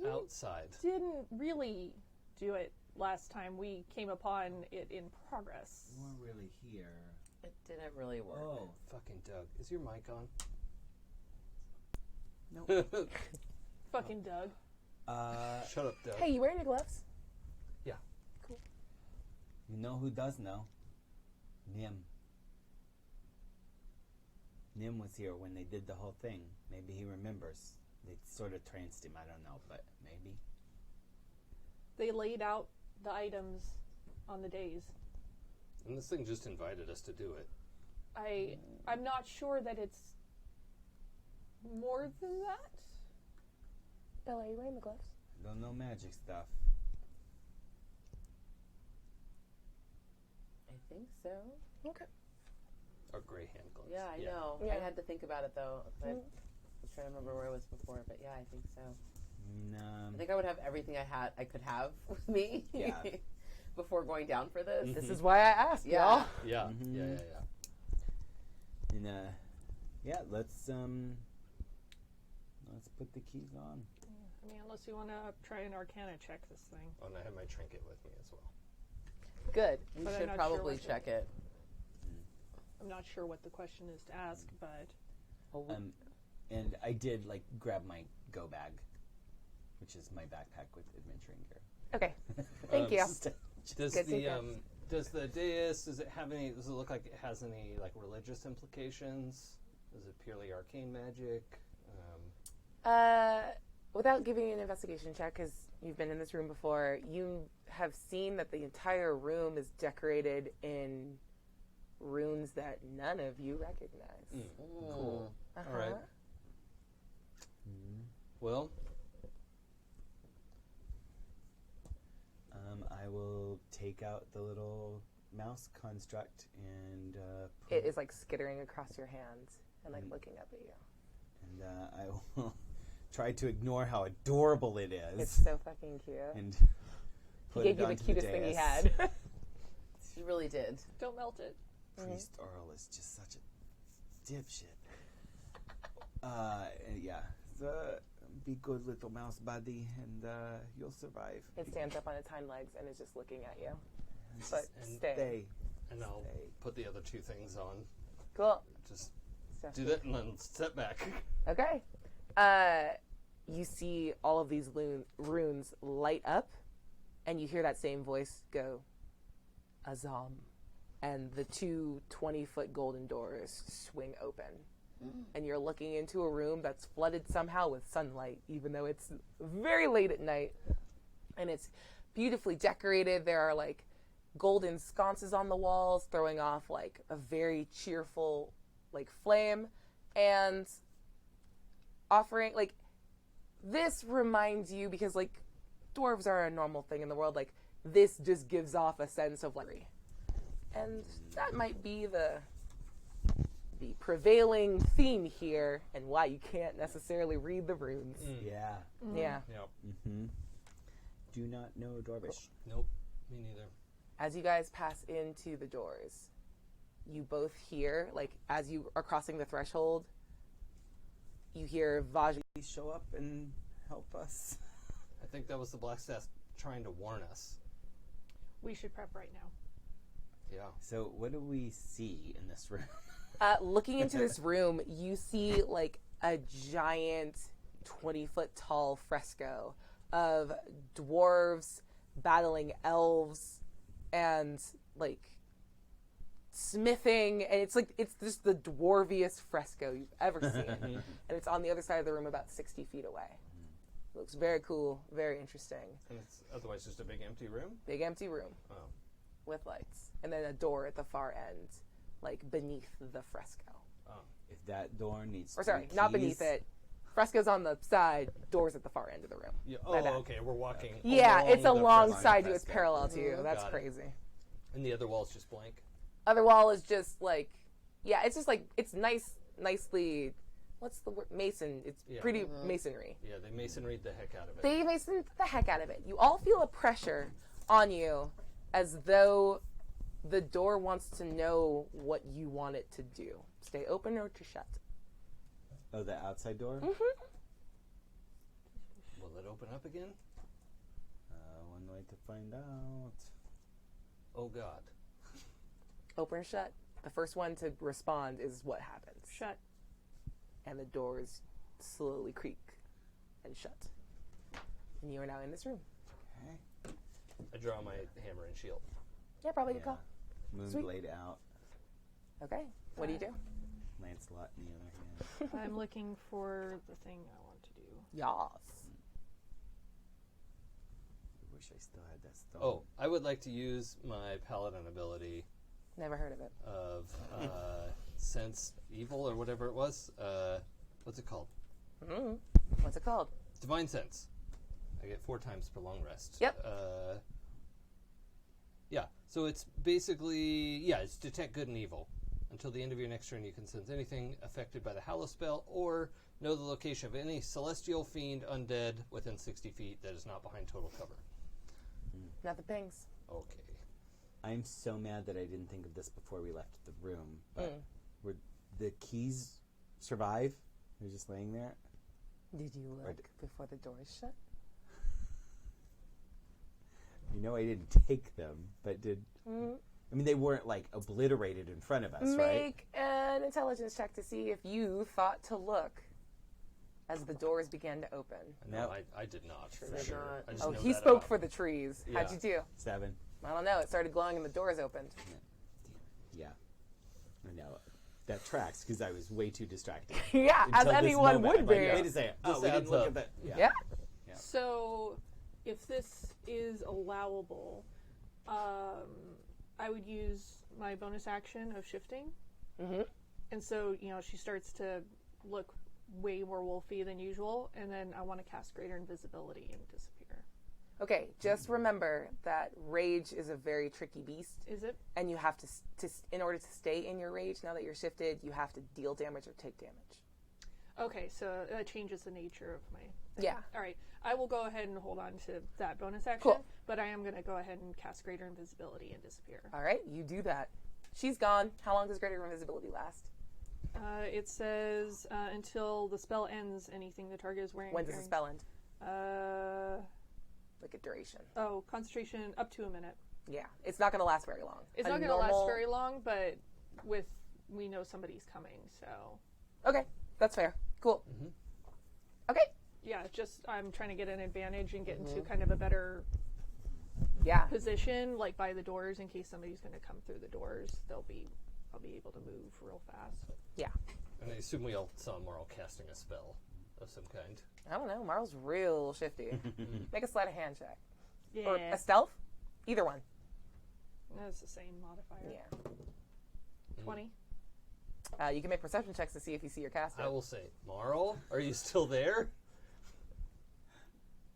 S4: outside.
S5: Didn't really do it last time. We came upon it in progress.
S6: You weren't really here.
S3: It didn't really work.
S6: Oh,
S4: Fucking Doug, is your mic on?
S2: Nope.
S5: Fucking Doug.
S4: Shut up, Doug.
S1: Hey, you wearing your gloves?
S2: You know who does know? Nim. Nim was here when they did the whole thing. Maybe he remembers. They sort of tranced him, I don't know, but maybe.
S5: They laid out the items on the days.
S4: And this thing just invited us to do it.
S5: I'm not sure that it's more than that.
S1: Bella, are you wearing the gloves?
S2: Don't know magic stuff.
S3: I think so.
S1: Okay.
S4: Our gray hand gloves.
S3: Yeah, I know.
S1: Yeah.
S3: I had to think about it though. I was trying to remember where I was before, but yeah, I think so.
S2: I
S3: I think I would have everything I could have with me
S2: Yeah.
S3: before going down for this.
S1: This is why I asked,
S3: Yeah.
S1: y'all.
S4: Yeah,
S2: Mhm.
S4: yeah.
S2: And yeah, let's put the keys on.
S5: I mean, unless you want to try an Arcana check this thing.
S4: Oh, and I have my trinket with me as well.
S1: Good.
S3: You
S5: But I'm
S3: should
S5: not
S3: probably
S5: sure what
S3: check it.
S5: I'm not sure what the question is to ask, but
S2: And I did grab my go bag, which is my backpack with adventuring gear.
S1: Okay. Thank you.
S4: Does
S1: Good to
S4: the
S1: hear.
S4: does the dais does it look like it has any religious implications? Is it purely arcane magic?
S1: Without giving you an investigation check, because you've been in this room before, you have seen that the entire room is decorated in runes that none of you recognize.
S4: Cool.
S1: Uh-huh.
S4: All right. Well,
S2: I will take out the little mouse construct and put
S1: It is skittering across your hands and looking up at you.
S2: and I will try to ignore how adorable it is.
S1: It's so fucking cute.
S2: and
S1: He
S2: put
S1: gave
S2: it
S1: you the
S2: onto
S1: cutest thing he
S2: dais.
S1: had.
S3: She really did.
S5: don't melt it.
S2: Priest Earl is just such a dipshit. Yeah. So, be good, little mouse buddy, and you'll survive.
S1: It stands up on its hind legs and is just looking at you.
S2: And
S1: But
S2: just
S1: stay.
S2: stay.
S4: and I'll
S2: Stay.
S4: put the other two things on.
S1: Cool.
S4: Just
S1: Stuff
S4: do that and then step back.
S1: Okay. You see all of these runes light up, and you hear that same voice go, Azam. And the two 20-foot golden doors swing open. And you're looking into a room that's flooded somehow with sunlight, even though it's very late at night. And it's beautifully decorated. There are golden sconces on the walls, throwing off a very cheerful flame, and offering this reminds you, because dwarves are a normal thing in the world, this just gives off a sense of and that might be the prevailing theme here, and why you can't necessarily read the runes.
S2: Yeah.
S1: Yeah.
S4: Yep.
S2: Mm-hmm. Do not know Dwarvish.
S4: Nope. Me neither.
S1: As you guys pass into the doors, you both hear, as you are crossing the threshold, you hear Vaj.
S2: Please show up and help us.
S4: I think that was the Blackstaff trying to warn us.
S5: We should prep right now.
S4: Yeah.
S2: So, what do we see in this room?
S1: Looking into this room, you see a giant 20-foot tall fresco of dwarves battling elves and like smithing, and it's just the dwarviest fresco you've ever seen. And it's on the other side of the room about 60 feet away. Looks very cool, very interesting.
S4: And it's otherwise just a big empty room?
S1: Big empty room
S4: Oh.
S1: with lights. And then a door at the far end, like beneath the fresco.
S4: Oh.
S2: If that door needs
S1: Or sorry,
S2: three
S1: not
S2: keys-
S1: beneath it. Fresco's on the side, doors at the far end of the room.
S4: Yeah.
S1: My
S4: Oh,
S1: bad.
S4: okay. We're walking.
S1: Yeah,
S4: along
S1: it's
S4: the
S1: alongside
S2: fresco.
S1: you. It's parallel to you. That's
S4: Got it.
S1: crazy.
S4: And the other wall's just blank?
S1: Other wall is just like, yeah, it's just like, it's nicely, what's the word? Mason. It's
S4: Yeah.
S1: pretty masonry.
S4: Yeah, they masonried the heck out of it.
S1: They masoned the heck out of it. You all feel a pressure on you as though the door wants to know what you want it to do. Stay open or to shut.
S2: Oh, the outside door?
S1: Mm-hmm.
S4: Will it open up again?
S2: One way to find out.
S4: Oh, God.
S1: Open or shut. The first one to respond is what happens.
S5: Shut.
S1: And the doors slowly creak and shut. And you are now in this room.
S2: Okay.
S4: I draw my hammer and shield.
S1: Yeah, probably good
S2: Yeah.
S1: call.
S2: Moonblade out.
S1: Okay. What do you do?
S2: Lancelot in the other hand.
S5: I'm looking for the thing I want to do.
S1: Yas.
S2: I wish I still had that stone.
S4: Oh, I would like to use my paladin ability
S1: Never heard of it.
S4: of sense evil or whatever it was. What's it called?
S1: Mm-hmm. What's it called?
S4: Divine sense. I get 4 times per long rest.
S1: Yep.
S4: Yeah. So it's basically it's detect good and evil. Until the end of your next turn, you can sense anything affected by the Hallow spell, or know the location of any celestial fiend undead within 60 feet that is not behind total cover.
S1: Nothing pings.
S4: Okay.
S2: I'm so mad that I didn't think of this before we left the room. But would the keys survive? They're just laying there?
S1: Did you look before the doors shut?
S2: You know I didn't take them, but did... I mean, they weren't, like, obliterated in front of us, right?
S1: Make an intelligence check to see if you thought to look as the doors began to open.
S4: No,
S2: Nope.
S4: I did not. For
S3: did
S4: sure.
S3: not.
S4: I just
S1: Oh,
S4: know
S1: he
S4: that
S1: spoke
S4: about-
S1: for the trees. How'd
S4: Yeah.
S1: you do?
S2: 7.
S1: I don't know. It started glowing and the doors opened.
S2: Yeah. I know. That tracks, because I was way too distracted.
S1: Yeah, as
S2: Until this
S1: anyone
S2: moment,
S1: would
S2: I'm
S1: be.
S2: like, wait a second. Oh,
S4: This
S2: we didn't
S4: adds
S2: look
S4: up.
S2: at that.
S1: Yeah.
S5: So, if this is allowable, I would use my bonus action of shifting.
S1: Mm-hmm.
S5: And so, she starts to look way more wolfy than usual, and then I want to cast Greater Invisibility and disappear.
S1: Okay, just remember that rage is a very tricky beast,
S5: Is it?
S1: and you have to in order to stay in your rage, now that you're shifted, you have to deal damage or take damage.
S5: Okay, so that changes the nature of my...
S1: Yeah.
S5: All right, I will go ahead and hold on to that bonus action,
S1: Cool.
S5: but I am going to go ahead and cast Greater Invisibility and disappear.
S1: All right, you do that. She's gone. How long does Greater Invisibility last?
S5: It says until the spell ends, anything the target is wearing.
S1: When does the spell end?
S5: Like
S1: a duration.
S5: Oh, concentration up to a minute.
S1: Yeah, it's not going to last very long.
S5: It's not going to last very long, but we know somebody's coming, so.
S1: Okay, that's fair. Cool.
S4: Mhm.
S1: Okay.
S5: Yeah, just I'm trying to get an advantage and get into kind of a better
S1: Yeah.
S5: position, like by the doors, in case somebody's going to come through the doors. I'll be able to move real fast.
S1: Yeah.
S4: And I assume we all saw Marl casting a spell of some kind.
S1: I don't know. Marl's real shifty. Make a sleight of hand check.
S5: Yeah,
S1: Or a stealth? Either one.
S5: that's the same modifier.
S1: Yeah.
S5: 20.
S1: You can make perception checks to see if you see your caster.
S4: I will say, Marl, are you still there?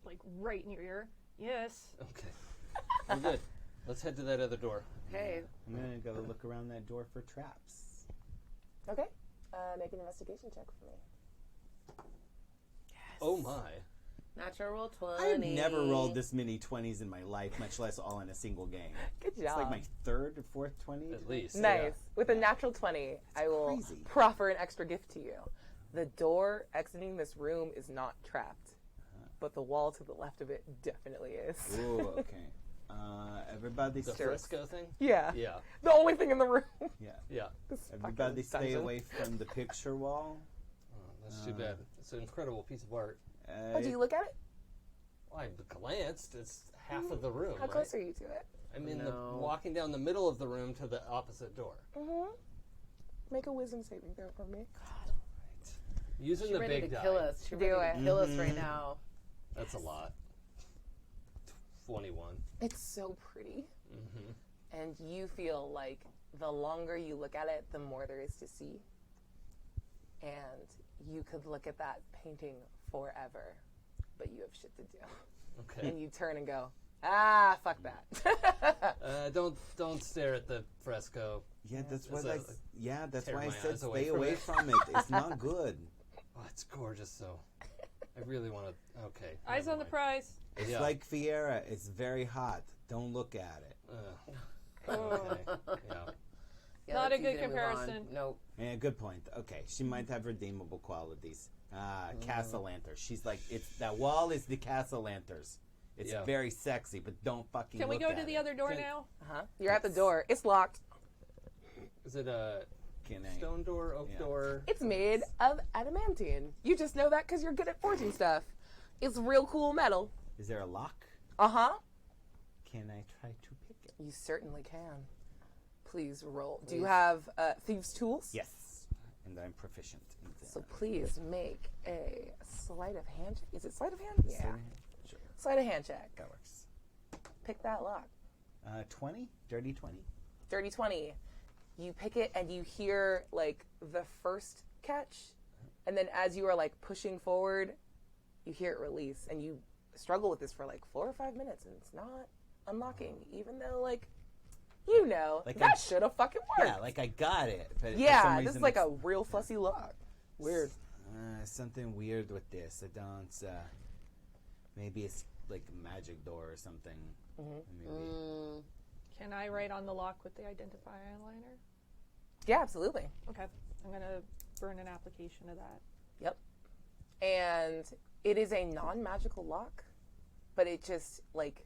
S5: Like right in your ear. Yes.
S4: Okay. We're good. Let's head to that other door.
S3: Hey,
S2: I'm going to go look around that door for traps.
S1: Okay. Make an investigation check for me.
S4: Oh my.
S3: natural roll 20.
S2: I've never rolled this many 20s in my life, much less all in a single game.
S1: Good job.
S2: It's like my third or fourth 20.
S4: At least.
S1: Nice. With a natural 20, I will
S2: crazy.
S1: proffer an extra gift to you. The door exiting this room is not trapped, but the wall to the left of it definitely is.
S2: Ooh, okay. Everybody
S4: The
S2: stay,
S4: fresco thing?
S1: Yeah.
S4: Yeah.
S1: The only thing in the room.
S2: yeah.
S4: Yeah.
S1: This
S2: Everybody
S1: fucking
S2: stay
S1: dungeon.
S2: away from the picture wall.
S4: That's too bad. It's an incredible piece of art.
S1: Oh, do you look at it?
S4: Well, I glanced. It's half of the room.
S1: How close are you to it?
S4: I'm in
S3: No.
S4: walking down the middle of the room to the opposite door.
S1: Make a wisdom saving throw for me.
S4: Using
S3: She's
S4: the
S3: ready
S4: big
S3: to
S4: die.
S3: kill us. She's
S1: Do
S3: ready to
S1: it.
S3: kill us right now.
S4: That's a lot. 21.
S1: It's so pretty. And you feel like the longer you look at it, the more there is to see. And you could look at that painting forever, but you have shit to do.
S4: Okay.
S1: And you turn and go, fuck that.
S4: Don't stare at the fresco.
S2: Yeah, that's
S4: It's
S2: why.
S4: a-
S2: That's
S4: tear
S2: why I
S4: my
S2: said
S4: eyes away
S2: stay
S4: from
S2: away
S4: it.
S2: from it. It's not good.
S4: Oh, it's gorgeous, though. I really want to. Okay.
S5: Eyes
S4: never
S5: on the
S4: mind.
S5: prize.
S2: It's
S4: Yeah.
S2: like Fiera. It's very hot. Don't look at it.
S4: Okay. Yeah.
S3: Yeah,
S5: Not
S3: that's
S5: a good
S3: easy to move on.
S5: comparison.
S3: Nope.
S2: Yeah, good point. Okay, she might have redeemable qualities. Castle lanterns. She's like, it's that wall is the castle lanterns. It's
S4: Yeah.
S2: very sexy, but don't fucking.
S5: Can we
S2: look
S5: go
S2: at
S5: to the
S2: it.
S5: other door
S4: Can-
S5: now?
S1: You're at the door. It's locked.
S4: Is it a
S2: Can I?
S4: stone door, oak
S2: Yeah.
S4: door?
S1: It's made of adamantine. You just know that because you're good at forging stuff. It's real cool metal.
S2: Is there a lock? Can I try to pick it?
S1: You certainly can. Please roll. Do you have thieves' tools?
S2: Yes, and I'm proficient in that.
S1: So please make a sleight of hand. Is it sleight of hand? Yeah.
S2: Sure,
S1: Sleight of hand check.
S2: that works.
S1: Pick that lock.
S2: 20, dirty 20.
S1: Dirty 20. You pick it and you hear like the first catch, and then as you are like pushing forward, you hear it release, and you struggle with this for like 4 or 5 minutes, and it's not unlocking, even though like you know
S2: Like
S1: that
S2: I-
S1: should have fucking worked.
S2: Yeah, like I got it. But for
S1: Yeah,
S2: some
S1: this
S2: reason
S1: is like
S2: it's-
S1: a real fussy lock. Weird.
S2: Something weird with this. I don't. Maybe it's like a magic door or something. Maybe.
S5: Can I write on the lock with the identify eyeliner?
S1: Yeah, absolutely.
S5: Okay. I'm going to burn an application of that.
S1: Yep. And it is a non-magical lock, but it just like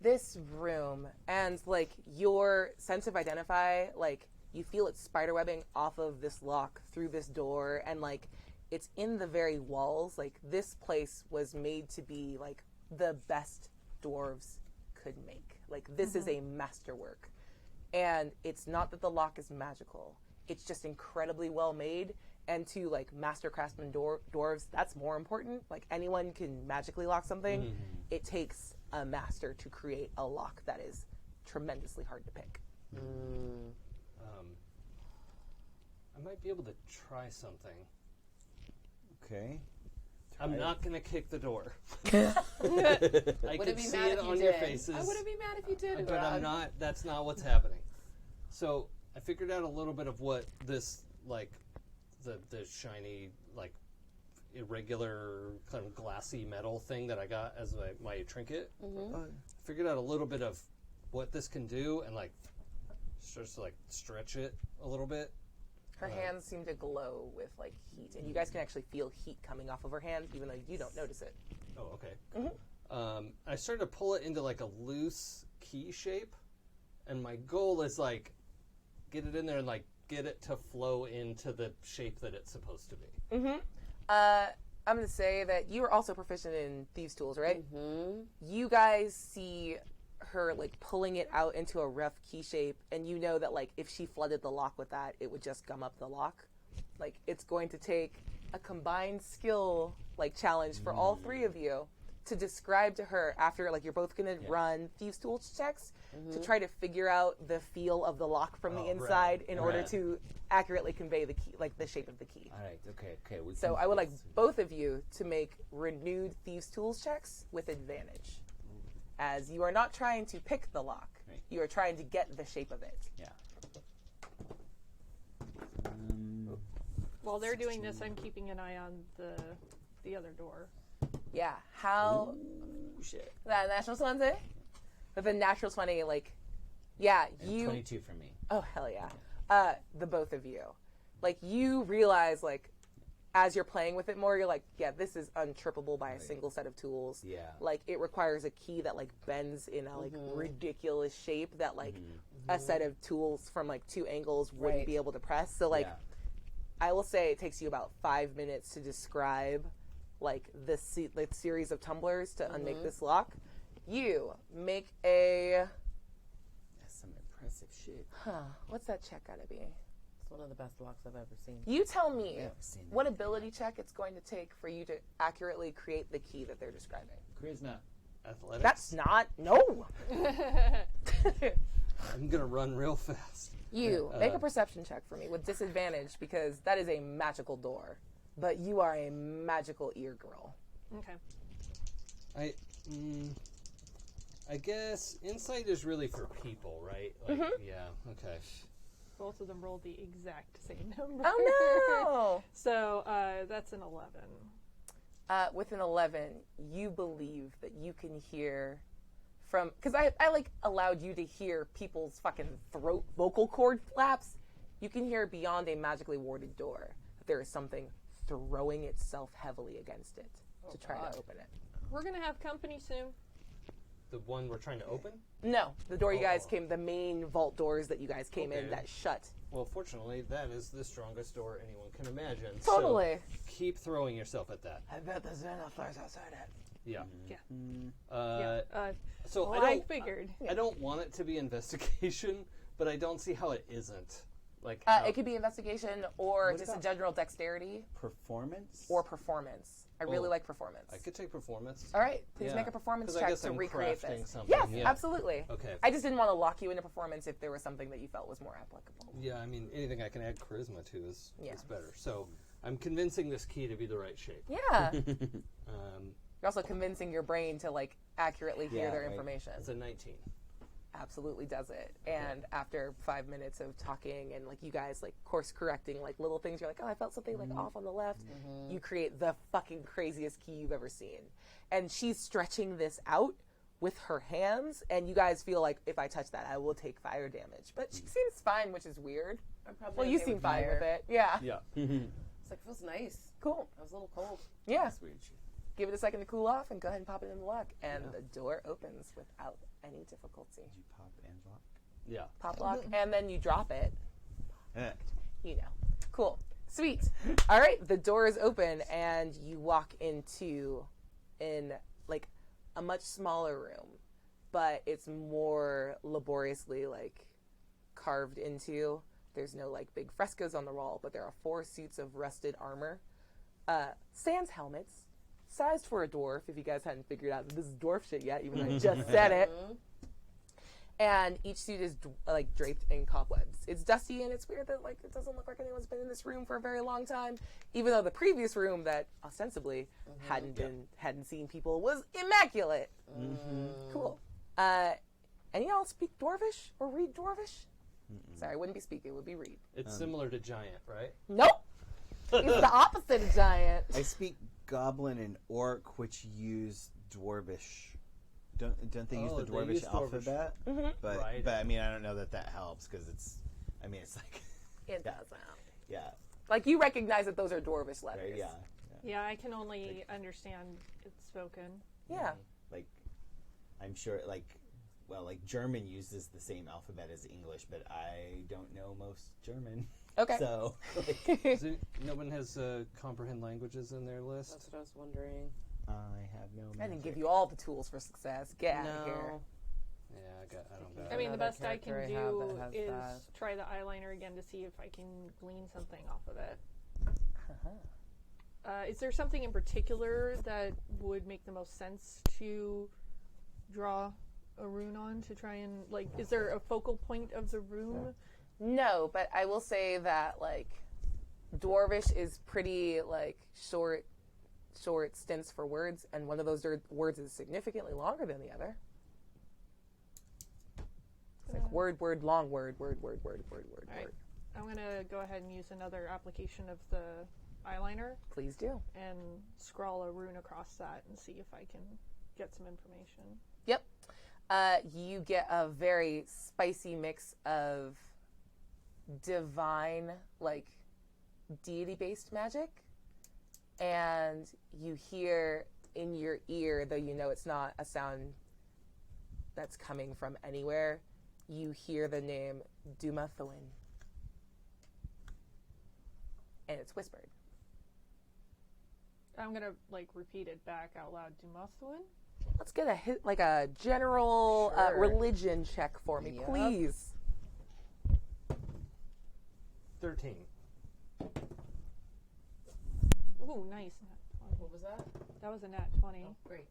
S1: this room and like your sense of identify, like you feel it spiderwebbing off of this lock through this door, and like it's in the very walls. Like this place was made to be like the best dwarves could make. Like this is a masterwork. And it's not that the lock is magical. It's just incredibly well made. And to like master craftsman dwarves, that's more important. Like anyone can magically lock something. It takes a master to create a lock that is tremendously hard to pick.
S4: I might be able to try something.
S2: Okay.
S4: I'm not going to kick the door. I
S3: Wouldn't
S4: can
S3: be
S4: see
S3: mad
S4: it
S3: if you
S4: on
S3: did.
S4: your faces.
S3: I wouldn't be mad if you did.
S4: But I'm
S3: Uraug.
S4: not. That's not what's happening. So I figured out a little bit of what this like, the shiny like irregular kind of glassy metal thing that I got as my trinket. Figured out a little bit of what this can do, and like starts to like stretch it a little bit.
S1: Her hands seem to glow with like heat, and you guys can actually feel heat coming off of her hand, even though you don't notice it.
S4: Oh, okay. I started to pull it into like a loose key shape, and my goal is like get it in there and like get it to flow into the shape that it's supposed to be.
S1: I'm going to say that you are also proficient in thieves' tools, right? You guys see her like pulling it out into a rough key shape, and you know that like if she flooded the lock with that, it would just gum up the lock. Like it's going to take a combined skill like challenge for all three of you to describe to her after like you're both going to run thieves' tools checks to try to figure out the feel of the lock from the inside in order to accurately convey the key, like the shape of the key.
S2: All right. Okay.
S1: So I would like both of you to make renewed thieves' tools checks with advantage, as you are not trying to pick the lock.
S2: Right.
S1: You are trying to get the shape of it.
S2: Yeah.
S5: While they're doing this, I'm keeping an eye on the other door.
S1: Yeah. How? That natural 20? With a natural 20, like, yeah,
S2: And
S1: you.
S2: 22 for me.
S1: Oh hell yeah. The both of you, like you realize like as you're playing with it more, you're like, yeah, this is untrippable by a single set of tools.
S2: Yeah.
S1: Like it requires a key that like bends in a like ridiculous shape that like a set of tools from like two angles wouldn't
S3: Right.
S1: be able to press. So like I will say it takes you about 5 minutes to describe like the series of tumblers to unmake this lock. You make a...
S2: That's some impressive shit.
S1: What's that check gotta be?
S3: It's one of the best locks I've ever seen.
S1: You tell me
S2: Never seen
S1: what
S2: anything
S1: ability
S2: like
S1: check it's going to take for you to accurately create the key that they're describing.
S6: Charisma.
S4: Athletics.
S1: That's not... No!
S4: I'm gonna run real fast.
S1: You, make a perception check for me with disadvantage because that is a magical door. But you are a magical ear girl.
S5: Okay.
S4: I guess insight is really for people, right? Like, yeah, okay.
S5: Both of them rolled the exact same number.
S1: Oh,
S5: So that's an 11.
S1: no! With an 11, you believe that you can hear from... Because I like allowed you to hear people's fucking throat vocal cord flaps. You can hear beyond a magically warded door that there is something throwing itself heavily against it to try to open it.
S5: We're going to have company soon.
S4: The one we're trying to open?
S1: No, the door you guys came... The main vault doors that you guys came in
S4: Okay.
S1: that shut.
S4: Well, fortunately, that is the strongest door anyone can imagine.
S1: Totally.
S4: So keep throwing yourself at that.
S1: I bet there's enough doors outside it.
S4: Yeah.
S5: Yeah.
S4: So
S5: I figured.
S4: I don't want it to be investigation, but I don't see how it isn't. Like
S1: It could be investigation or
S2: What
S1: just a
S2: about-
S1: general dexterity
S2: Performance?
S1: or performance. I really like performance.
S4: I could take performance.
S1: All right, please
S4: Yeah.
S1: make a performance
S4: 'Cause I
S1: check
S4: guess
S1: to
S4: I'm
S1: recreate
S4: crafting
S1: this.
S4: something,
S1: Yes,
S4: yeah.
S1: absolutely.
S4: Okay.
S1: I just didn't want to lock you into performance if there was something that you felt was more applicable.
S4: Yeah, I mean anything I can add charisma to is
S1: Yeah.
S4: better. So I'm convincing this key to be the right shape.
S1: Yeah.
S4: Um,
S1: You're also convincing your brain to like accurately hear
S2: Yeah,
S1: their
S2: right.
S1: information.
S4: it's a 19.
S1: Absolutely does it. And after 5 minutes of talking and like you guys like course correcting like little things, you're like, oh, I felt something like off on the left. You create the fucking craziest key you've ever seen. And she's stretching this out with her hands, and you guys feel like if I touch that, I will take fire damage. But she seems fine, which is weird.
S3: I'm probably
S1: Well, you
S3: okay
S1: seem
S3: with
S1: fine
S3: fire.
S1: with it. Yeah.
S4: Yeah.
S3: It's like, feels nice.
S1: Cool.
S3: I was a little cold.
S1: Yeah.
S2: That's weird shit.
S1: Give it a second to cool off and go ahead and pop it in the lock. And the door opens without any difficulty.
S2: Did you pop and lock?
S4: Yeah.
S1: Pop lock, and then you drop it.
S2: Eh.
S1: You know. Cool. Sweet. All right, the door is open, and you walk into like a much smaller room, but it's more laboriously like carved into. There's no like big frescoes on the wall, but there are 4 suits of rusted armor, sans helmets, sized for a dwarf. If you guys hadn't figured out this is dwarf shit yet, even though I just said it. And each suit is like draped in cobwebs. It's dusty and it's weird that like it doesn't look like anyone's been in this room for a very long time, even though the previous room that ostensibly hadn't seen people was immaculate. Cool. Any of y'all speak Dwarvish or read Dwarvish? Sorry, it wouldn't be speak, it would be read.
S4: It's similar to giant, right?
S1: Nope. It's the opposite of giant.
S2: I speak Goblin and Orc, which use Dwarvish. Don't they use
S4: Oh,
S2: the
S4: they
S2: Dwarvish
S4: use Dwarvish.
S2: alphabet? But
S4: Right.
S2: but I mean I don't know that helps because it's like
S1: It doesn't.
S2: yeah
S1: Like you recognize that those are Dwarvish
S2: right,
S1: letters.
S2: yeah
S5: Yeah, I can only understand it's spoken.
S1: Yeah.
S2: like I'm sure like German uses the same alphabet as English, but I don't know most German.
S1: Okay.
S2: So
S4: No one has comprehend languages in their list.
S3: That's what I was wondering.
S2: I have no.
S1: I didn't give you all the tools for success. Get out of here.
S3: No.
S4: Yeah, I don't got
S5: I
S4: it.
S5: mean, the
S3: Another
S5: best I can
S3: character I have
S5: do
S3: that has
S5: is
S3: that.
S5: try the eyeliner again to see if I can glean something off of it. Is there something in particular that would make the most sense to draw a rune on to try and, like, is there a focal point of the room?
S1: No, but I will say that like Dwarvish is pretty like short stints for words, and one of those words is significantly longer than the other. It's like word, long word, word.
S5: Alright. I'm going to go ahead and use another application of the eyeliner
S1: Please do.
S5: and scrawl a rune across that and see if I can get some information.
S1: Yep. You get a very spicy mix of divine, like, deity-based magic, and you hear in your ear, though you know it's not a sound that's coming from anywhere, you hear the name Duma Thwin. and it's whispered.
S5: I'm gonna repeat it back out loud. Dumathuin?
S1: Let's get a general
S3: Sure.
S1: religion check for me,
S3: Yep.
S1: please.
S4: 13.
S5: Ooh, nice. Nat 20.
S3: What was that?
S5: That was a nat 20.
S3: Oh, great.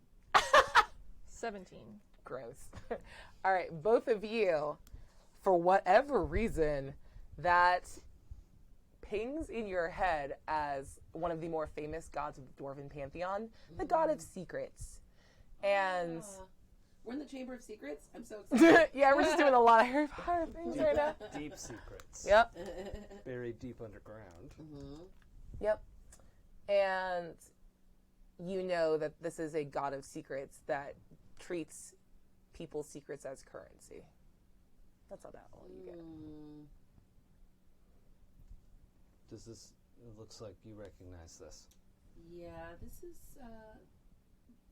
S5: 17.
S1: Gross. All right, both of you, for whatever reason, that pings in your head as one of the more famous gods of the Dwarven pantheon, the god of secrets. And
S3: We're in the Chamber of Secrets. I'm so excited.
S1: yeah, we're just doing a lot of Harry Potter things right now.
S4: Deep secrets.
S1: Yep.
S4: Buried deep underground.
S1: Yep. And you know that this is a god of secrets that treats people's secrets as currency. That's about all you get.
S4: Does this... It looks like you recognize this.
S3: Yeah, this is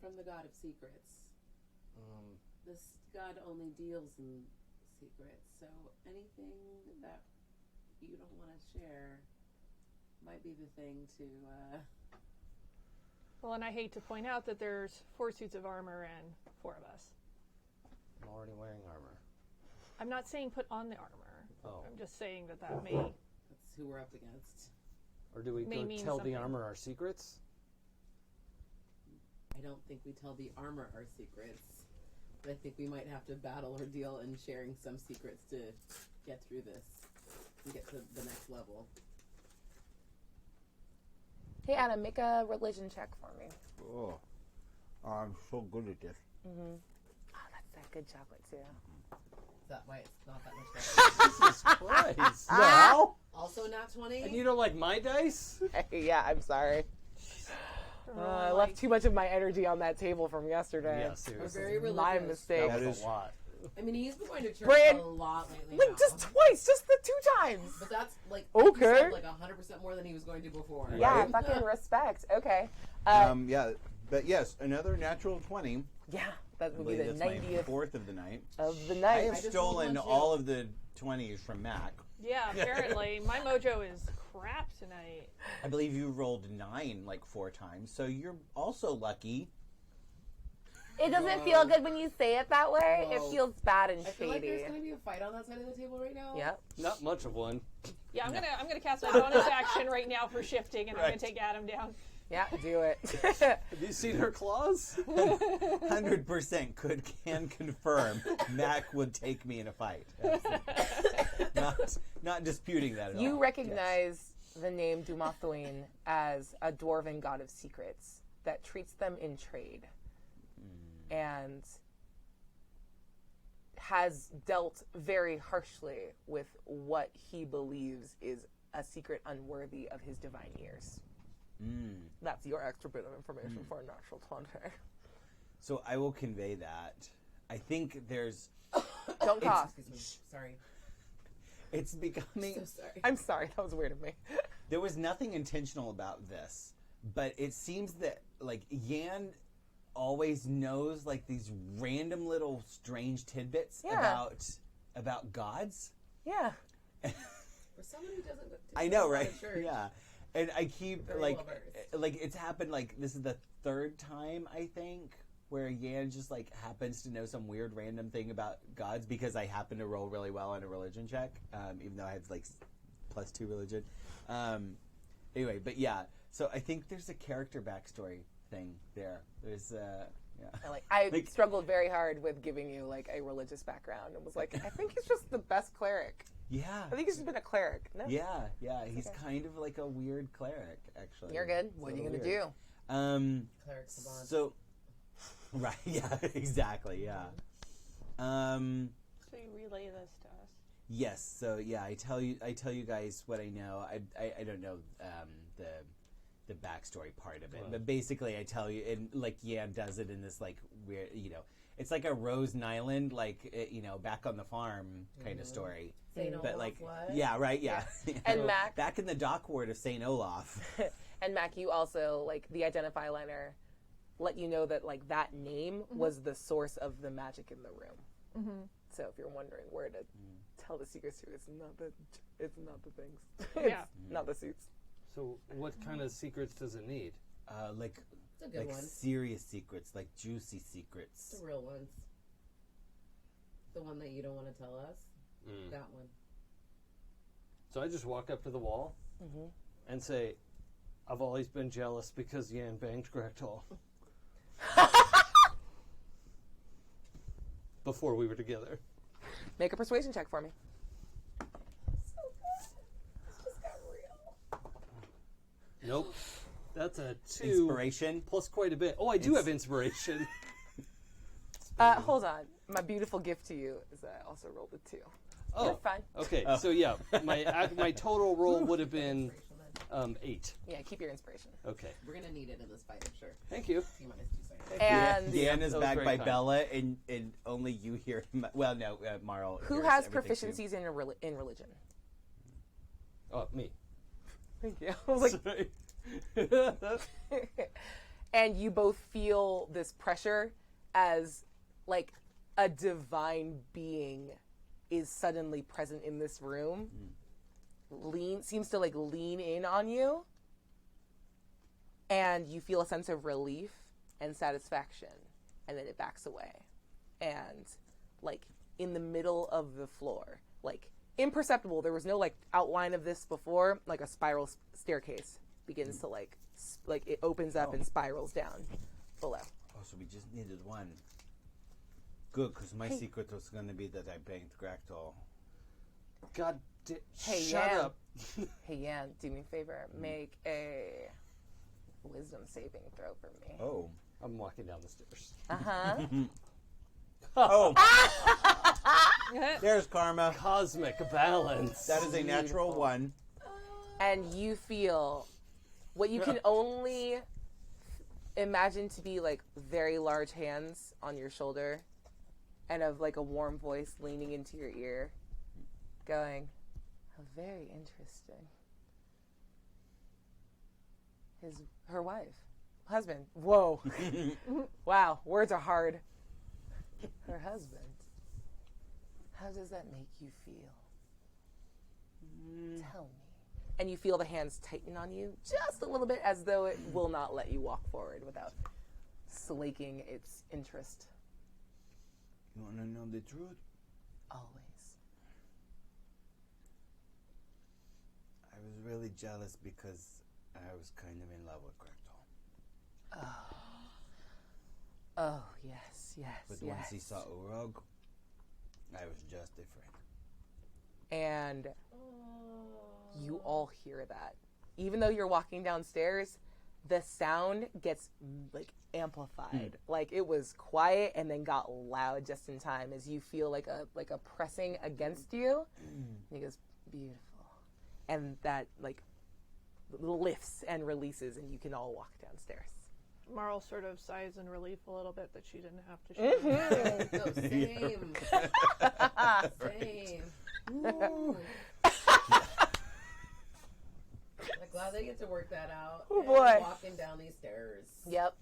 S3: from the God of Secrets. This god only deals in secrets, so anything that you don't want to share might be the thing to...
S5: Well, and I hate to point out that there's 4 suits of armor and 4 of us.
S4: I'm already wearing armor.
S5: I'm not saying put on the armor.
S4: Oh.
S5: I'm just saying that may...
S3: That's who we're up against.
S4: Or do we
S5: May
S4: go
S5: mean
S4: tell
S5: something.
S4: the armor our secrets?
S3: I don't think we tell the armor our secrets, but I think we might have to battle or deal in sharing some secrets to get through this and get to the next level.
S1: Hey, Adam, make a religion check for me.
S7: Oh, I'm so good at this.
S1: Oh, that's that good chocolate, too.
S3: Is that why it's not that much better?
S4: Jesus Christ.
S1: Wow.
S3: Also not 20?
S4: And you don't like my dice?
S1: Yeah, I'm sorry. I left too much of my energy on that table from yesterday.
S4: Yeah,
S3: We're
S4: seriously.
S3: very religious.
S1: My mistake.
S4: That
S7: That
S4: was
S7: is-
S4: a lot.
S3: I mean, he's been going to church
S1: Brand-
S3: a lot lately
S1: Like,
S3: now.
S1: just twice, just the 2 times.
S3: But that's like,
S1: Okay.
S3: he said, like 100% more than he was going to before.
S1: Yeah,
S7: Right.
S1: fucking respect. Okay.
S7: Yeah, but yes, another natural 20.
S1: Yeah, that
S7: I
S1: would be
S7: believe
S1: the
S7: that's my
S1: 90th
S7: fourth of the night.
S1: of the
S7: I
S1: night.
S7: have
S3: just
S7: stolen
S3: rolled one, too.
S7: all of the 20s from Mac.
S5: Yeah, apparently. My mojo is crap tonight.
S2: I believe you rolled 9 like 4 times, so you're also lucky.
S1: It doesn't feel good when you say it that way.
S3: Whoa.
S1: It feels bad and
S3: I feel like
S1: shady.
S3: there's going to be a fight on that side of the table right now.
S1: Yep.
S4: Not much of one.
S5: Yeah, I'm gonna cast my bonus action right now for shifting, and I'm
S2: Right.
S5: gonna take Adam down.
S1: Yeah, do it.
S4: Have you seen her claws?
S2: 100% can confirm Mac would take me in a fight. Not disputing that at all.
S1: You recognize the name Dumathuin as a dwarven god of secrets that treats them in trade and has dealt very harshly with what he believes is a secret unworthy of his divine years. That's your extra bit of information for a natural 20.
S2: So I will convey that. I think there's...
S1: Don't cough.
S3: Excuse me. Sorry.
S2: It's becoming...
S3: So sorry.
S1: I'm sorry, that was weird of me.
S2: There was nothing intentional about this, but it seems that, like, Yan always knows, like, these random little strange tidbits
S1: Yeah.
S2: about gods.
S1: Yeah.
S3: For someone who doesn't...
S2: I know,
S3: go to
S2: right?
S3: church,
S2: Yeah. And I keep,
S3: Very
S2: like,
S3: well-versed.
S2: like, it's happened, like, this is the 3rd time, I think, where Yan just, like, happens to know some weird random thing about gods because I happen to roll really well on a religion check, even though I have, like, +2 religion. Anyway, but yeah, so I think there's a character backstory thing there. There's, yeah.
S1: I struggled very hard with giving you like a religious background and was like, I think he's just the best cleric.
S2: Yeah.
S1: I think he's just been a cleric. No,
S2: Yeah, he's kind of like a weird cleric, actually.
S1: you're good.
S2: It's
S1: What
S2: a
S1: are you
S2: little
S1: gonna
S2: weird.
S1: do?
S3: Cleric savant.
S2: So, right, yeah, exactly, yeah.
S5: So you relay this to us.
S2: Yes, so yeah, I tell you guys what I know. I don't know the backstory part of it, but basically I tell you, and like Yan does it in this like weird, it's like a Rose Nyland, like back on the farm kind of story.
S3: St.
S2: But
S3: Olaf,
S2: like,
S3: what?
S2: yeah, right, yeah.
S1: And Mac,
S2: back in the dock ward of St. Olaf.
S1: and Mac, you also like the identify liner let you know that like that name was the source of the magic in the room. So if you're wondering where to tell the secrets to, it's not the things.
S5: Yeah.
S1: Not the suits.
S4: So what kind of secrets does it need?
S2: Like
S3: It's a good one.
S2: serious secrets, like juicy secrets.
S3: The real ones. The one that you don't want to tell us. That one.
S4: So I just walk up to the wall and say, I've always been jealous because Yan banged Grektal. Before we were together.
S1: Make a persuasion check for me.
S3: So good. This just got real.
S4: Nope. That's a 2.
S2: Inspiration.
S4: Plus quite a bit. Oh, I do have inspiration.
S1: Hold on. My beautiful gift to you is that I also rolled a 2.
S4: Oh,
S1: You're fine.
S4: okay. So yeah, my total roll would have been 8.
S1: Yeah, keep your inspiration.
S4: Okay.
S3: We're going to need it in this fight, I'm sure.
S4: Thank you.
S3: T-minus 2 seconds.
S1: And
S2: Dan is
S4: That was
S2: backed
S4: very
S2: by
S4: kind.
S2: Bella, and only you hear him. Well, no, Marl.
S1: who
S2: hears
S1: has
S2: everything too.
S1: proficiencies in religion?
S4: Oh, me.
S1: Thank you. I was like,
S4: Sorry.
S1: and you both feel this pressure as like a divine being is suddenly present in this room. Seems to like lean in on you, and you feel a sense of relief and satisfaction, and then it backs away, and like in the middle of the floor, like imperceptible, there was no like outline of this before, like a spiral staircase begins to like it opens up and spirals down below.
S2: Oh, so we just needed one. Good, because my secret was going to be that I banged Grektal.
S4: God
S1: Hey,
S4: shut
S1: Yan.
S4: up.
S1: Hey, Yan, do me a favor. Make a wisdom saving throw for me.
S2: Oh.
S4: I'm walking down the stairs.
S1: Uh-huh.
S2: Oh. There's karma.
S4: Cosmic balance.
S2: That is a natural
S1: Beautiful.
S2: 1.
S1: And you feel what you can only imagine to be like very large hands on your shoulder and of like a warm voice leaning into your ear going, "How very interesting." Her wife, husband. Whoa. Wow, words are hard. Her husband. How does that make you feel? Tell me. And you feel the hands tighten on you just a little bit, as though it will not let you walk forward without slaking its interest.
S2: You want to know the truth?
S1: Always.
S2: I was really jealous because I was kind of in love with Grektal.
S1: Oh, yes, yes,
S2: But
S1: yes.
S2: once he saw Uraug, I was just different.
S1: And you all hear that. Even though you're walking downstairs, the sound gets like amplified. Like it was quiet and then got loud just in time as you feel like a pressing against you. And he goes, "Beautiful." And that like lifts and releases and you can all walk downstairs.
S5: Marl sort of sighs in relief a little bit that she didn't have to shoot.
S3: No, same. Same. Ooh. I'm glad they get to work that out.
S1: Oh,
S3: and
S1: boy.
S3: Walking down these stairs.
S1: Yep.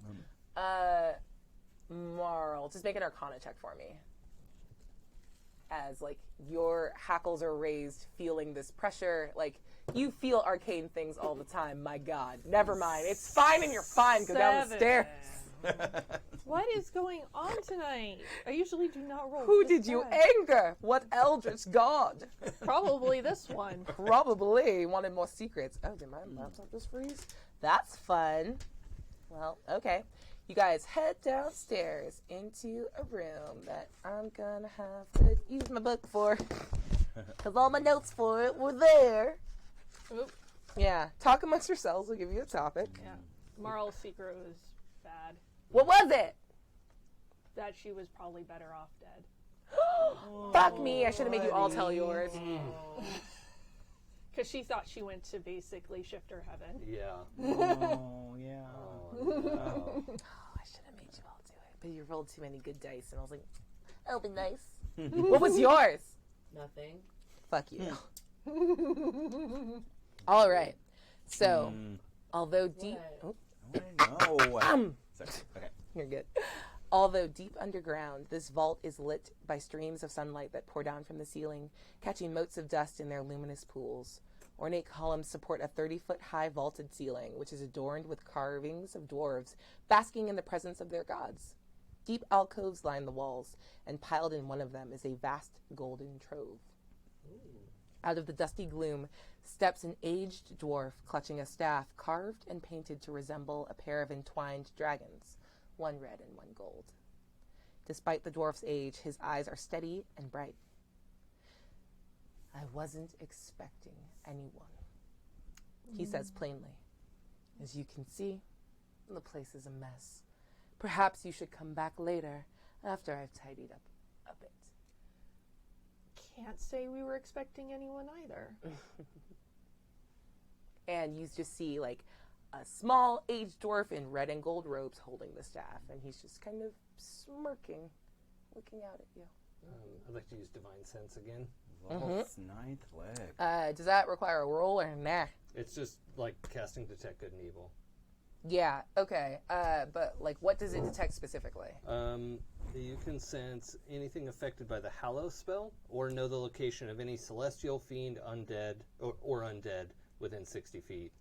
S1: Marl, just make an Arcana check for me. As like your hackles are raised, feeling this pressure, like you feel arcane things all the time. My God, never mind. It's fine and you're fine. Go down the
S5: 7.
S1: stairs.
S5: What is going on tonight? I usually do not roll.
S1: Who
S5: this
S1: did you
S5: bad.
S1: anger? What eldritch god?
S5: Probably this one.
S1: Probably wanted more secrets. Oh, did my laptop just freeze? That's fun. Well, okay. You guys head downstairs into a room that I'm gonna have to use my book for. Because all my notes for it were there.
S5: Oop.
S1: Yeah. Talk amongst yourselves. We'll give you a topic.
S5: Yeah. Marl's secret was bad.
S1: What was it?
S5: That she was probably better off dead.
S1: Fuck me. I should have made you all tell yours.
S5: Because she thought she went to basically shifter heaven.
S4: Yeah.
S2: Oh, yeah.
S1: Oh, I should have made you all do it. But you rolled too many good dice, and I was like, that'll be nice. What was yours?
S3: Nothing.
S1: Fuck you. All right. So, although deep...
S3: What?
S1: Oh,
S2: I want to know. Sorry. Okay.
S1: you're good. Although deep underground, this vault is lit by streams of sunlight that pour down from the ceiling, catching motes of dust in their luminous pools. Ornate columns support a 30-foot-high vaulted ceiling, which is adorned with carvings of dwarves basking in the presence of their gods. Deep alcoves line the walls, and piled in one of them is a vast golden trove. Out of the dusty gloom steps an aged dwarf clutching a staff carved and painted to resemble a pair of entwined dragons, one red and one gold. Despite the dwarf's age, his eyes are steady and bright. I wasn't expecting anyone, he says plainly. As you can see, the place is a mess. Perhaps you should come back later, after I've tidied up a bit.
S5: Can't say we were expecting anyone either.
S1: And you just see, like, a small aged dwarf in red and gold robes holding the staff, and he's just kind of smirking, looking out at you.
S4: I'd like to use Divine Sense again.
S2: Volt's ninth leg.
S1: Does that require a roll or nah?
S4: It's just like casting Detect Good and Evil.
S1: Yeah, okay. But, like, what does it detect specifically?
S4: You can sense anything affected by the Hallow spell, or know the location of any celestial, fiend, undead, or undead within 60 feet.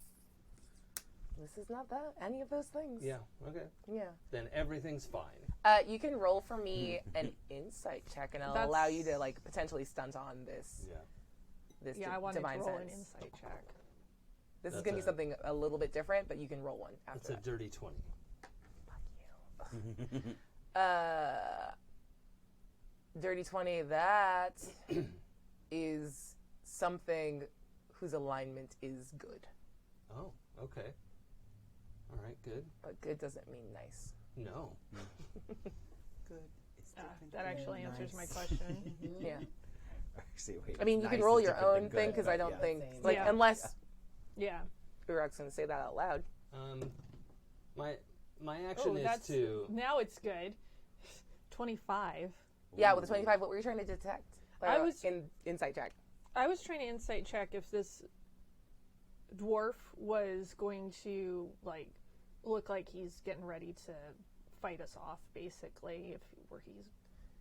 S1: This is not that, any of those things.
S4: Yeah, okay.
S1: Yeah.
S4: Then everything's fine.
S1: You can roll for me an insight check, and I'll
S5: That's-
S1: allow you to, like, potentially stunt on this.
S4: Yeah.
S1: This
S5: Yeah, I wanted to
S1: divine
S5: roll
S1: sense.
S5: an insight check.
S1: This is
S4: That's
S1: going to be
S4: a-
S1: something a little bit different, but you can roll one
S4: It's
S1: after
S4: a
S1: that.
S4: dirty 20.
S1: Dirty 20, that is something whose alignment is good.
S4: Oh, okay. All right, good.
S1: But good doesn't mean nice.
S4: No.
S2: Good. It's different
S5: That
S2: than
S5: actually answers my
S2: nice.
S5: question.
S1: Yeah.
S2: Actually, wait,
S1: I mean, you can
S2: nice
S1: roll
S2: is
S1: your
S2: different
S1: own
S2: than
S1: thing,
S2: good,
S1: because I
S2: but
S1: don't
S2: yeah.
S1: think,
S3: Same.
S1: like,
S5: Yeah.
S1: unless
S5: Yeah.
S1: Uraug's going to say that out loud.
S4: My action is to.
S5: Now it's good. 25.
S1: Yeah, with the 25, what were you trying to detect?
S5: I was-
S1: in insight check.
S5: I was trying to insight check if this dwarf was going to, like, look like he's getting ready to fight us off, basically, if we're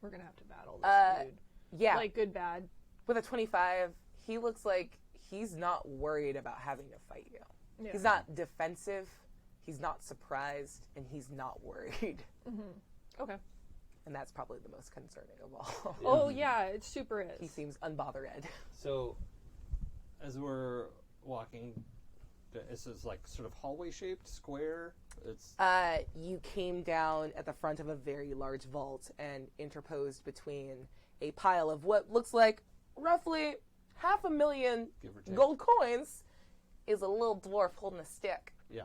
S5: going to have to battle this dude.
S1: Yeah,
S5: Like, good, bad.
S1: with a 25, he looks like he's not worried about having to fight you.
S5: Yeah.
S1: He's not defensive, he's not surprised, and he's not worried.
S5: Okay.
S1: And that's probably the most concerning of all.
S5: Oh, yeah, it super is.
S1: He seems unbothered.
S4: So, as we're walking, this is like sort of hallway shaped, square. It's
S1: You came down at the front of a very large vault and interposed between a pile of what looks like roughly 500,000
S4: give or take.
S1: gold coins is a little dwarf holding a stick.
S4: Yeah.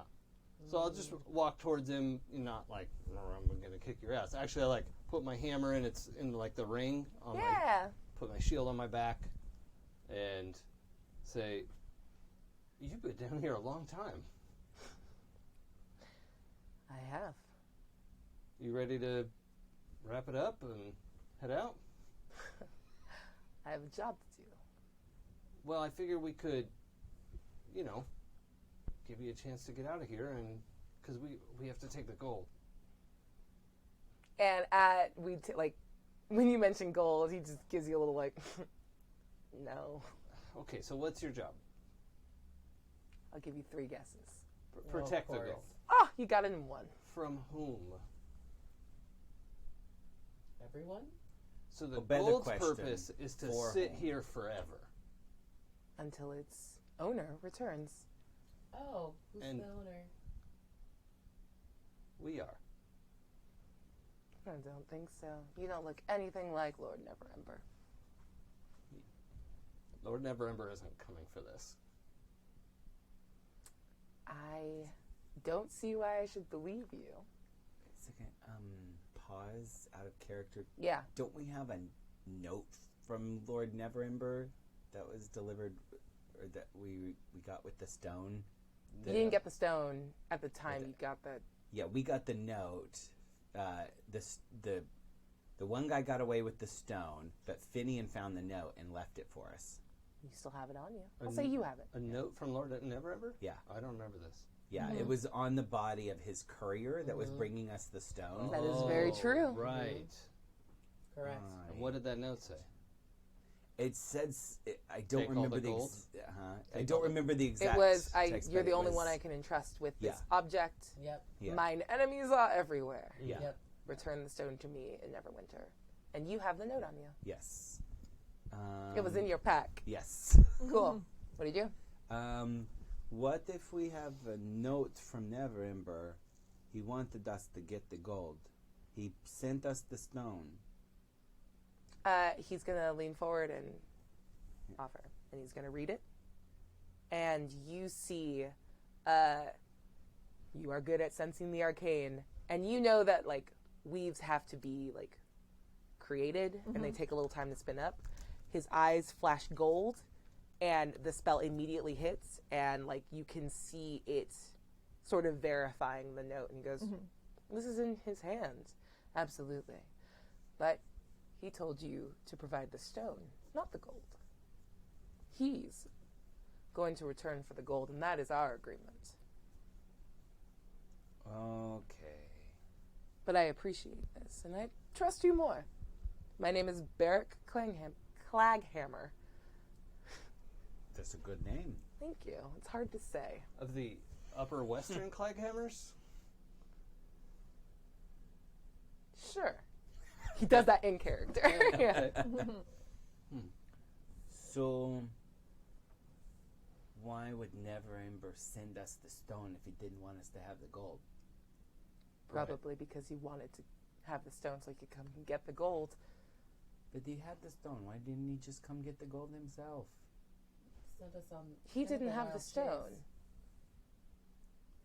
S4: So I'll just walk towards him, not like I'm gonna kick your ass. Actually, I like put my hammer in. It's in like the ring on
S1: Yeah.
S4: put my shield on my back, and say, "You've been down here a long time.
S1: I have.
S4: You ready to wrap it up and head out?"
S1: I have a job to do.
S4: Well, I figured we could, give you a chance to get out of here, and because we have to take the gold.
S1: And when you mention gold, he just gives you a little like, no.
S4: Okay, so what's your job?
S1: I'll give you 3 guesses.
S4: Protect the
S3: course.
S4: gold.
S1: Oh, you got it in 1.
S4: From whom?
S3: Everyone?
S4: So the
S2: better
S4: gold's
S2: question,
S4: purpose is to
S2: for
S4: sit
S2: whom?
S4: here forever.
S1: Until its owner returns.
S3: Oh, who's
S4: And-
S3: the owner?
S4: We are.
S1: I don't think so. You don't look anything like Lord Neverember.
S4: Lord Neverember isn't coming for this.
S1: I don't see why I should believe you.
S2: Wait a second. Pause out of character.
S1: Yeah.
S2: Don't we have a note from Lord Neverember that was delivered, or that we got with the stone?
S1: You didn't get the stone at the time
S2: Okay.
S1: you got the...
S2: Yeah, we got the note. The one guy got away with the stone, but Finian found the note and left it for us.
S1: You still have it on you. I'll
S4: A
S1: say
S4: n-
S1: you have it.
S4: A note from Lord Neverember?
S2: Yeah.
S4: I don't remember this.
S2: Yeah, it was on the body of his courier that was bringing us the stone.
S1: That is very true.
S4: Right.
S3: Correct.
S4: And what did that note say?
S2: It says, I don't
S4: Take all
S2: remember
S4: the gold?
S2: I
S4: Take
S2: don't
S4: all the-
S2: remember the exact
S1: It was,
S2: text,
S1: you're
S2: but
S1: the
S2: it
S1: only
S2: was-
S1: one I can entrust with this
S2: Yeah.
S1: object.
S3: Yep.
S2: Yeah.
S1: Mine enemies are everywhere.
S2: Yeah.
S3: Yep.
S1: Return the stone to me in Neverwinter. And you have the note on you.
S2: Yes.
S1: It was in your pack.
S2: Yes.
S1: Cool. What did you do?
S2: What if we have a note from Neverember? He wanted us to get the gold. He sent us the stone.
S1: He's going to lean forward and offer. And he's going to read it. And you see, you are good at sensing the arcane. And you know that, like, weaves have to be, like, created. And they take a little time to spin up. His eyes flash gold. And the spell immediately hits. And, like, you can see it sort of verifying the note. And he goes, this is in his hands. Absolutely. But he told you to provide the stone, not the gold. He's going to return for the gold, and that is our agreement.
S2: Okay.
S1: But I appreciate this, and I trust you more. My name is Barrick Claghammer.
S2: That's a good name.
S1: Thank you. It's hard to say.
S4: Of the Upper Western Claghammers?
S1: Sure. He does that in character. Yeah.
S2: So, why would Neverember send us the stone if he didn't want us to have the gold?
S1: Probably because he wanted to have the stone so he could come and get the gold.
S2: But he had the stone. Why didn't he just come get the gold himself?
S3: Send us on.
S1: He didn't have the
S3: wild
S1: stone.
S3: chase.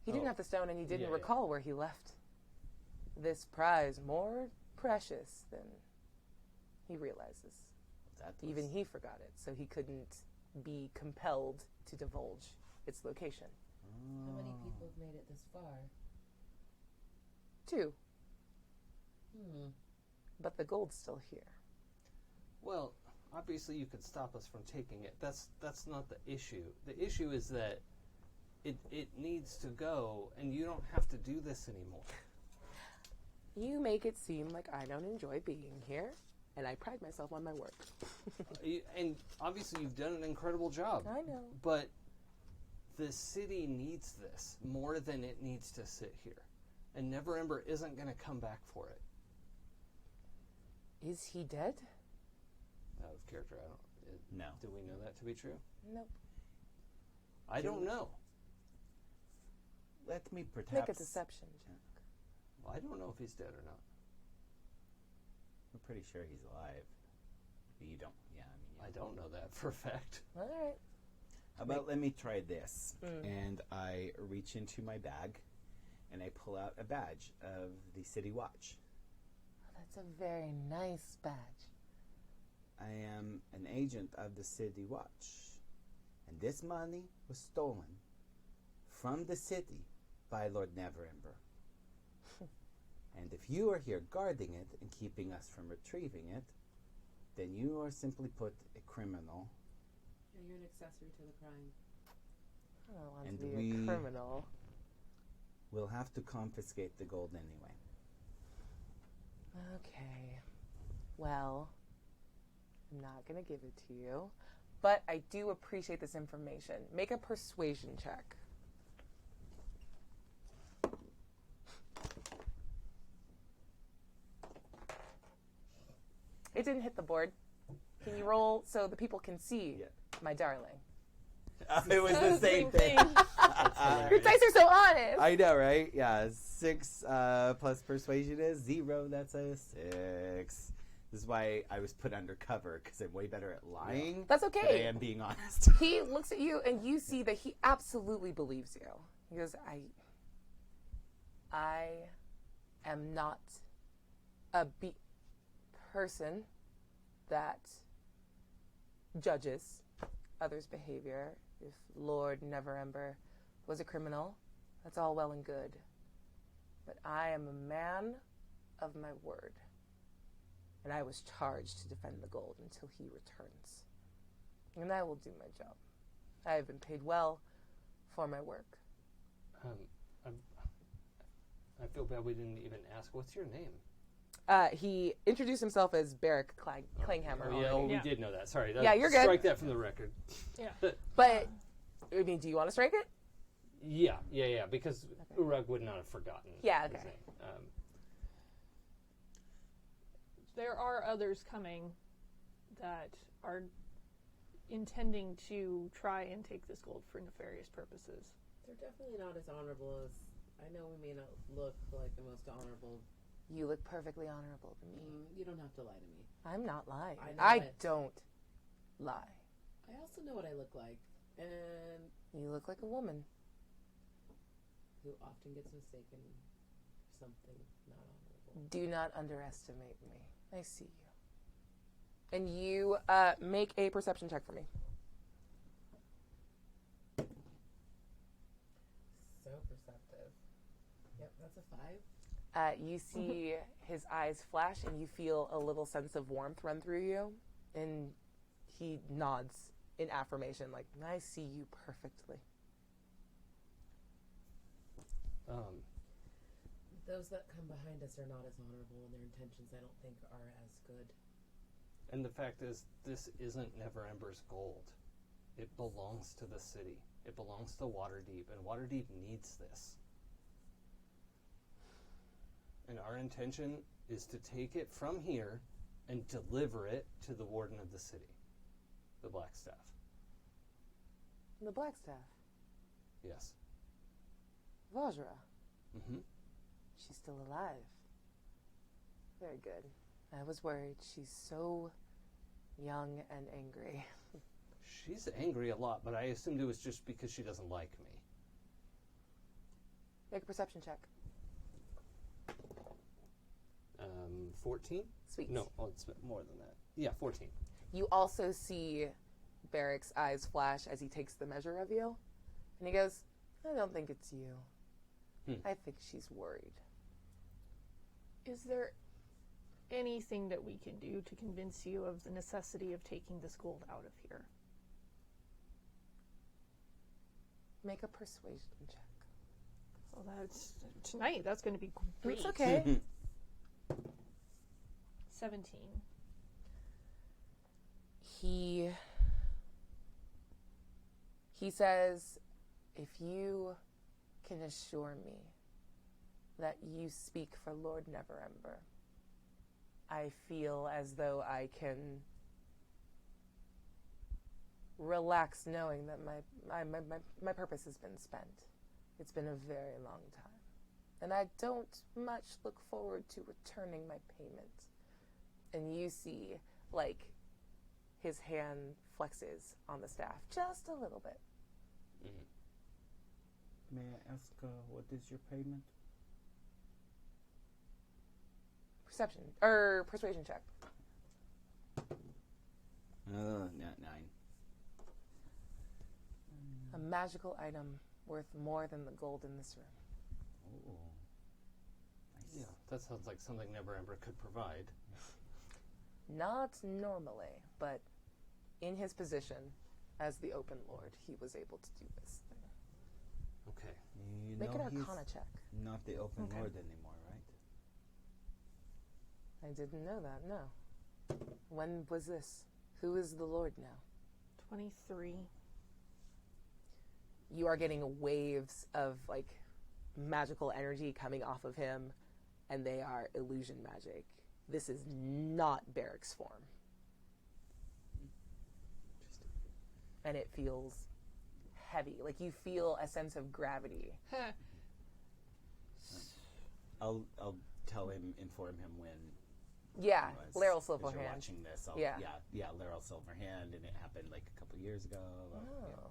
S1: He didn't have the stone, and he didn't
S4: Yeah,
S1: recall where he left this prize more precious than he realizes.
S2: That was,
S1: Even he forgot it, so he couldn't be compelled to divulge its location.
S3: How many people have made it this far?
S1: 2,
S3: Hmm.
S1: but the gold's still here.
S4: Well, obviously you could stop us from taking it. That's not the issue. The issue is that it needs to go, and you don't have to do this anymore.
S1: You make it seem like I don't enjoy being here, and I pride myself on my work.
S4: And obviously you've done an incredible job.
S1: I know.
S4: But the city needs this more than it needs to sit here. And Neverember isn't going to come back for it.
S1: Is he dead?
S4: Out of character, I don't...
S2: No.
S4: Do we know that to be true?
S1: Nope.
S4: I don't know.
S2: Let me perhaps...
S1: Make a deception check.
S4: Well, I don't know if he's dead or not.
S2: We're pretty sure he's alive. But you don't. Yeah, I mean...
S4: I don't know that for a fact.
S1: All right.
S2: How about let me try this? And I reach into my bag, and I pull out a badge of the City Watch.
S1: That's a very nice badge.
S2: I am an agent of the City Watch, and this money was stolen from the city by Lord Neverember. And if you are here guarding it and keeping us from retrieving it, then you are simply put a criminal.
S3: Yeah, you're an accessory to the crime.
S1: I don't want
S2: And
S1: to be
S2: we-
S1: a criminal.
S2: We'll have to confiscate the gold anyway.
S1: Okay. Well, I'm not going to give it to you, but I do appreciate this information. Make a persuasion check. It didn't hit the board. Can you roll so the people can see,
S2: Yeah.
S1: my darling?
S2: It was the same thing.
S1: Your dice are so honest.
S2: I know, right? Yeah, 6 plus persuasion is 0. That's a 6. This is why I was put undercover, because I'm way better at lying.
S1: That's
S2: But I
S1: okay.
S2: am being honest.
S1: He looks at you and you see that he absolutely believes you. He goes, I am not a person that judges others' behavior. If Lord Neverember was a criminal, that's all well and good. But I am a man of my word. And I was charged to defend the gold until he returns. And I will do my job. I have been paid well for my work.
S4: I feel bad we didn't even ask. What's your name?
S1: He introduced himself as Barrick Clanghammer.
S4: Oh, yeah,
S1: already.
S4: we did know that. Sorry.
S1: Yeah, you're good.
S4: Strike that from the record.
S5: Yeah.
S1: But, I mean, do you want to strike it?
S4: Yeah, because Uraug would not have forgotten
S1: Yeah,
S4: his
S1: okay.
S4: name.
S5: There are others coming that are intending to try and take this gold for nefarious purposes.
S3: They're definitely not as honorable as I know. We may not look like the most honorable.
S1: You look perfectly honorable to me.
S3: You don't have to lie to me.
S1: I'm not lying.
S3: I know
S1: I
S3: it.
S1: don't lie.
S3: I also know what I look like, and
S1: You look like a woman.
S3: who often gets mistaken for something not honorable.
S1: Do not underestimate me. I see you. And you make a perception check for me.
S3: So perceptive. Yep, that's a 5.
S1: You see his eyes flash, and you feel a little sense of warmth run through you. And he nods in affirmation, like, I see you perfectly.
S3: Those that come behind us are not as honorable, and their intentions, I don't think, are as good.
S4: And the fact is, this isn't Neverember's gold. It belongs to the city. It belongs to Waterdeep, and Waterdeep needs this. And our intention is to take it from here and deliver it to the warden of the city, the Blackstaff.
S1: The Blackstaff.
S4: Yes.
S1: Vajra.
S4: Mm-hmm.
S1: She's still alive. Very good. I was worried. She's so young and angry.
S4: She's angry a lot, but I assumed it was just because she doesn't like me.
S1: Make a perception check.
S4: 14?
S1: Sweet.
S4: No, oh, it's more than that. Yeah, 14.
S1: You also see Barrick's eyes flash as he takes the measure of you. And he goes, I don't think it's you. I think she's worried.
S5: Is there anything that we can do to convince you of the necessity of taking this gold out of here?
S1: Make a persuasion check.
S5: Well, that's tonight. That's going to be great.
S1: It's okay.
S5: 17.
S1: He says, if you can assure me that you speak for Lord Neverember, I feel as though I can relax knowing that my purpose has been spent. It's been a very long time. And I don't much look forward to returning my payment. And you see, like, his hand flexes on the staff just a little bit.
S2: May I ask, what is your payment?
S1: Persuasion check.
S2: Not 9.
S1: A magical item worth more than the gold in this room.
S2: Oh. Nice.
S4: Yeah, that sounds like something Neverember could provide.
S1: Not normally, but in his position as the Open Lord, he was able to do this thing.
S4: Okay.
S2: You
S1: Make
S2: know
S1: an Arcana
S2: he's
S1: check.
S2: not the Open
S1: Okay.
S2: Lord anymore, right?
S1: I didn't know that, no. When was this? Who is the Lord now?
S5: 23.
S1: You are getting waves of, like, magical energy coming off of him, and they are illusion magic. This is not Barrick's form. And it feels heavy. Like, you feel a sense of gravity.
S2: I'll inform him when.
S1: Yeah,
S2: as-
S1: Laryl
S2: as you're
S1: Silverhand.
S2: watching this,
S1: Yeah.
S2: yeah, Laryl Silverhand, and it happened like a couple years ago.
S1: Oh.
S2: Yeah.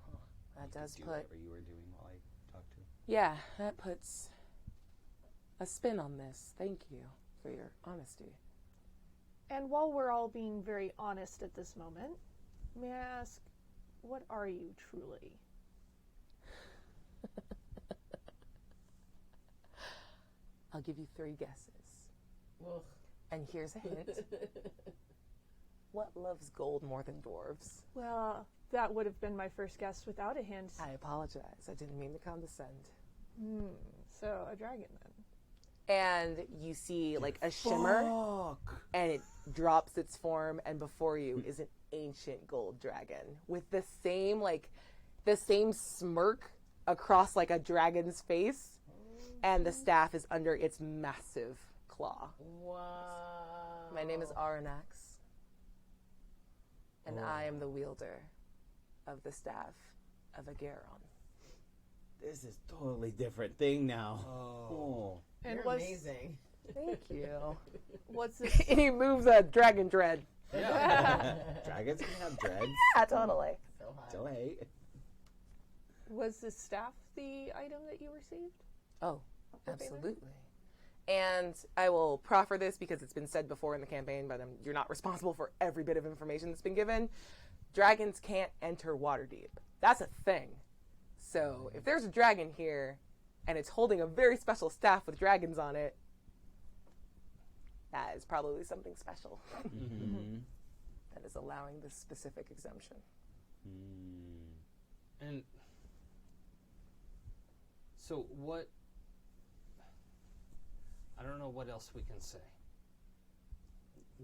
S1: Huh. That does
S2: do
S1: put...
S2: whatever you were doing while I talked to him.
S1: Yeah, that puts a spin on this. Thank you for your honesty.
S5: And while we're all being very honest at this moment, may I ask, what are you truly?
S1: I'll give you 3 guesses.
S3: Ugh.
S1: And here's a hint. What loves gold more than dwarves?
S5: Well, That would have been my first guess without a hint.
S1: I apologize. I didn't mean to condescend.
S5: So a dragon then.
S1: And you see like a shimmer, and it drops its form, and before you is an ancient gold dragon with the same smirk across like a dragon's face, and the staff is under its massive claw.
S3: Wow.
S1: My name is Aranax, and I am the wielder of the staff of Geddarm.
S2: This is totally different thing now.
S4: Oh.
S5: And
S3: You're amazing.
S1: Thank you.
S5: What's this?
S1: And he moves a dragon dread.
S2: Dragons can have dreads.
S1: Yeah, totally.
S3: So hot.
S2: So hey.
S5: Was the staff the item that you received?
S1: Oh, absolutely. And I will proffer this because it's been said before in the campaign, but you're not responsible for every bit of information that's been given. Dragons can't enter Waterdeep. That's a thing. So if there's a dragon here and it's holding a very special staff with dragons on it, that is probably something special. That is allowing this specific exemption.
S4: And so what, I don't know what else we can say.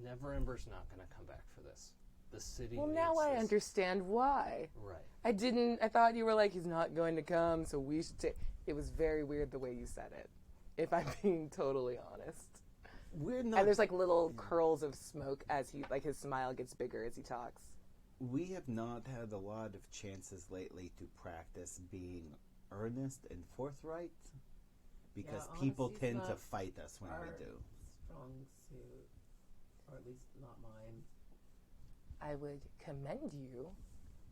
S4: Neverember's not going to come back for this. The city
S1: Well,
S4: needs
S1: now I
S4: this.
S1: understand why.
S4: Right.
S1: I thought you were like, he's not going to come, so we should take. It was very weird the way you said it, if I'm being totally honest.
S2: We're not.
S1: And there's like little curls of smoke as his smile gets bigger as he talks.
S2: We have not had a lot of chances lately to practice being earnest and forthright because
S3: Yeah,
S2: people
S3: honesty's
S2: tend to
S3: not
S2: fight us when we
S3: our
S2: do.
S3: Strong suit, or at least not mine.
S1: I would commend you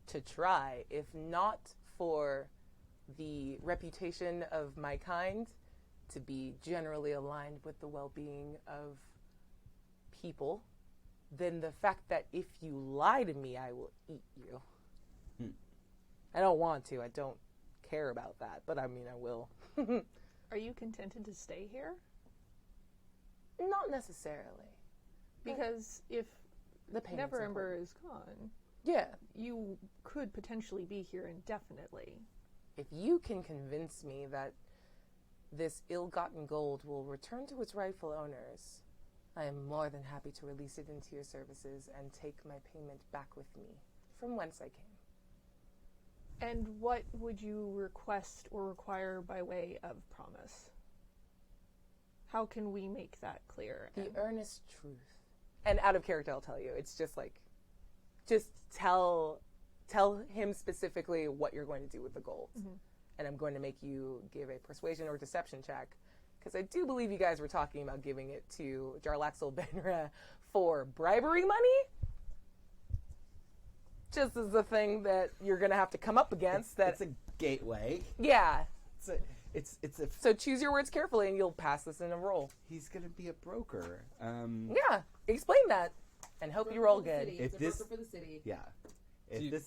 S1: to try, if not for the reputation of my kind, to be generally aligned with the well-being of people, then the fact that if you lie to me, I will eat you. I don't want to. I don't care about that, but I mean, I will.
S5: Are you contented to stay here?
S1: Not necessarily.
S5: Because if
S1: The payments are
S5: Neverember
S1: important.
S5: is gone,
S1: Yeah.
S5: you could potentially be here indefinitely.
S1: If you can convince me that this ill-gotten gold will return to its rightful owners, I am more than happy to release it into your services and take my payment back with me from whence I came.
S5: And what would you request or require by way of promise? How can we make that clear?
S1: The earnest truth. And out of character, I'll tell you. It's just like, just tell him specifically what you're going to do with the gold. And I'm going to make you give a persuasion or deception check. Because I do believe you guys were talking about giving it to Jarlaxle Benra for bribery money. Just as the thing that you're going to have to come up against.
S2: It's a gateway.
S1: Yeah.
S2: It's a.
S1: So choose your words carefully and you'll pass this in a roll.
S2: He's gonna be a broker.
S1: Yeah. Explain that. And hope you roll
S3: For the
S1: good.
S3: city.
S2: If
S3: It's a
S2: this-
S3: broker for the city.
S2: Yeah.
S4: Do you-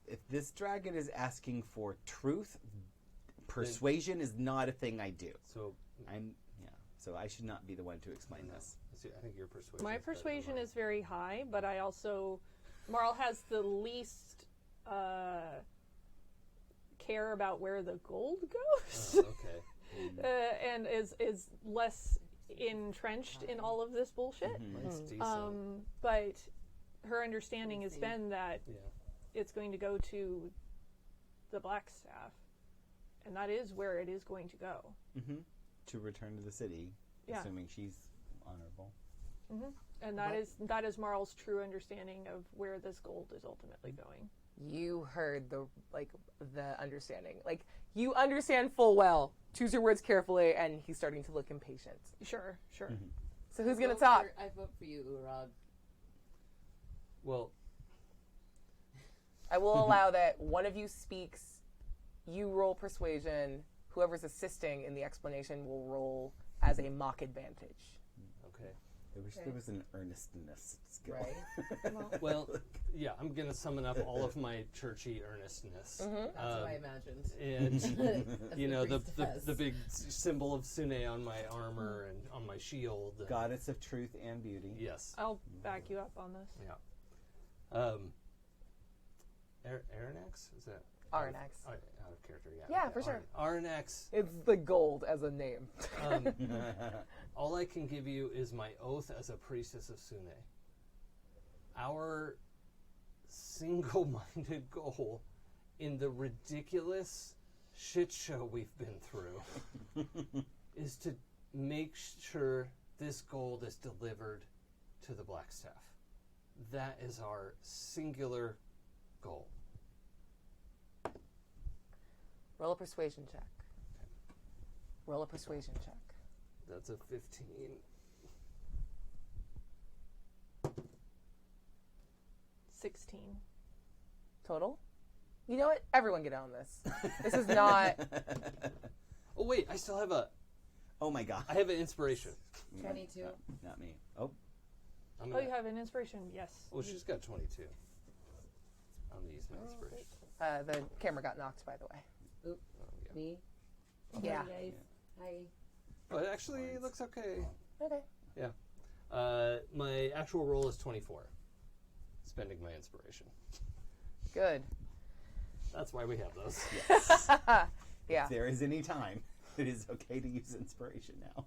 S2: If this dragon is asking for truth, persuasion is not a thing I do.
S4: So
S2: So I should not be the one to explain this.
S4: I think your persuasion.
S5: My
S4: is better than
S5: persuasion
S4: mine.
S5: is very high, but I also, Marl has the least care about where the gold goes,
S4: Okay.
S5: and is less entrenched in all of this bullshit.
S4: Mine's decent.
S5: But her understanding has been that
S4: Yeah.
S5: it's going to go to the Blackstaff, and that is where it is going to go.
S2: To return to the city,
S5: Yeah.
S2: assuming she's honorable.
S5: And that is Marl's true understanding of where this gold is ultimately going.
S1: You heard the understanding. Like, you understand full well. Choose your words carefully, and he's starting to look impatient.
S5: Sure.
S1: So who's going to
S3: Vote
S1: talk?
S3: I vote for you, Uraug.
S4: Well,
S1: I will allow that one of you speaks, you roll persuasion, whoever's assisting in the explanation will roll as a mock advantage.
S4: okay.
S2: I wish there was an earnestness skill.
S3: Right?
S4: Well, yeah, I'm gonna summon up all of my churchy earnestness.
S3: That's what I imagined.
S4: And
S3: As
S4: you know the
S3: priest does.
S4: the big symbol of Sune on my armor and on my shield. and-
S2: Goddess of truth and beauty.
S4: Yes.
S5: I'll back you up on this.
S4: Yeah. Aranax? Is that
S1: Aranax.
S4: out of character? Yeah.
S1: Yeah,
S4: okay,
S1: for sure.
S4: Aranax.
S1: It's the gold as a name.
S4: All I can give you is my oath as a priestess of Sune. Our single-minded goal in the ridiculous shit show we've been through is to make sure this gold is delivered to the Blackstaff. That is our singular goal.
S1: Roll a persuasion check. Roll a persuasion check.
S4: That's a 15.
S5: 16.
S1: Total? You know what? Everyone get on this. This is not...
S4: Oh wait, I still have
S2: Oh my god.
S4: I have an inspiration.
S3: 22.
S2: Not me. Oh.
S4: I'm
S5: Oh,
S4: gonna,
S5: you have an inspiration? Yes.
S4: well, she's got 22. I'm gonna use my inspiration.
S1: the camera got knocked, by the way.
S3: Oop. Me?
S1: Yeah.
S3: Hey, guys. Hi.
S4: Oh, it actually looks okay.
S1: Okay.
S4: My actual roll is 24. Spending my inspiration.
S1: Good.
S4: That's why we have those.
S1: Yeah.
S2: If there is any time, it is okay to use inspiration now.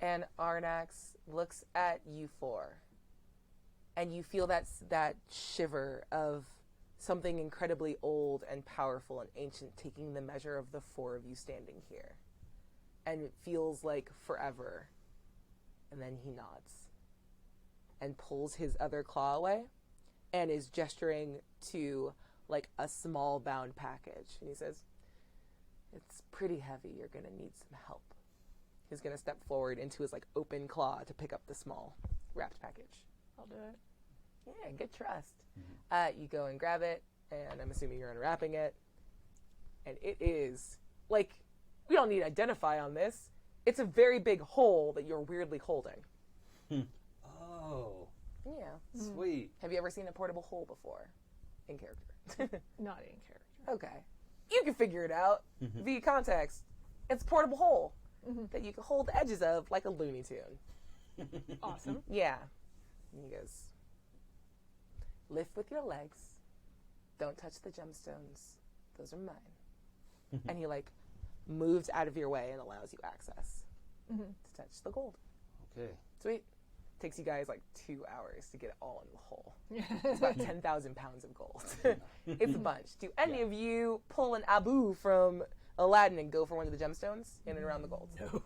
S1: And Arnax looks at you four, and you feel that shiver of something incredibly old and powerful and ancient taking the measure of the four of you standing here. And it feels like forever. And then he nods and pulls his other claw away and is gesturing to like a small bound package. And he says, "It's pretty heavy. You're going to need some help." He's going to step forward into his like open claw to pick up the small wrapped package.
S5: I'll do it.
S1: Yeah, good trust. You go and grab it, and I'm assuming you're unwrapping it. And it is, like, we don't need to identify on this. It's a very big hole that you're weirdly holding.
S4: Oh,
S1: Yeah.
S4: sweet.
S1: Have you ever seen a portable hole before? In character.
S5: Not in character.
S1: Okay. You can figure it out via context. It's a portable hole that you can hold the edges of like a Looney Tune.
S5: Awesome.
S1: Yeah. And he goes, "Lift with your legs. Don't touch the gemstones. Those are mine." And he like moves out of your way and allows you access to touch the gold.
S4: Okay.
S1: Sweet. Takes you guys like 2 hours to get it all in the hole. It's about 10,000 pounds of gold. It's a bunch. Do any of you pull an Abu from Aladdin and go for one of the gemstones in and around the gold?
S2: No.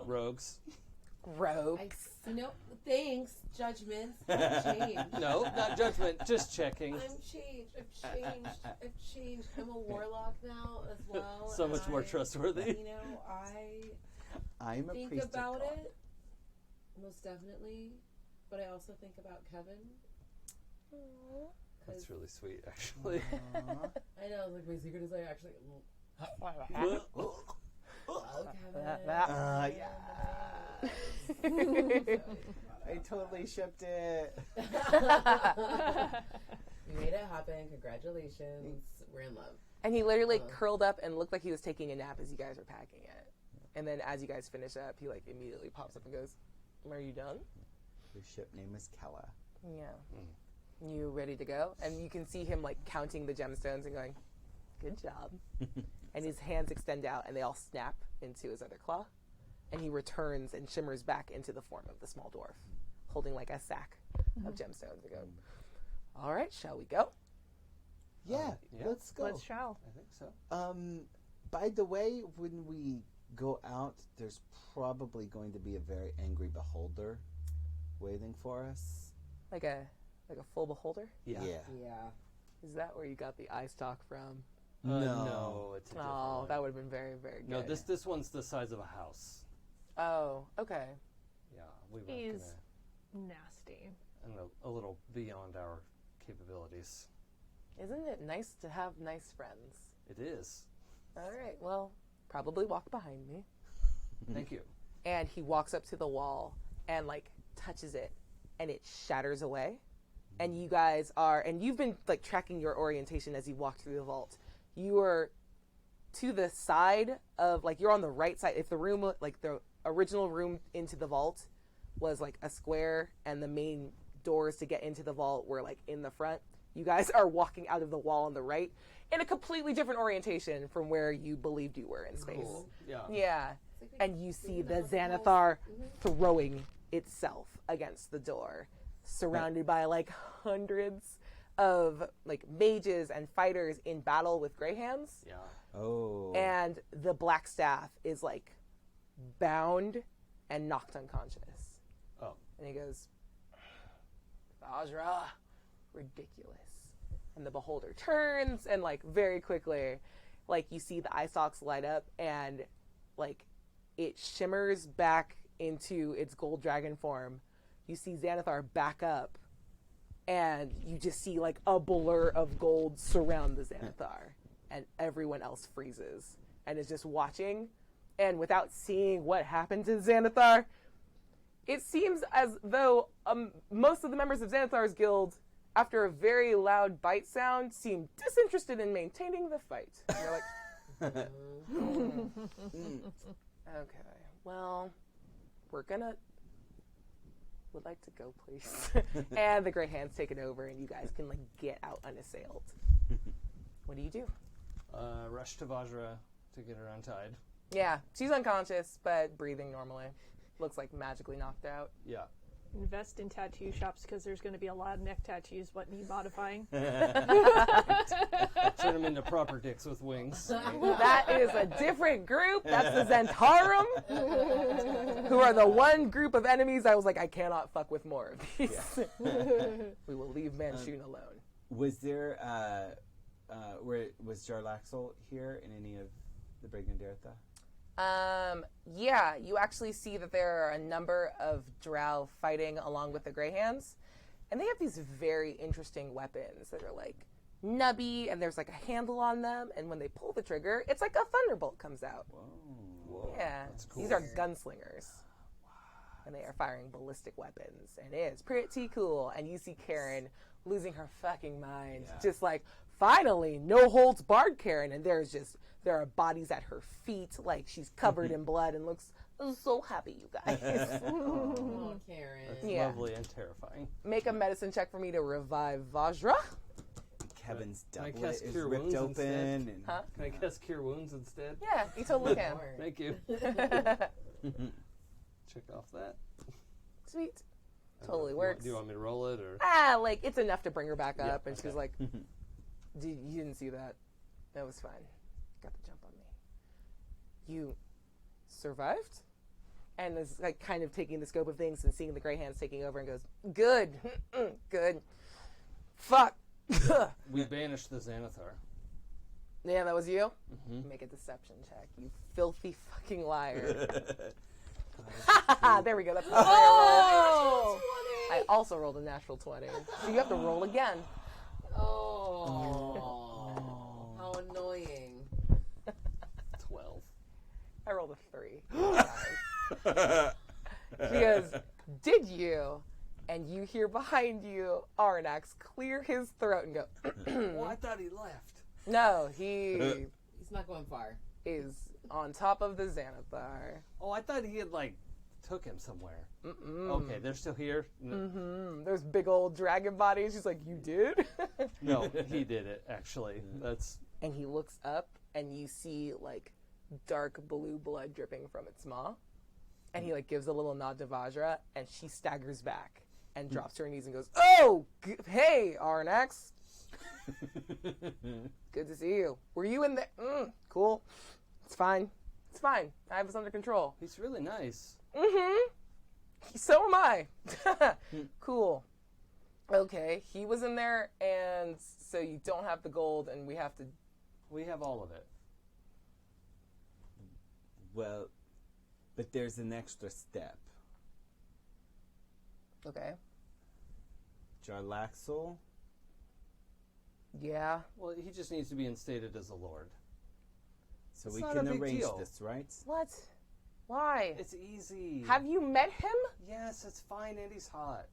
S4: Rogues.
S1: Rogue.
S3: Thanks, judgments. I've changed.
S4: No, not judgment. Just checking.
S3: I'm changed. I've changed. I'm a warlock now as well.
S4: So
S3: and
S4: much more trustworthy.
S3: You know,
S2: I'm a
S3: think
S2: priest
S3: about
S2: of God.
S3: it, most definitely. But I also think about Kevin.
S4: That's really sweet, actually.
S3: I know, like, my secret is I actually...
S2: Yeah. I totally shipped it.
S3: We made it happen. Congratulations. We're in love.
S1: And he literally curled up and looked like he was taking a nap as you guys were packing it. And then as you guys finish up, he like immediately pops up and goes, "Are you done?"
S2: Your ship name is Kella.
S1: Yeah. You ready to go? And you can see him like counting the gemstones and going, "Good job." And his hands extend out and they all snap into his other claw. And he returns and shimmers back into the form of the small dwarf, holding like a sack of gemstones. And go, "All right, shall we go?"
S2: Yeah,
S4: yeah.
S2: let's go.
S5: Let's shall.
S4: I think so.
S2: By the way, when we go out, there's probably going to be a very angry beholder waiting for us.
S1: Like a full beholder?
S4: Yeah.
S3: Yeah.
S1: Is that where you got the eye stalk from?
S4: No, it's a different
S1: Oh,
S4: one.
S1: that would have been very, very good.
S4: No, this one's the size of a house.
S1: Oh, okay.
S4: Yeah, we were
S5: He's
S4: gonna,
S5: nasty.
S4: and a little beyond our capabilities.
S1: Isn't it nice to have nice friends?
S4: It is.
S1: All right, well, probably walk behind me.
S4: Thank you.
S1: And he walks up to the wall and, like, touches it, and it shatters away. And you guys are, and you've been, like, tracking your orientation as you walk through the vault. You are to the side of, like, you're on the right side. If the room, like, the original room into the vault was, like, a square, and the main doors to get into the vault were, like, in the front, You guys are walking out of the wall on the right in a completely different orientation from where you believed you were in space.
S4: Cool. Yeah.
S1: Yeah.
S3: It's like
S1: And you see the Xanathar throwing itself against the door, surrounded by like hundreds of like mages and fighters in battle with gray hands.
S4: Yeah.
S2: Oh.
S1: And the black staff is like bound and knocked unconscious.
S4: Oh.
S1: And he goes, Vajra, ridiculous. And the beholder turns and like very quickly, like you see the eye stalks light up and like it shimmers back into its gold dragon form. You see Xanathar back up and you just see like a blur of gold surround the Xanathar and everyone else freezes and is just watching. And without seeing what happened to Xanathar, it seems as though most of the members of Xanathar's guild, after a very loud bite sound, seem disinterested in maintaining the fight. And you're like, okay, well, would like to go, please. And the Grey Hand's taken over, and you guys can like get out unassailed. What do you do?
S4: Rush to Vajra to get her untied.
S1: Yeah, she's unconscious, but breathing normally. Looks like magically knocked out.
S4: Yeah.
S5: Invest in tattoo shops because there's going to be a lot of neck tattoos. What need modifying?
S4: Turn them into proper dicks with wings.
S1: That is a different group. That's the Zentarum, who are the one group of enemies I was like, I cannot fuck with more of these. We will leave Manchun alone.
S2: Was there, was Jarlaxle here in any of the Brigandartha?
S1: Yeah, you actually see that there are a number of drow fighting along with the Grey Hands, and they have these very interesting weapons that are like nubby, and there's like a handle on them, and when they pull the trigger, it's like a thunderbolt comes out.
S2: Whoa.
S1: Yeah,
S4: That's cool.
S1: these are gunslingers, and they are firing ballistic weapons, and it is pretty cool. And you see Karen losing her fucking mind, just like, finally, no holds barred, Karen, and there are bodies at her feet, like she's covered in blood and looks so happy, you guys.
S3: Oh, Karen.
S4: That's
S1: Yeah.
S4: lovely and terrifying.
S1: Make a medicine check for me to revive Vajra.
S2: Kevin's
S4: Can I
S2: doublet
S4: cast
S2: is
S4: Cure
S2: ripped
S4: Wounds
S2: open.
S4: instead?
S2: And
S1: Huh?
S4: Can I cast Cure Wounds instead?
S1: Yeah, you totally can.
S4: Thank you. Check off that.
S1: Sweet. Totally works.
S4: Do you want me to roll it or?
S1: Like, it's enough to bring her back up, and she's
S4: okay.
S1: like, you didn't see that. That was fine. Got the jump on me. You survived? And is like kind of taking the scope of things and seeing the Grey Hands taking over and goes, good. Good. Fuck.
S4: We banished the Xanathar.
S1: Yeah, that was you?
S4: Mm-hmm.
S1: Make a deception check, you filthy fucking liar. There we go. That's the
S5: Oh!
S1: I also rolled a natural 20. So you have to roll again.
S3: Oh. How annoying.
S4: 12.
S1: I rolled a 3. She goes, did you? And you hear behind you Arnax clear his throat and go,
S4: Well, I thought he left.
S1: no, he
S3: He's not going far.
S1: is on top of the Xanathar.
S4: Oh, I thought he had like took him somewhere.
S1: Mm-mm.
S4: Okay, they're still here.
S1: There's big old dragon bodies. She's like, you did?
S4: No, he did it actually. That's
S1: And he looks up and you see like dark blue blood dripping from its maw. And he like gives a little nod to Vajra and she staggers back and drops to her knees and goes, oh, hey, Arnax. Good to see you. Were you in there? Cool. It's fine. It's fine. I have this under control.
S4: he's really nice.
S1: So am I. Cool. Okay. He was in there, and so you don't have the gold, and we have to.
S4: We have all of it.
S2: Well, but there's an extra step.
S1: Okay.
S2: Jarlaxle?
S1: Yeah.
S4: Well, he just needs to be instated as a lord.
S2: So
S4: It's
S2: we
S4: not
S2: can
S4: a big
S2: arrange
S4: deal.
S2: this, right?
S1: What? Why?
S4: It's easy.
S1: Have you met him?
S4: Yes, it's fine, and he's hot.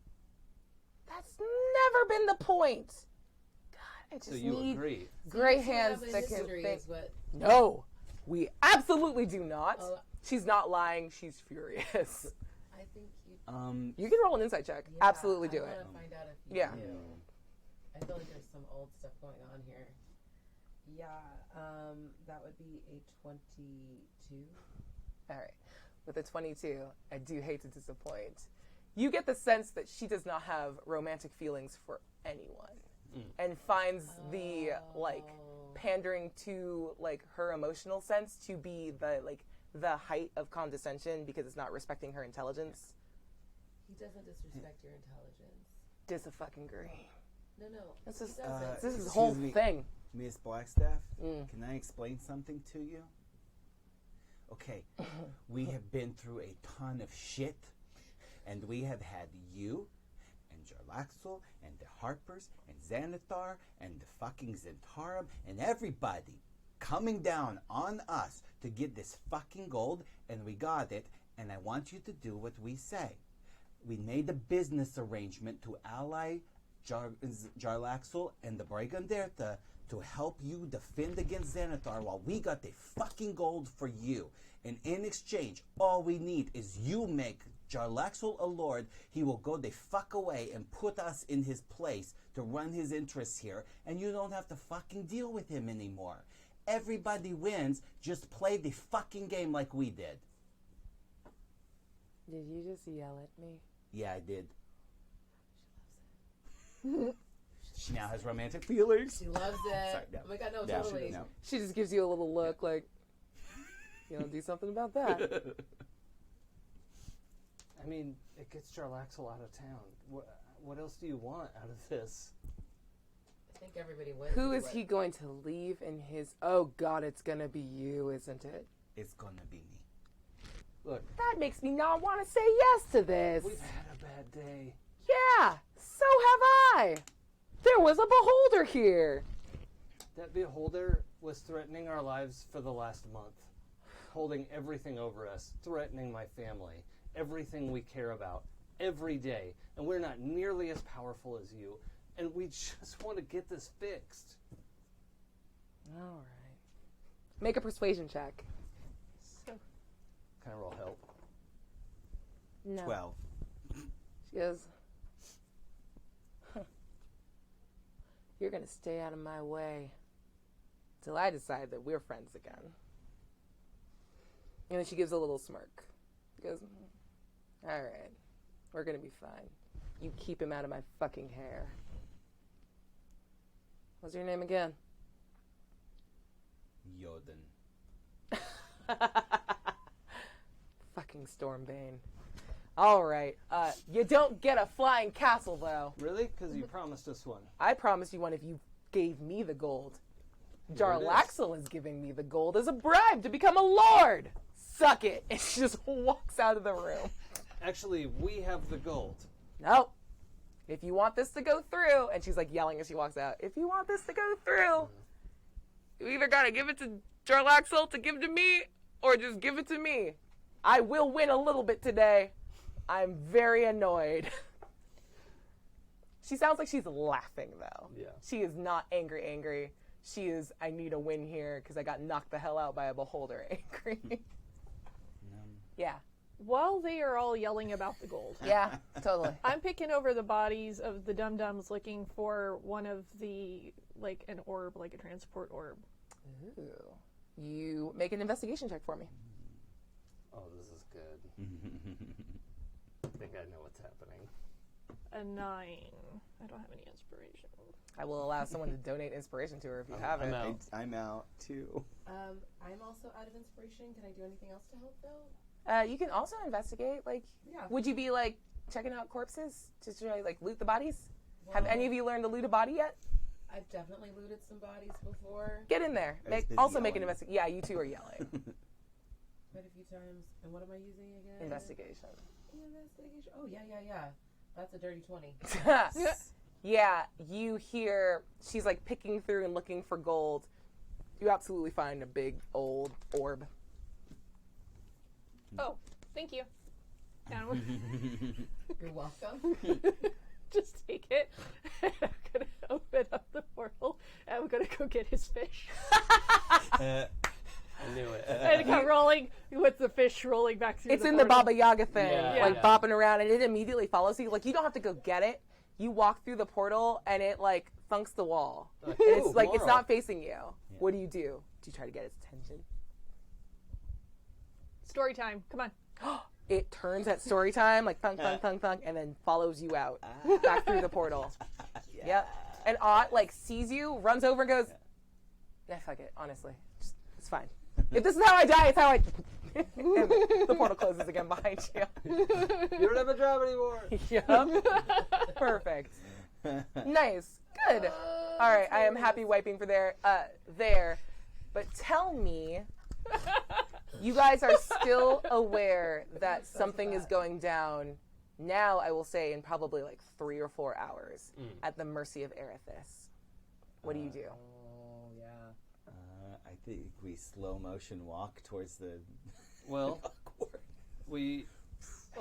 S1: That's never been the point. God, I just
S4: So you
S1: need
S4: agree?
S1: gray
S3: So
S1: hands
S3: the
S1: that can
S3: history
S1: think.
S3: is what.
S1: No, we absolutely do not.
S3: Oh.
S1: She's not lying. She's furious.
S3: I think you.
S1: You can roll an insight check.
S3: Yeah,
S1: Absolutely do
S3: I
S1: it.
S3: want to find out if you
S1: Yeah.
S3: do. I feel like there's old stuff going on here. Yeah, that would be a 22.
S1: All right. With a 22, I do hate to disappoint. You get the sense that she does not have romantic feelings for anyone and finds the, like, pandering to, like, her emotional sense to be the height of condescension because it's not respecting her intelligence.
S3: He doesn't disrespect your intelligence.
S1: Dis-a-fucking-gree.
S3: No.
S1: This
S3: he
S1: is
S3: doesn't.
S1: this is the whole
S2: Excuse me.
S1: thing.
S2: Miss Blackstaff, can I explain something to you? Okay, we have been through a ton of shit, and we have had you, and Jarlaxle, and the Harpers, and Xanathar, and the fucking Zentarum, and everybody coming down on us to get this fucking gold, and we got it, and I want you to do what we say. We made a business arrangement to ally Jarlaxle and the Briganderta to help you defend against Xanathar while we got the fucking gold for you. And in exchange, all we need is you make Jarlaxle a lord. He will go the fuck away and put us in his place to run his interests here, and you don't have to fucking deal with him anymore. Everybody wins. Just play the fucking game like we did.
S1: Did you just yell at me?
S2: Yeah, I did. She now has romantic feelings.
S3: She loves it.
S2: Sorry, no.
S3: Oh my god, no,
S2: No,
S3: totally.
S2: no.
S1: She just gives you a little look like, you know, do something about that.
S4: I mean, it gets Jarlaxle out of town. What else do you want out of this?
S3: I think everybody wins.
S1: Who is he going to leave in his... Oh, God, it's going to be you, isn't it?
S2: It's gonna be me.
S4: Look,
S1: That makes me not want to say yes to this.
S4: we've had a bad day.
S1: Yeah, so have I. There was a beholder here.
S4: That beholder was threatening our lives for the last month, holding everything over us, threatening my family, everything we care about, every day. And we're not nearly as powerful as you, and we just want to get this fixed.
S1: All right. Make a persuasion check.
S5: So,
S4: Can I roll help?
S1: No.
S2: 12.
S1: She goes, you're going to stay out of my way till I decide that we're friends again. And then she gives a little smirk. She goes, all right, we're going to be fine. You keep him out of my fucking hair. What's your name again?
S2: Yoden.
S1: Fucking Stormbane. All right. You don't get a flying castle, though.
S4: Really? Because you promised us one.
S1: I promised you one if you gave me the gold.
S4: Here it is.
S1: Jarlaxle is giving me the gold as a bribe to become a lord. Suck it. And she just walks out of the room.
S4: Actually, we have the gold.
S1: Nope. If you want this to go through, and she's like yelling as she walks out, if you want this to go through, you either gotta give it to Jarlaxle to give to me, or just give it to me. I will win a little bit today. I'm very annoyed. She sounds like she's laughing, though.
S4: Yeah.
S1: She is not angry. She is, I need a win here because I got knocked the hell out by a beholder angry. Yeah.
S5: while they are all yelling about the gold,
S1: Yeah, totally.
S5: I'm picking over the bodies of the dum-dums looking for one of the, like, an orb, like a transport orb.
S1: Ooh. You make an investigation check for me.
S4: Oh, this is good. I think I know what's happening.
S5: A 9. I don't have any inspiration.
S1: I will allow someone to donate inspiration to her if you have
S4: I'm
S1: it.
S4: out.
S7: I'm out too.
S3: I'm also out of inspiration. Can I do anything else to help, though?
S1: You can also investigate. Like,
S3: Yeah.
S1: would you be like checking out corpses to try like loot the bodies? Have
S3: Well,
S1: any of you learned to loot a body yet?
S3: I've definitely looted some bodies before.
S1: Get in there.
S7: I was busy
S1: Also make an
S7: yelling.
S1: investigation. Yeah, you two are yelling.
S3: Quite a few times. And what am I using again?
S1: Investigation.
S3: Investigation. Oh, yeah. That's a dirty 20.
S1: Yeah, you hear she's like picking through and looking for gold. You absolutely find a big old orb.
S5: Oh, thank you. And
S3: You're welcome.
S5: just take it. And I'm gonna open up the portal. And I'm gonna go get his fish.
S4: I knew it.
S5: And come rolling with the fish rolling back through.
S1: It's
S5: the
S1: in the
S5: portal.
S1: Baba Yaga thing,
S4: Yeah,
S1: like
S4: yeah.
S1: bopping around, and it immediately follows you. Like, you don't have to go get it. You walk through the portal, and it, like, thunks the wall. And it's, like, it's not facing you. Yeah. What do? Do you try to get its attention?
S5: Story time. Come on.
S1: It turns at story time, like, thunk, thunk, thunk, thunk, and then follows you out. Back through the portal. Yeah. Yep. And Ott, like, sees you, runs over and goes, yeah, fuck it, honestly. It's fine. If this is how I die, it's how I... And the portal closes again behind you.
S4: You don't have a job anymore.
S1: Yep. Perfect. Nice. Good. All right, I am happy wiping for there. But tell me, you guys are still aware that something is going down now, I will say, in probably like 3 or 4 hours at the mercy of Erithus. What do you do?
S2: Oh, yeah. I think we slow motion walk towards the...
S4: Well, we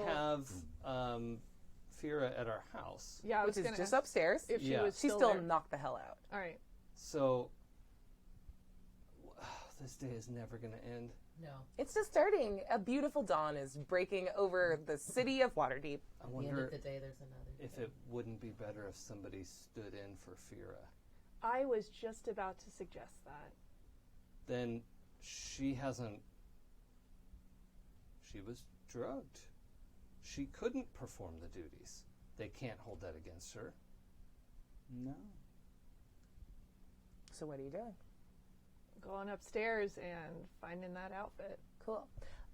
S4: have Fira at our house.
S5: Yeah,
S1: which is just upstairs.
S5: If she was
S1: she
S5: still
S1: there. Knocked the hell out.
S5: All right.
S4: So, this day is never going to end.
S3: No.
S1: It's just starting. A beautiful dawn is breaking over the city of Waterdeep.
S4: I
S3: At the end
S4: wonder
S3: of the day, there's another
S4: if
S3: day.
S4: it wouldn't be better if somebody stood in for Fira.
S5: I was just about to suggest that.
S4: Then she hasn't... She was drugged. She couldn't perform the duties. They can't hold that against her.
S2: No.
S1: So what are you doing?
S5: Going upstairs and finding that outfit.
S1: Cool.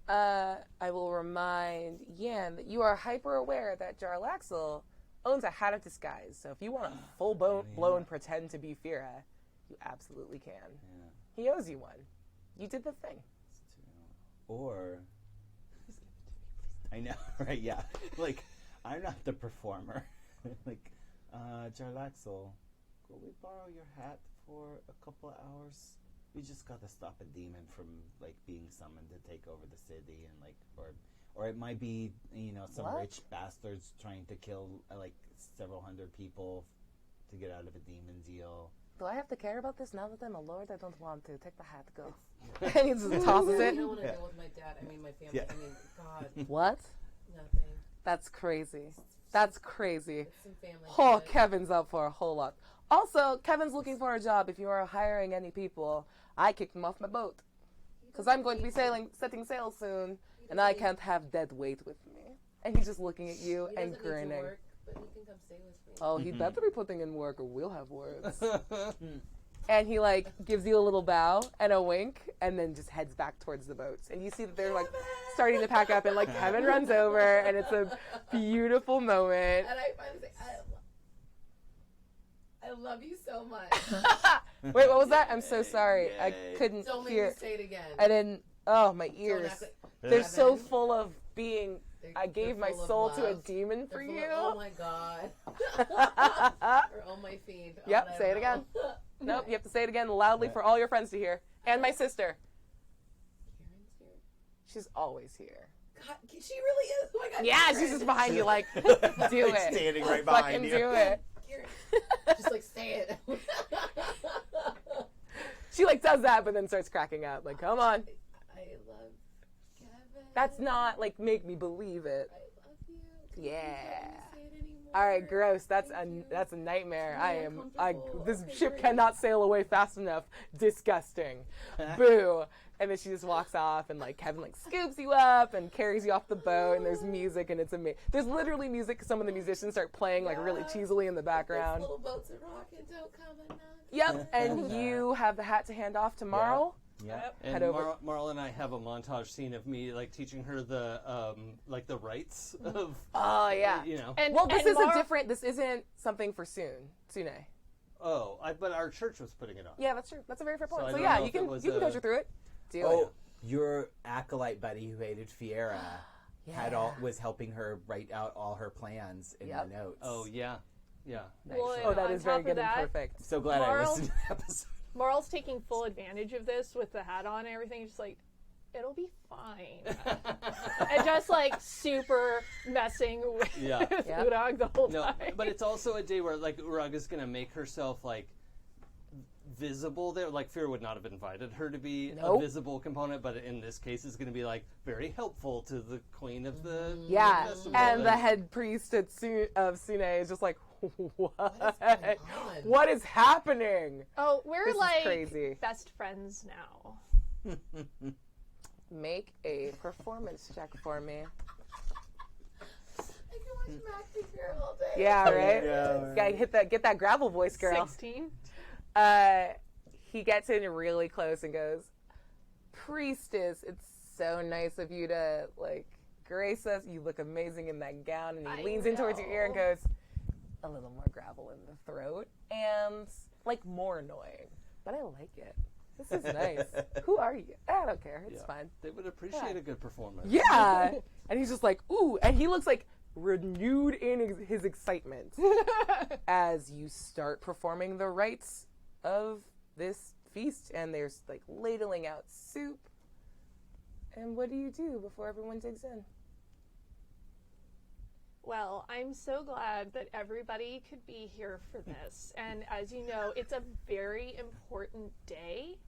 S1: I will remind Yan that you are hyper aware that Jarlaxle owns a hat of disguise. So if you want to full blown pretend to be Fira, you absolutely can.
S2: Yeah.
S1: He owes you one. You did the thing.
S2: Or... I know, right? Yeah. Like, I'm not the performer. Like, Jarlaxle, could we borrow your hat for a couple of hours? We just got to stop a demon from, like, being summoned to take over the city, and, like, or it might be, you know, some
S1: What?
S2: rich bastards trying to kill, like, several hundred people to get out of a demon deal.
S1: Do I have to care about this now that I'm a lord? I don't want to. Take the hat, go. And he just tosses
S3: I
S1: it.
S3: don't want to deal with my dad. I mean, my family.
S2: Yeah.
S3: I mean, God,
S1: What?
S3: nothing.
S1: That's crazy. That's crazy.
S3: It's some family.
S1: Oh,
S3: shit.
S1: Kevin's up for a whole lot. Also, Kevin's looking for a job. If you are hiring any people, I kicked him off my boat. Because I'm going to be setting sail soon, and I can't have dead weight with me. And he's just looking at you
S3: He
S1: and
S3: doesn't need to
S1: grinning.
S3: work, but he can come stay with me.
S1: Oh, he'd better be putting in work or we'll have words. And he, like, gives you a little bow and a wink, and then just heads back towards the boats. And you see that they're, like, starting to pack up, and, like, Kevin runs over, and it's a beautiful moment.
S3: And I finally say, I love you so much.
S1: Wait, what was that? I'm so sorry. I couldn't
S3: Don't make
S1: hear.
S3: me say it again.
S1: I didn't. Oh, my ears. They're so
S3: Kevin.
S1: full of being. I gave my
S3: full of
S1: soul to a
S3: love.
S1: demon for
S3: They're
S1: you.
S3: full of, oh my God. Or oh my fiend.
S1: Yep,
S3: Oh,
S1: say it again. Nope, you have to say it again loudly for all your friends to hear. And my sister.
S3: Karen's here.
S1: She's always here.
S3: God, she really is. Oh my God.
S1: Yeah,
S3: Karen.
S1: she's just behind you, like, do
S7: Like
S1: it.
S7: standing right
S1: Fucking
S7: behind you.
S1: do it.
S3: Karen. Just like say it.
S1: She, like, does that, but then starts cracking up. Like, come on.
S3: I love Kevin.
S1: That's not, like, make me believe it.
S3: I love you.
S1: Yeah.
S3: Please don't let me say it anymore.
S1: All right, gross. That's
S3: Thank you.
S1: a nightmare.
S3: It's really uncomfortable.
S1: This
S3: Okay,
S1: ship
S3: great.
S1: cannot sail away fast enough. Disgusting. Boo. And then she just walks off, and, like, Kevin, like, scoops you up and carries you off the boat, and there's music, and it's amazing. There's literally music. Some of the musicians start playing, like, really cheesily in the background.
S3: Those little boats are rocking. Don't come and knock.
S1: Yep. And you have the hat to hand off to Marl.
S2: Yep.
S1: Head
S4: And
S1: over.
S4: Marl and I have a montage scene of me like teaching her the like the rights of
S1: Oh, yeah.
S4: you know.
S5: And,
S1: Well, this
S5: and
S1: this isn't something for Sune.
S4: But our church was putting it on.
S1: Yeah, that's true. That's a very fair point.
S4: So I
S1: So,
S4: don't
S1: yeah,
S4: know
S1: you
S4: if it
S1: can
S4: was
S1: coach her through it. Do it.
S2: Oh, your acolyte buddy who hated Fiera was helping her write out all her plans in
S1: Yep.
S2: the notes.
S4: Oh yeah.
S5: Well,
S1: Oh, that
S5: on
S1: is very
S5: top
S1: good
S5: of
S1: and
S5: that,
S1: perfect.
S2: So glad I
S5: Marl-
S2: listened to the episode.
S5: Marl's taking full advantage of this with the hat on and everything. Just like, it'll be fine. And just like super messing with
S4: Yeah.
S1: Yeah.
S5: Uraug the whole
S4: No,
S5: time.
S4: but it's also a day where like Uraug is gonna make herself like visible there. Like Fear would not have invited her to be
S1: Nope.
S4: a visible component, but in this case, it's gonna be like very helpful to the queen of the
S1: Yeah,
S4: festival.
S1: and the head priest of Sune is just like, What?
S3: on?
S1: What is happening?
S5: Oh, we're
S1: This is
S5: like
S1: crazy.
S5: best friends now.
S1: Make a performance check for me.
S3: I can watch Mac be here all day.
S1: Yeah, right?
S7: Yeah,
S1: Gotta get that gravel voice, girl.
S5: 16.
S1: He gets in really close and goes, Priestess, it's so nice of you to, like, grace us. You look amazing in that gown. And he
S5: I
S1: leans in towards your ear and
S5: know.
S1: goes, a little more gravel in the throat. And, like, more annoying. But I like it. This is nice. Who are you? I don't care. It's
S4: Yeah.
S1: fine.
S4: They would appreciate a good performance.
S1: Yeah. And he's just like, ooh. And he looks like renewed in his excitement as you start performing the rites of this feast. And there's like ladling out soup. And what do you do before everyone digs in?
S5: Well, I'm so glad that everybody could be here for this. And as you know, it's a very important day.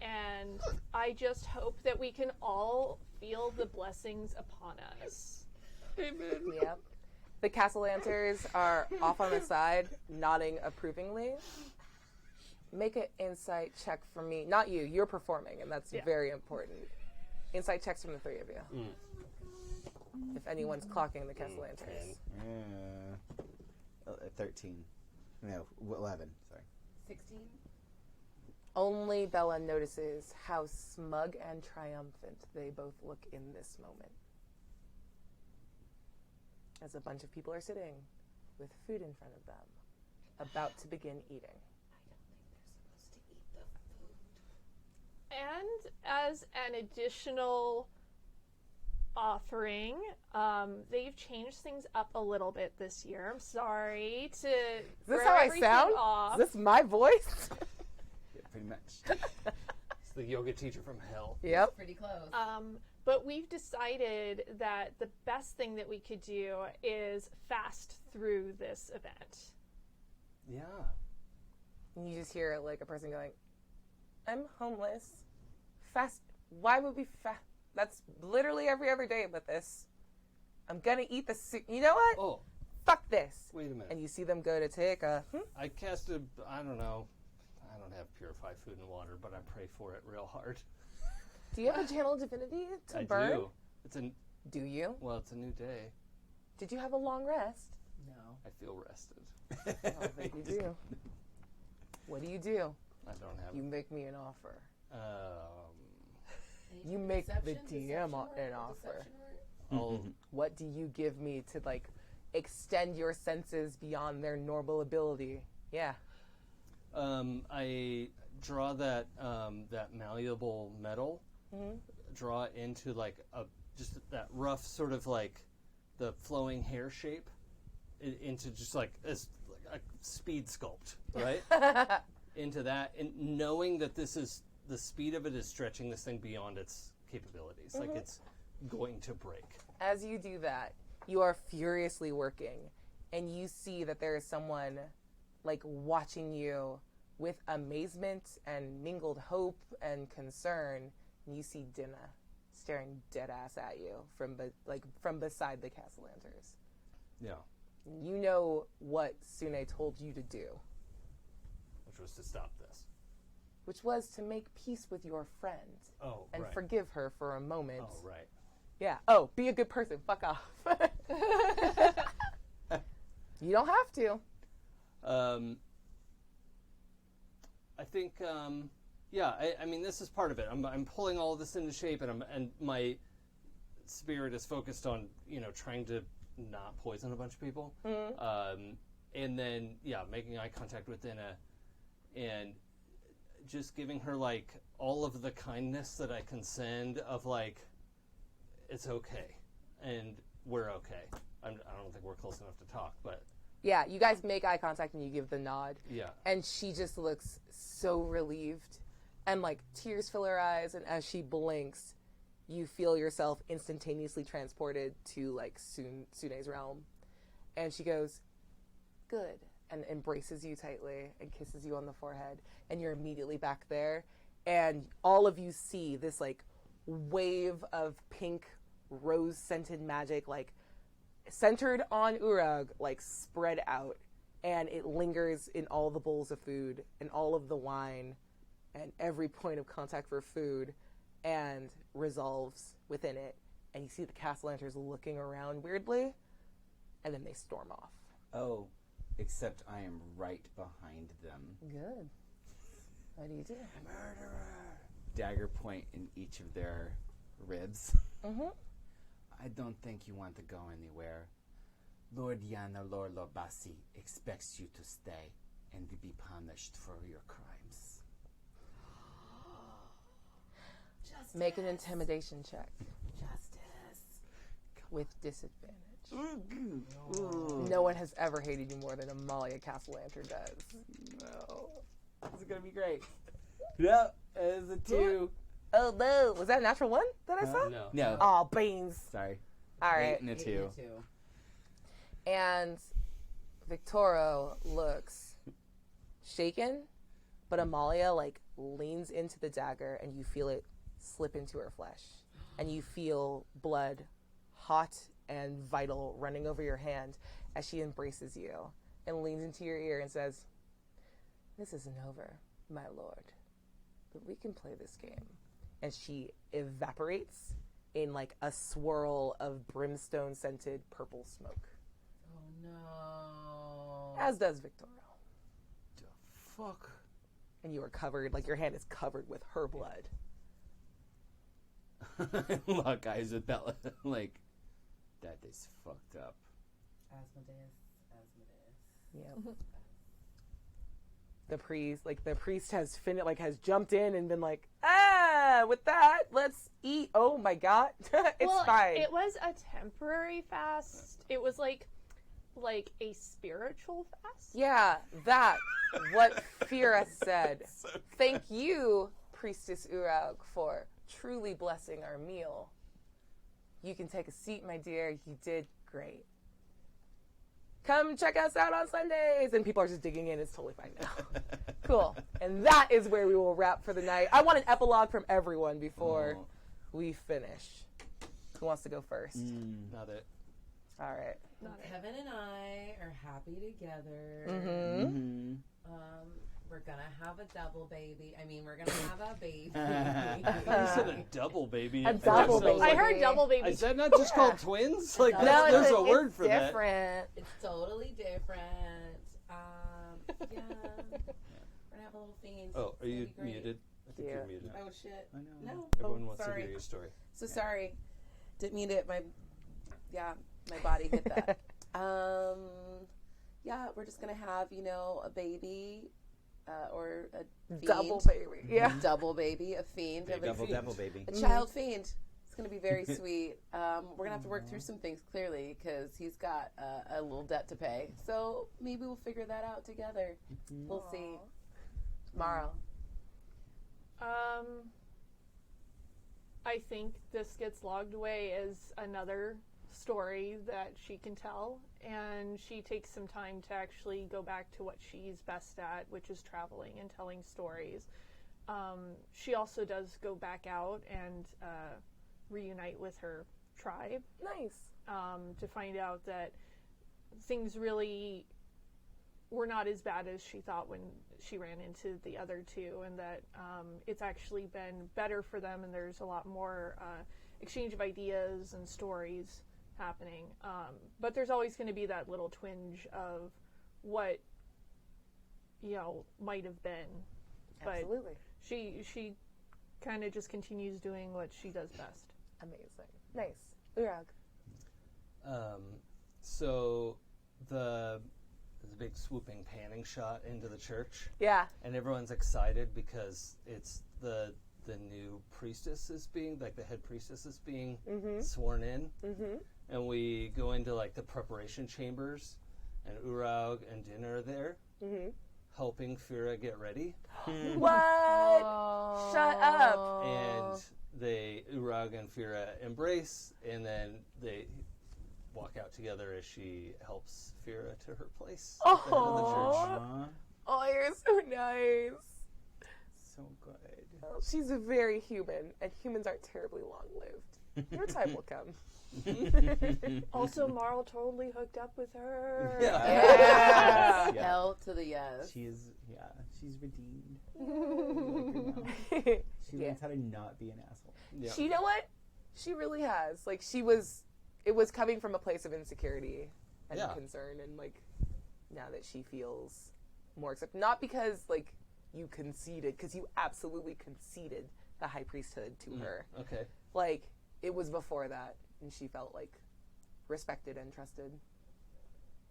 S5: And I just hope that we can all feel the blessings upon us.
S4: Amen.
S1: Yep. The Castellanters are off on the side, nodding approvingly. Make an insight check for me. Not you. You're performing, and that's very important. Insight checks from the three of you. If anyone's clocking the Castellanters.
S2: 13. No, 11. Sorry.
S3: 16.
S1: Only Bella notices how smug and triumphant they both look in this moment. As a bunch of people are sitting with food in front of them, about to begin eating.
S5: And as an additional offering, they've changed things up a little bit this year. I'm sorry to
S1: Is this
S5: throw
S1: how I
S5: everything
S1: sound?
S5: off.
S1: Is this my voice?
S2: Yeah, pretty much.
S4: It's the yoga teacher from hell.
S1: Yep.
S3: Pretty close.
S5: But we've decided that the best thing that we could do is fast through this event.
S4: Yeah.
S1: And you just hear like a person going, I'm homeless. Fast. Why would we fast? That's literally every other day with this. I'm gonna eat the soup. You know what?
S4: Oh,
S1: Fuck this.
S4: wait a minute.
S1: And you see them go to take a.
S4: I casted, I don't know. I don't have purified food and water, but I pray for it real hard.
S1: Do you have a channel divinity to
S4: I
S1: burn?
S4: do. It's a,
S1: Do you?
S4: well, it's a new day.
S1: Did you have a long rest?
S3: no.
S4: I feel rested.
S1: I think you do. What do you do?
S4: I don't have.
S1: You make me an offer.
S3: Any
S1: You make the
S3: deception
S1: DM
S3: work?
S1: an offer.
S3: Deception work?
S4: I'll,
S1: What do you give me to like extend your senses beyond their normal ability? Yeah.
S4: I draw that that malleable metal. Draw it into like a just that rough sort of like the flowing hair shape into just like a speed sculpt, right? Into that, and knowing that this is the speed of it is stretching this thing beyond its capabilities, like it's going to break.
S1: As you do that, you are furiously working, and you see that there is someone like watching you with amazement and mingled hope and concern. And you see Dinah staring dead ass at you from beside the Castellanters.
S4: Yeah,
S1: You know what Sune told you to do,
S4: which was to stop this.
S1: which was to make peace with your friend
S4: Oh,
S1: and
S4: right.
S1: forgive her for a moment.
S4: Oh, right.
S1: Yeah. Oh, be a good person. Fuck off. You don't have to.
S4: I think, yeah. I mean, this is part of it. I'm pulling all of this into shape, and my spirit is focused on trying to not poison a bunch of people. And then making eye contact with Dinah, and just giving her like all of the kindness that I can send of like, it's okay, and we're okay. I don't think we're close enough to talk, but
S1: Yeah, you guys make eye contact and you give the nod.
S4: yeah.
S1: And she just looks so relieved. And like tears fill her eyes, and as she blinks, you feel yourself instantaneously transported to like Sune's realm. And she goes, good, and embraces you tightly and kisses you on the forehead. And you're immediately back there. And all of you see this like wave of pink rose-scented magic like centered on Uraug, like spread out. and it lingers in all the bowls of food and all of the wine and every point of contact for food and resolves within it. And you see the cast lanterns looking around weirdly, and then they storm off.
S2: Oh, except I am right behind them.
S1: Good. What do you do?
S2: Murderer! Dagger point in each of their ribs.
S1: Mm-hmm.
S2: I don't think you want to go anywhere. Lord Lor'bassee expects you to stay and to be punished for your crimes.
S3: Justice.
S1: Make an intimidation check
S3: Justice.
S1: with disadvantage. No one has ever hated you more than Amalia Castellanter does.
S2: No. This is going to be great. Yep, it's a 2.
S1: Oh, no. Was that a natural one that I saw?
S4: No.
S2: No.
S1: Oh, beans.
S2: Sorry.
S1: All
S2: 8
S1: right.
S2: and a 2.
S3: 8 and a 2.
S1: And Victoro looks shaken, but Amalia, leans into the dagger, and you feel it slip into her flesh. And you feel blood, hot and vital, running over your hand as she embraces you and leans into your ear and says, "This isn't over, my lord, but we can play this game." And she evaporates in a swirl of brimstone-scented purple smoke.
S3: Oh no.
S1: As does Victoro.
S2: The fuck?
S1: And you are covered, your hand is covered with her blood.
S2: Look, eyes with Bella. That is fucked up.
S3: Asmodeus.
S1: Yeah. The priest has has jumped in and been with that, let's eat. Oh my god. It's fine.
S5: It was a temporary fast. It was like a spiritual fast.
S1: Yeah, that. What Fira said. Thank you, Priestess Uraug, for truly blessing our meal. You can take a seat, my dear. You did great. Come check us out on Sundays. And people are just digging in. It's totally fine now. Cool. And that is where we will wrap for the night. I want an epilogue from everyone before we finish. Who wants to go first?
S4: Not it.
S1: All right.
S3: Kevin and I are happy together.
S1: Mm-hmm.
S3: We're gonna have a double baby. I mean, we're gonna have a baby.
S4: You said a double baby.
S1: A double baby.
S5: I heard double baby.
S4: Is that not just called twins?
S3: No,
S4: There's a word
S1: it's
S4: for that.
S1: different.
S3: It's totally different. Yeah. We're gonna have a little fiend.
S4: Oh,
S3: It's
S4: are
S3: gonna
S4: you
S3: be great.
S4: muted? I think
S1: Yeah.
S4: you're muted.
S3: Oh shit.
S2: I know.
S3: No.
S4: Everyone wants to
S3: sorry.
S4: hear your story.
S3: So sorry. Didn't mean it. My body hit that. We're just gonna have, a baby, or a fiend.
S1: Double baby. Yeah.
S3: Double baby, a fiend.
S2: Baby,
S3: a
S2: double devil baby.
S3: A child fiend. It's gonna be very sweet. We're gonna have to work through some things clearly because he's got a little debt to pay. So maybe we'll figure that out together. We'll see. Marl.
S5: I think this gets logged away as another story that she can tell, and she takes some time to actually go back to what she's best at, which is traveling and telling stories. She also does go back out and reunite with her tribe.
S1: Nice.
S5: To find out that things really were not as bad as she thought when she ran into the other two, and that it's actually been better for them, and there's a lot more exchange of ideas and stories happening. But there's always going to be that little twinge of what might have been.
S1: Absolutely.
S5: But she kind of just continues doing what she does best.
S1: Amazing. Nice. Uraug.
S4: So there's a big swooping panning shot into the church,
S1: Yeah.
S4: and everyone's excited because it's the new priestess is being, the head priestess is being sworn in.
S1: Mm-hmm.
S4: And we go into the preparation chambers, and Uraug and Din are there, helping Fira get ready.
S1: What? Shut up.
S4: And Uraug and Fira embrace, and then they walk out together as she helps Fira to her place at the head of the church.
S2: Aw,
S1: Oh, you're so nice.
S2: so good.
S1: Well, she's very human, and humans aren't terribly long-lived. Your time will come.
S5: Also, Marl totally hooked up with her.
S1: Yeah.
S2: Yeah.
S3: Hell to the yes.
S2: She's redeemed. She
S1: Yeah.
S2: learns how to not be an asshole.
S4: Yeah.
S1: You know what? She really has. Like, it was coming from a place of insecurity and
S4: Yeah.
S1: concern, and, like, now that she feels more accepted. Not because, like, you conceded, because you absolutely conceded the high priesthood to her.
S4: Okay.
S1: Like, it was before that, and she felt, like, respected and trusted.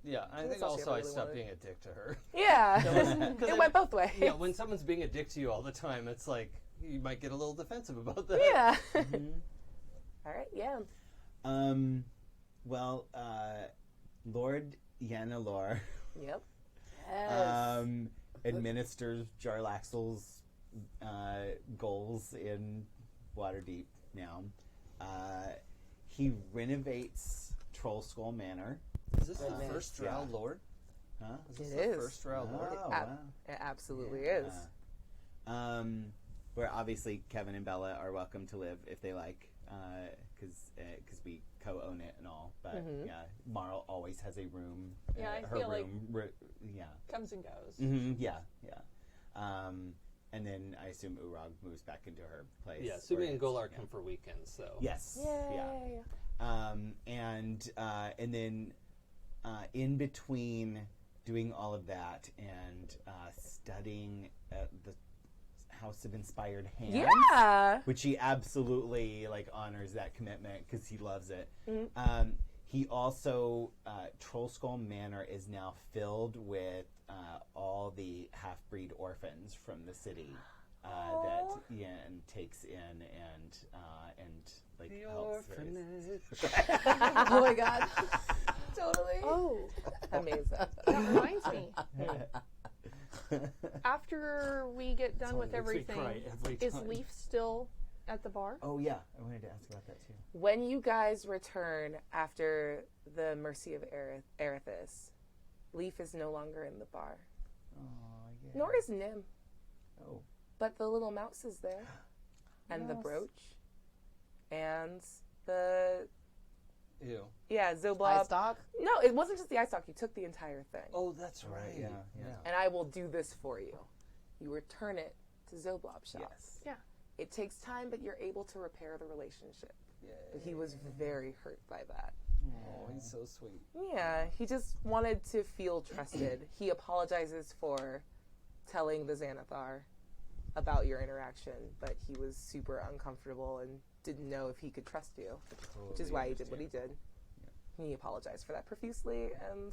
S4: Yeah, I
S1: That's
S4: think
S1: all she
S4: also I
S1: ever really
S4: stopped
S1: wanted.
S4: being a dick to her.
S1: Yeah. It went both ways.
S4: Yeah, when someone's being a dick to you all the time, it's like you might get a little defensive about that.
S1: Yeah.
S2: Mm-hmm.
S1: All right, yeah.
S2: Well, Lord Lanelor
S1: Yep.
S3: Yes.
S2: administers Jarlaxle's goals in Waterdeep now. He renovates Trollskull Manor.
S4: Is this the
S3: Goodness.
S4: first Drow Lord?
S2: Huh?
S4: Is this
S1: It
S4: the
S1: is.
S4: first Drow Lord?
S2: Oh,
S1: Ab-
S2: wow.
S1: It absolutely
S2: Yeah.
S1: is.
S2: Where obviously Kevin and Bella are welcome to live if they like, because we co-own it and all. But
S1: Mhm.
S2: yeah, Marl always has a room.
S5: Yeah, I
S2: her
S5: feel like-
S2: room. Yeah.
S5: Comes and goes.
S2: Yeah. And then I assume Uraug moves back into her place.
S4: Yeah, Sumi and Golar
S2: yeah.
S4: come for weekends, so.
S2: Yes.
S1: Yay.
S2: Yeah. And then in between doing all of that and studying the House of Inspired Hands,
S1: Yeah.
S2: which he absolutely like honors that commitment because he loves it.
S1: Mhm.
S2: He also Trollskull Manor is now filled with all the half-breed orphans from the city that Ian takes in and like
S4: The
S2: helps raise.
S4: orphanage.
S3: Oh my god.
S1: Totally.
S5: Oh,
S1: Amazing.
S5: that reminds me. After we get done with everything, is Leaf still at the bar?
S2: Oh yeah, I wanted to ask about that too.
S1: When you guys return after the Mercy of Erithus, Leaf is no longer in the bar.
S2: Oh yeah.
S1: Nor is Nim.
S2: Oh.
S1: But the little mouse is there. And the
S2: Mouse.
S1: brooch. And the...
S4: Ew.
S1: Yeah,
S3: Eye
S1: Zoblob.
S3: stock.
S1: No, it wasn't just the eye stalk. You took the entire thing.
S4: Oh, that's right.
S2: Yeah.
S1: And I will do this for you. You return it to Zoblob shop.
S2: Yes.
S5: Yeah.
S1: It takes time, but you're able to repair the relationship. But he was very hurt by that.
S4: Oh, he's so sweet.
S1: Yeah, he just wanted to feel trusted. He apologizes for telling the Xanathar about your interaction, but he was super uncomfortable and didn't know if he could trust you, which is why he did what he did. And he apologized for that profusely, and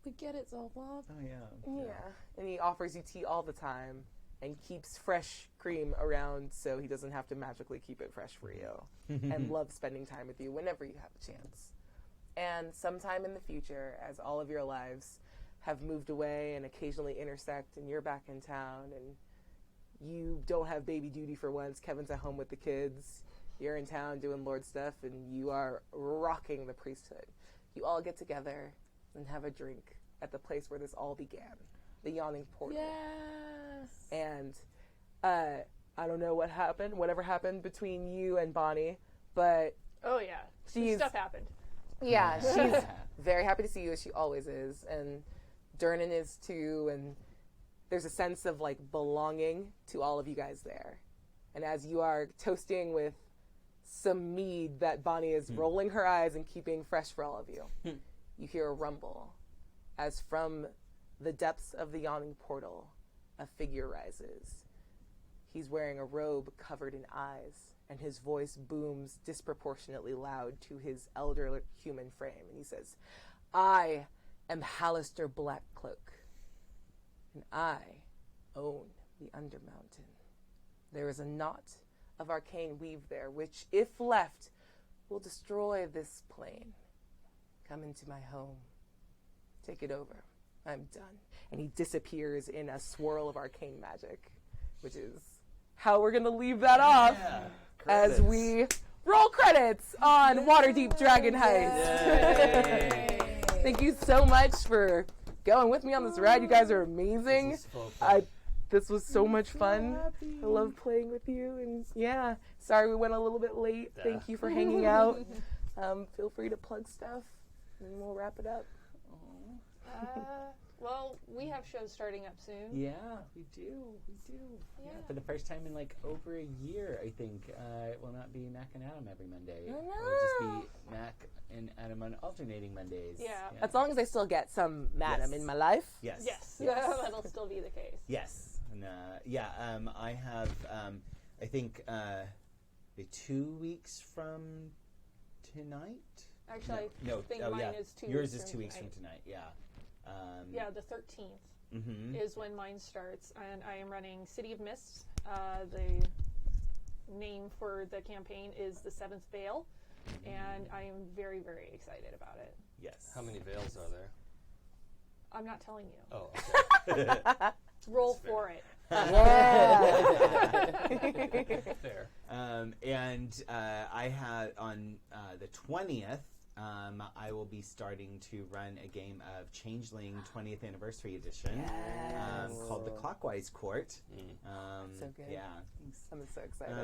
S3: We get it, Zolblov.
S2: Oh yeah.
S1: yeah, and he offers you tea all the time and keeps fresh cream around so he doesn't have to magically keep it fresh for you, and loves spending time with you whenever you have a chance. And sometime in the future, as all of your lives have moved away and occasionally intersect, and you're back in town, and you don't have baby duty for once, Kevin's at home with the kids, you're in town doing Lord stuff, and you are rocking the priesthood. You all get together and have a drink at the place where this all began, the Yawning Portal.
S3: Yes.
S1: And I don't know whatever happened between you and Bonnie, but
S5: Oh, yeah.
S1: She's-
S5: Stuff happened.
S1: yeah, she's very happy to see you, as she always is, and Durnan is too, and there's a sense of like belonging to all of you guys there. And as you are toasting with some mead that Bonnie is rolling her eyes and keeping fresh for all of you, you hear a rumble as from the depths of the Yawning Portal, a figure rises. He's wearing a robe covered in eyes, and his voice booms disproportionately loud to his elder human frame. And he says, I am Hallister Blackcloak, and I own the Undermountain. There is a knot of arcane weave there, which, if left, will destroy this plane. Come into my home. Take it over. I'm done. And he disappears in a swirl of arcane magic, which is how we're going to leave that off as we roll credits on Waterdeep Dragon Heist. Thank you so much for going with me on this ride. You guys are amazing. This was so much fun. I love playing with you. And yeah, sorry we went a little bit late. Thank you for hanging out. Feel free to plug stuff, and we'll wrap it up.
S5: Well, we have shows starting up soon.
S6: Yeah, we do. Yeah, for the first time in like over a year, I think. It will not be Mac and Adam every Monday. It will just be Mac and Adam on alternating Mondays.
S5: Yeah.
S1: As long as I still get some Madam in my life.
S2: Yes.
S5: Yes, that'll still be the case.
S2: Yes. And, I have, I think, 2 weeks from tonight.
S5: Actually, I think mine is 2 weeks.
S2: Yours is
S5: from
S2: 2 weeks
S5: tonight.
S2: from tonight. Yeah.
S5: Yeah, the 13th is when mine starts, and I am running City of Mist. The name for the campaign is the Seventh Veil, and I am very, very excited about it.
S2: Yes.
S4: How many veils are there?
S5: I'm not telling you.
S4: Oh, okay.
S5: Roll for it.
S4: Fair.
S2: And I had on the 20th, I will be starting to run a game of Changeling 20th Anniversary Edition called the Clockwise Court.
S1: So good.
S2: Yeah.
S1: I'm so excited.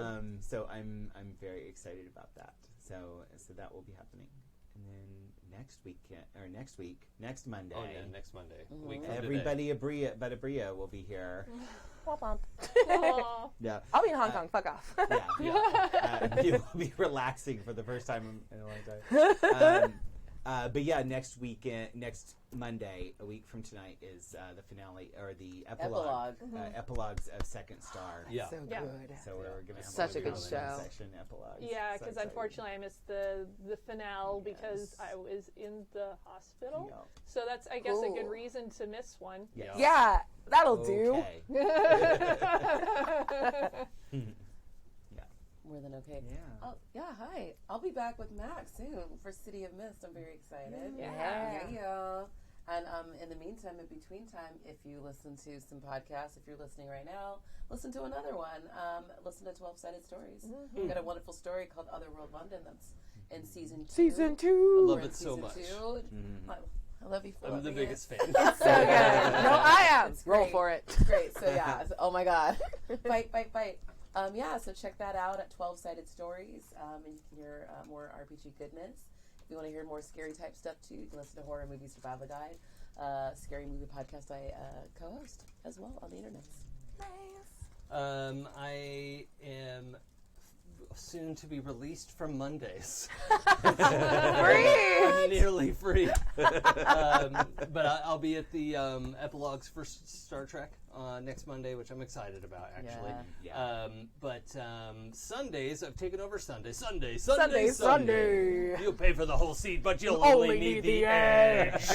S2: So I'm very excited about that. So that will be happening. And then next Monday.
S4: Oh, yeah, next Monday. A week from
S2: Everybody but Aabria will be here.
S1: Womp womp.
S5: Aw.
S2: Yeah.
S1: I'll be in Hong Kong. Fuck off.
S2: Yeah. You will be relaxing for the first time in a long time. But yeah, next Monday, a week from tonight, is the finale or the epilogue. Epilogues of Second Star.
S4: Yeah.
S1: So
S5: Yeah.
S1: good.
S2: So we're going to have
S1: Such a good
S2: comment
S1: show.
S2: section epilogues.
S5: Yeah,
S2: So
S5: because
S2: excited.
S5: unfortunately I missed the finale because I was in the hospital.
S2: Yeah.
S5: So that's, I guess, a
S1: Cool.
S5: good reason to miss one.
S2: Yes.
S1: Yeah, that'll do.
S2: Okay.
S3: More than okay.
S2: Yeah.
S3: Hi. I'll be back with Max soon for City of Mist. I'm very excited.
S1: Yeah.
S3: And in the meantime, in between time, if you listen to some podcasts, if you're listening right now, listen to another one. Listen to 12-Sided Stories. We've got a wonderful story called Otherworld London that's in season 2.
S1: Season 2.
S4: I love
S3: We're in
S4: it so
S3: season
S4: much.
S3: 2. I love you for
S4: I'm the
S3: loving
S4: biggest
S3: it.
S4: fan.
S1: So good. No, I am.
S3: It's
S1: Roll
S3: great.
S1: for it.
S3: It's great. So yeah. Oh my God. Fight. So check that out at 12-Sided Stories, and you can hear more RPG goodness. If you want to hear more scary type stuff too, you can listen to Horror Movie Survival Guide, scary movie podcast I co-host as well on the internet.
S1: Nice.
S4: I am soon to be released from Mondays.
S1: Free.
S4: Nearly free. But I'll be at the epilogues for Star Trek next Monday, which I'm excited about, actually.
S2: Yeah.
S4: But Sundays, I've taken over Sunday.
S1: Sunday.
S4: You'll pay for the whole seat, but you'll
S1: Only
S4: only
S1: need
S4: need
S1: the
S4: the edge.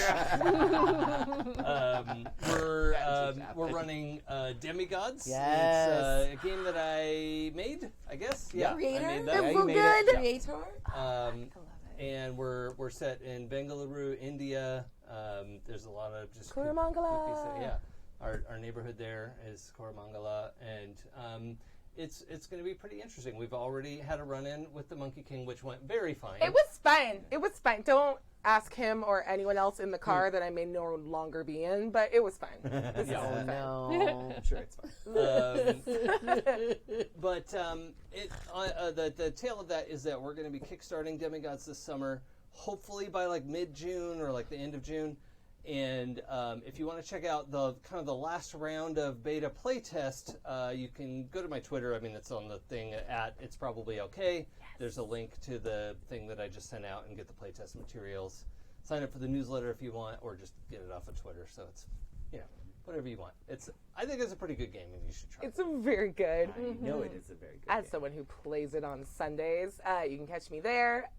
S4: We're running Demigods.
S3: Yes.
S4: It's a game that I made, I guess. Yeah,
S3: Creator?
S4: I made that.
S1: They're so
S2: made
S1: good.
S2: it.
S3: Creator?
S1: I love it.
S4: And we're set in Bengaluru, India. There's a lot of just
S1: Koramangala.
S4: yeah. Our neighborhood there is Koramangala, and it's going to be pretty interesting. We've already had a run-in with the Monkey King, which went very fine.
S1: It was fine. It was fine. Don't ask him or anyone else in the car that I may no longer be in, but it was fine. This is
S4: Yeah.
S1: fine.
S3: No.
S2: I'm sure it's fine.
S4: But the tail of that is that we're going to be kickstarting Demigods this summer, hopefully by like mid-June or like the end of June. And if you want to check out the kind of the last round of beta playtest, you can go to my Twitter. I mean, it's on the thing at It's Probably Okay. Yes. There's a link to the thing that I just sent out and get the playtest materials. Sign up for the newsletter if you want, or just get it off of Twitter. So it's, whatever you want. I think it's a pretty good game, and you should try it.
S1: It's very good.
S2: I know it is a very good
S1: As
S2: game.
S1: someone who plays it on Sundays, you can catch me there.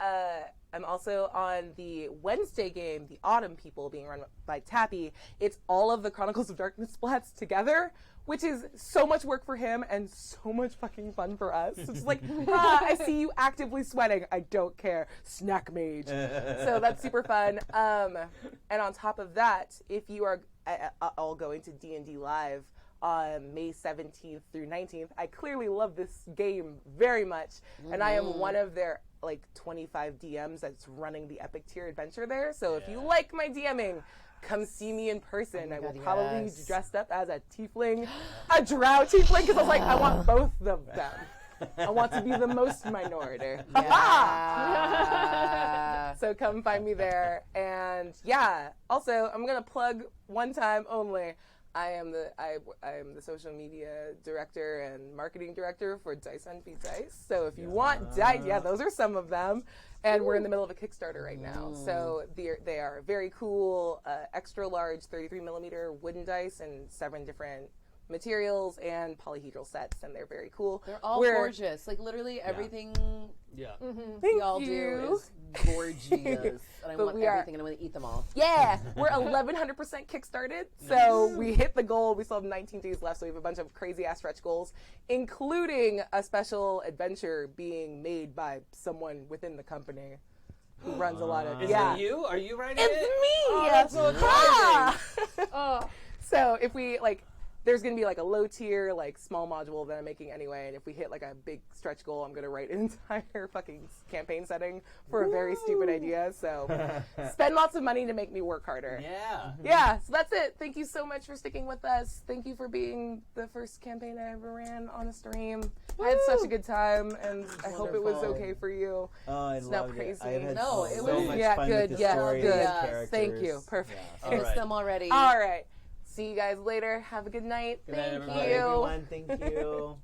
S1: I'm also on the Wednesday game, The Autumn People, being run by Tappy. It's all of the Chronicles of Darkness splats together, which is so much work for him and so much fucking fun for us. It's like, I see you actively sweating. I don't care. Snack mage. So that's super fun. And on top of that, if you are all going to D&D Live on May 17th through 19th, I clearly love this game very much. And I am one of their 25 DMs that's running the Epic Tier Adventure there. So if you like my DMing, come see me in person. I will probably be dressed up as a tiefling, a drow tiefling, because I was like, I want both of them. I want to be the most minority.
S3: Yeah.
S1: So come find me there. And yeah, also I'm gonna plug one time only. I am the social media director and marketing director for Dice on Feed Dice. So if you want dice, those are some of them. And we're in the middle of a Kickstarter right now. So they are very cool, extra large 33 millimeter wooden dice and 7 different materials and polyhedral sets, and they're very cool.
S3: They're all gorgeous. Like literally everything y'all do is gorgeous. And I want everything and I'm going to eat them all.
S1: Yeah, we're 1,100% kickstarted. So we hit the goal. We still have 19 days left, so we have a bunch of crazy ass stretch goals, including a special adventure being made by someone within the company who runs a lot of.
S4: Is it you? Are you writing it?
S1: It's me.
S4: Oh, that's so exciting.
S1: So if we there's going to be like a low tier, like small module that I'm making anyway. And if we hit like a big stretch goal, I'm going to write an entire fucking campaign setting for a very stupid idea. So spend lots of money to make me work harder.
S4: Yeah.
S1: Yeah. So that's it. Thank you so much for sticking with us. Thank you for being the first campaign I ever ran on a stream. I had such a good time, and I hope it was okay for you.
S2: Oh, I
S1: It's not
S2: loved
S1: crazy.
S2: it. I have had
S3: No,
S2: so
S3: it
S2: much
S3: was-
S2: fun
S1: good.
S2: with the
S1: Yeah,
S2: story
S1: good.
S2: and the
S3: Yes.
S2: characters.
S1: Thank you. Perfect.
S4: All
S3: Missed
S4: right.
S3: them already.
S1: All right. See you guys later. Have a good night.
S4: Good night,
S1: Thank
S4: everybody.
S1: you.
S2: Everyone, thank you.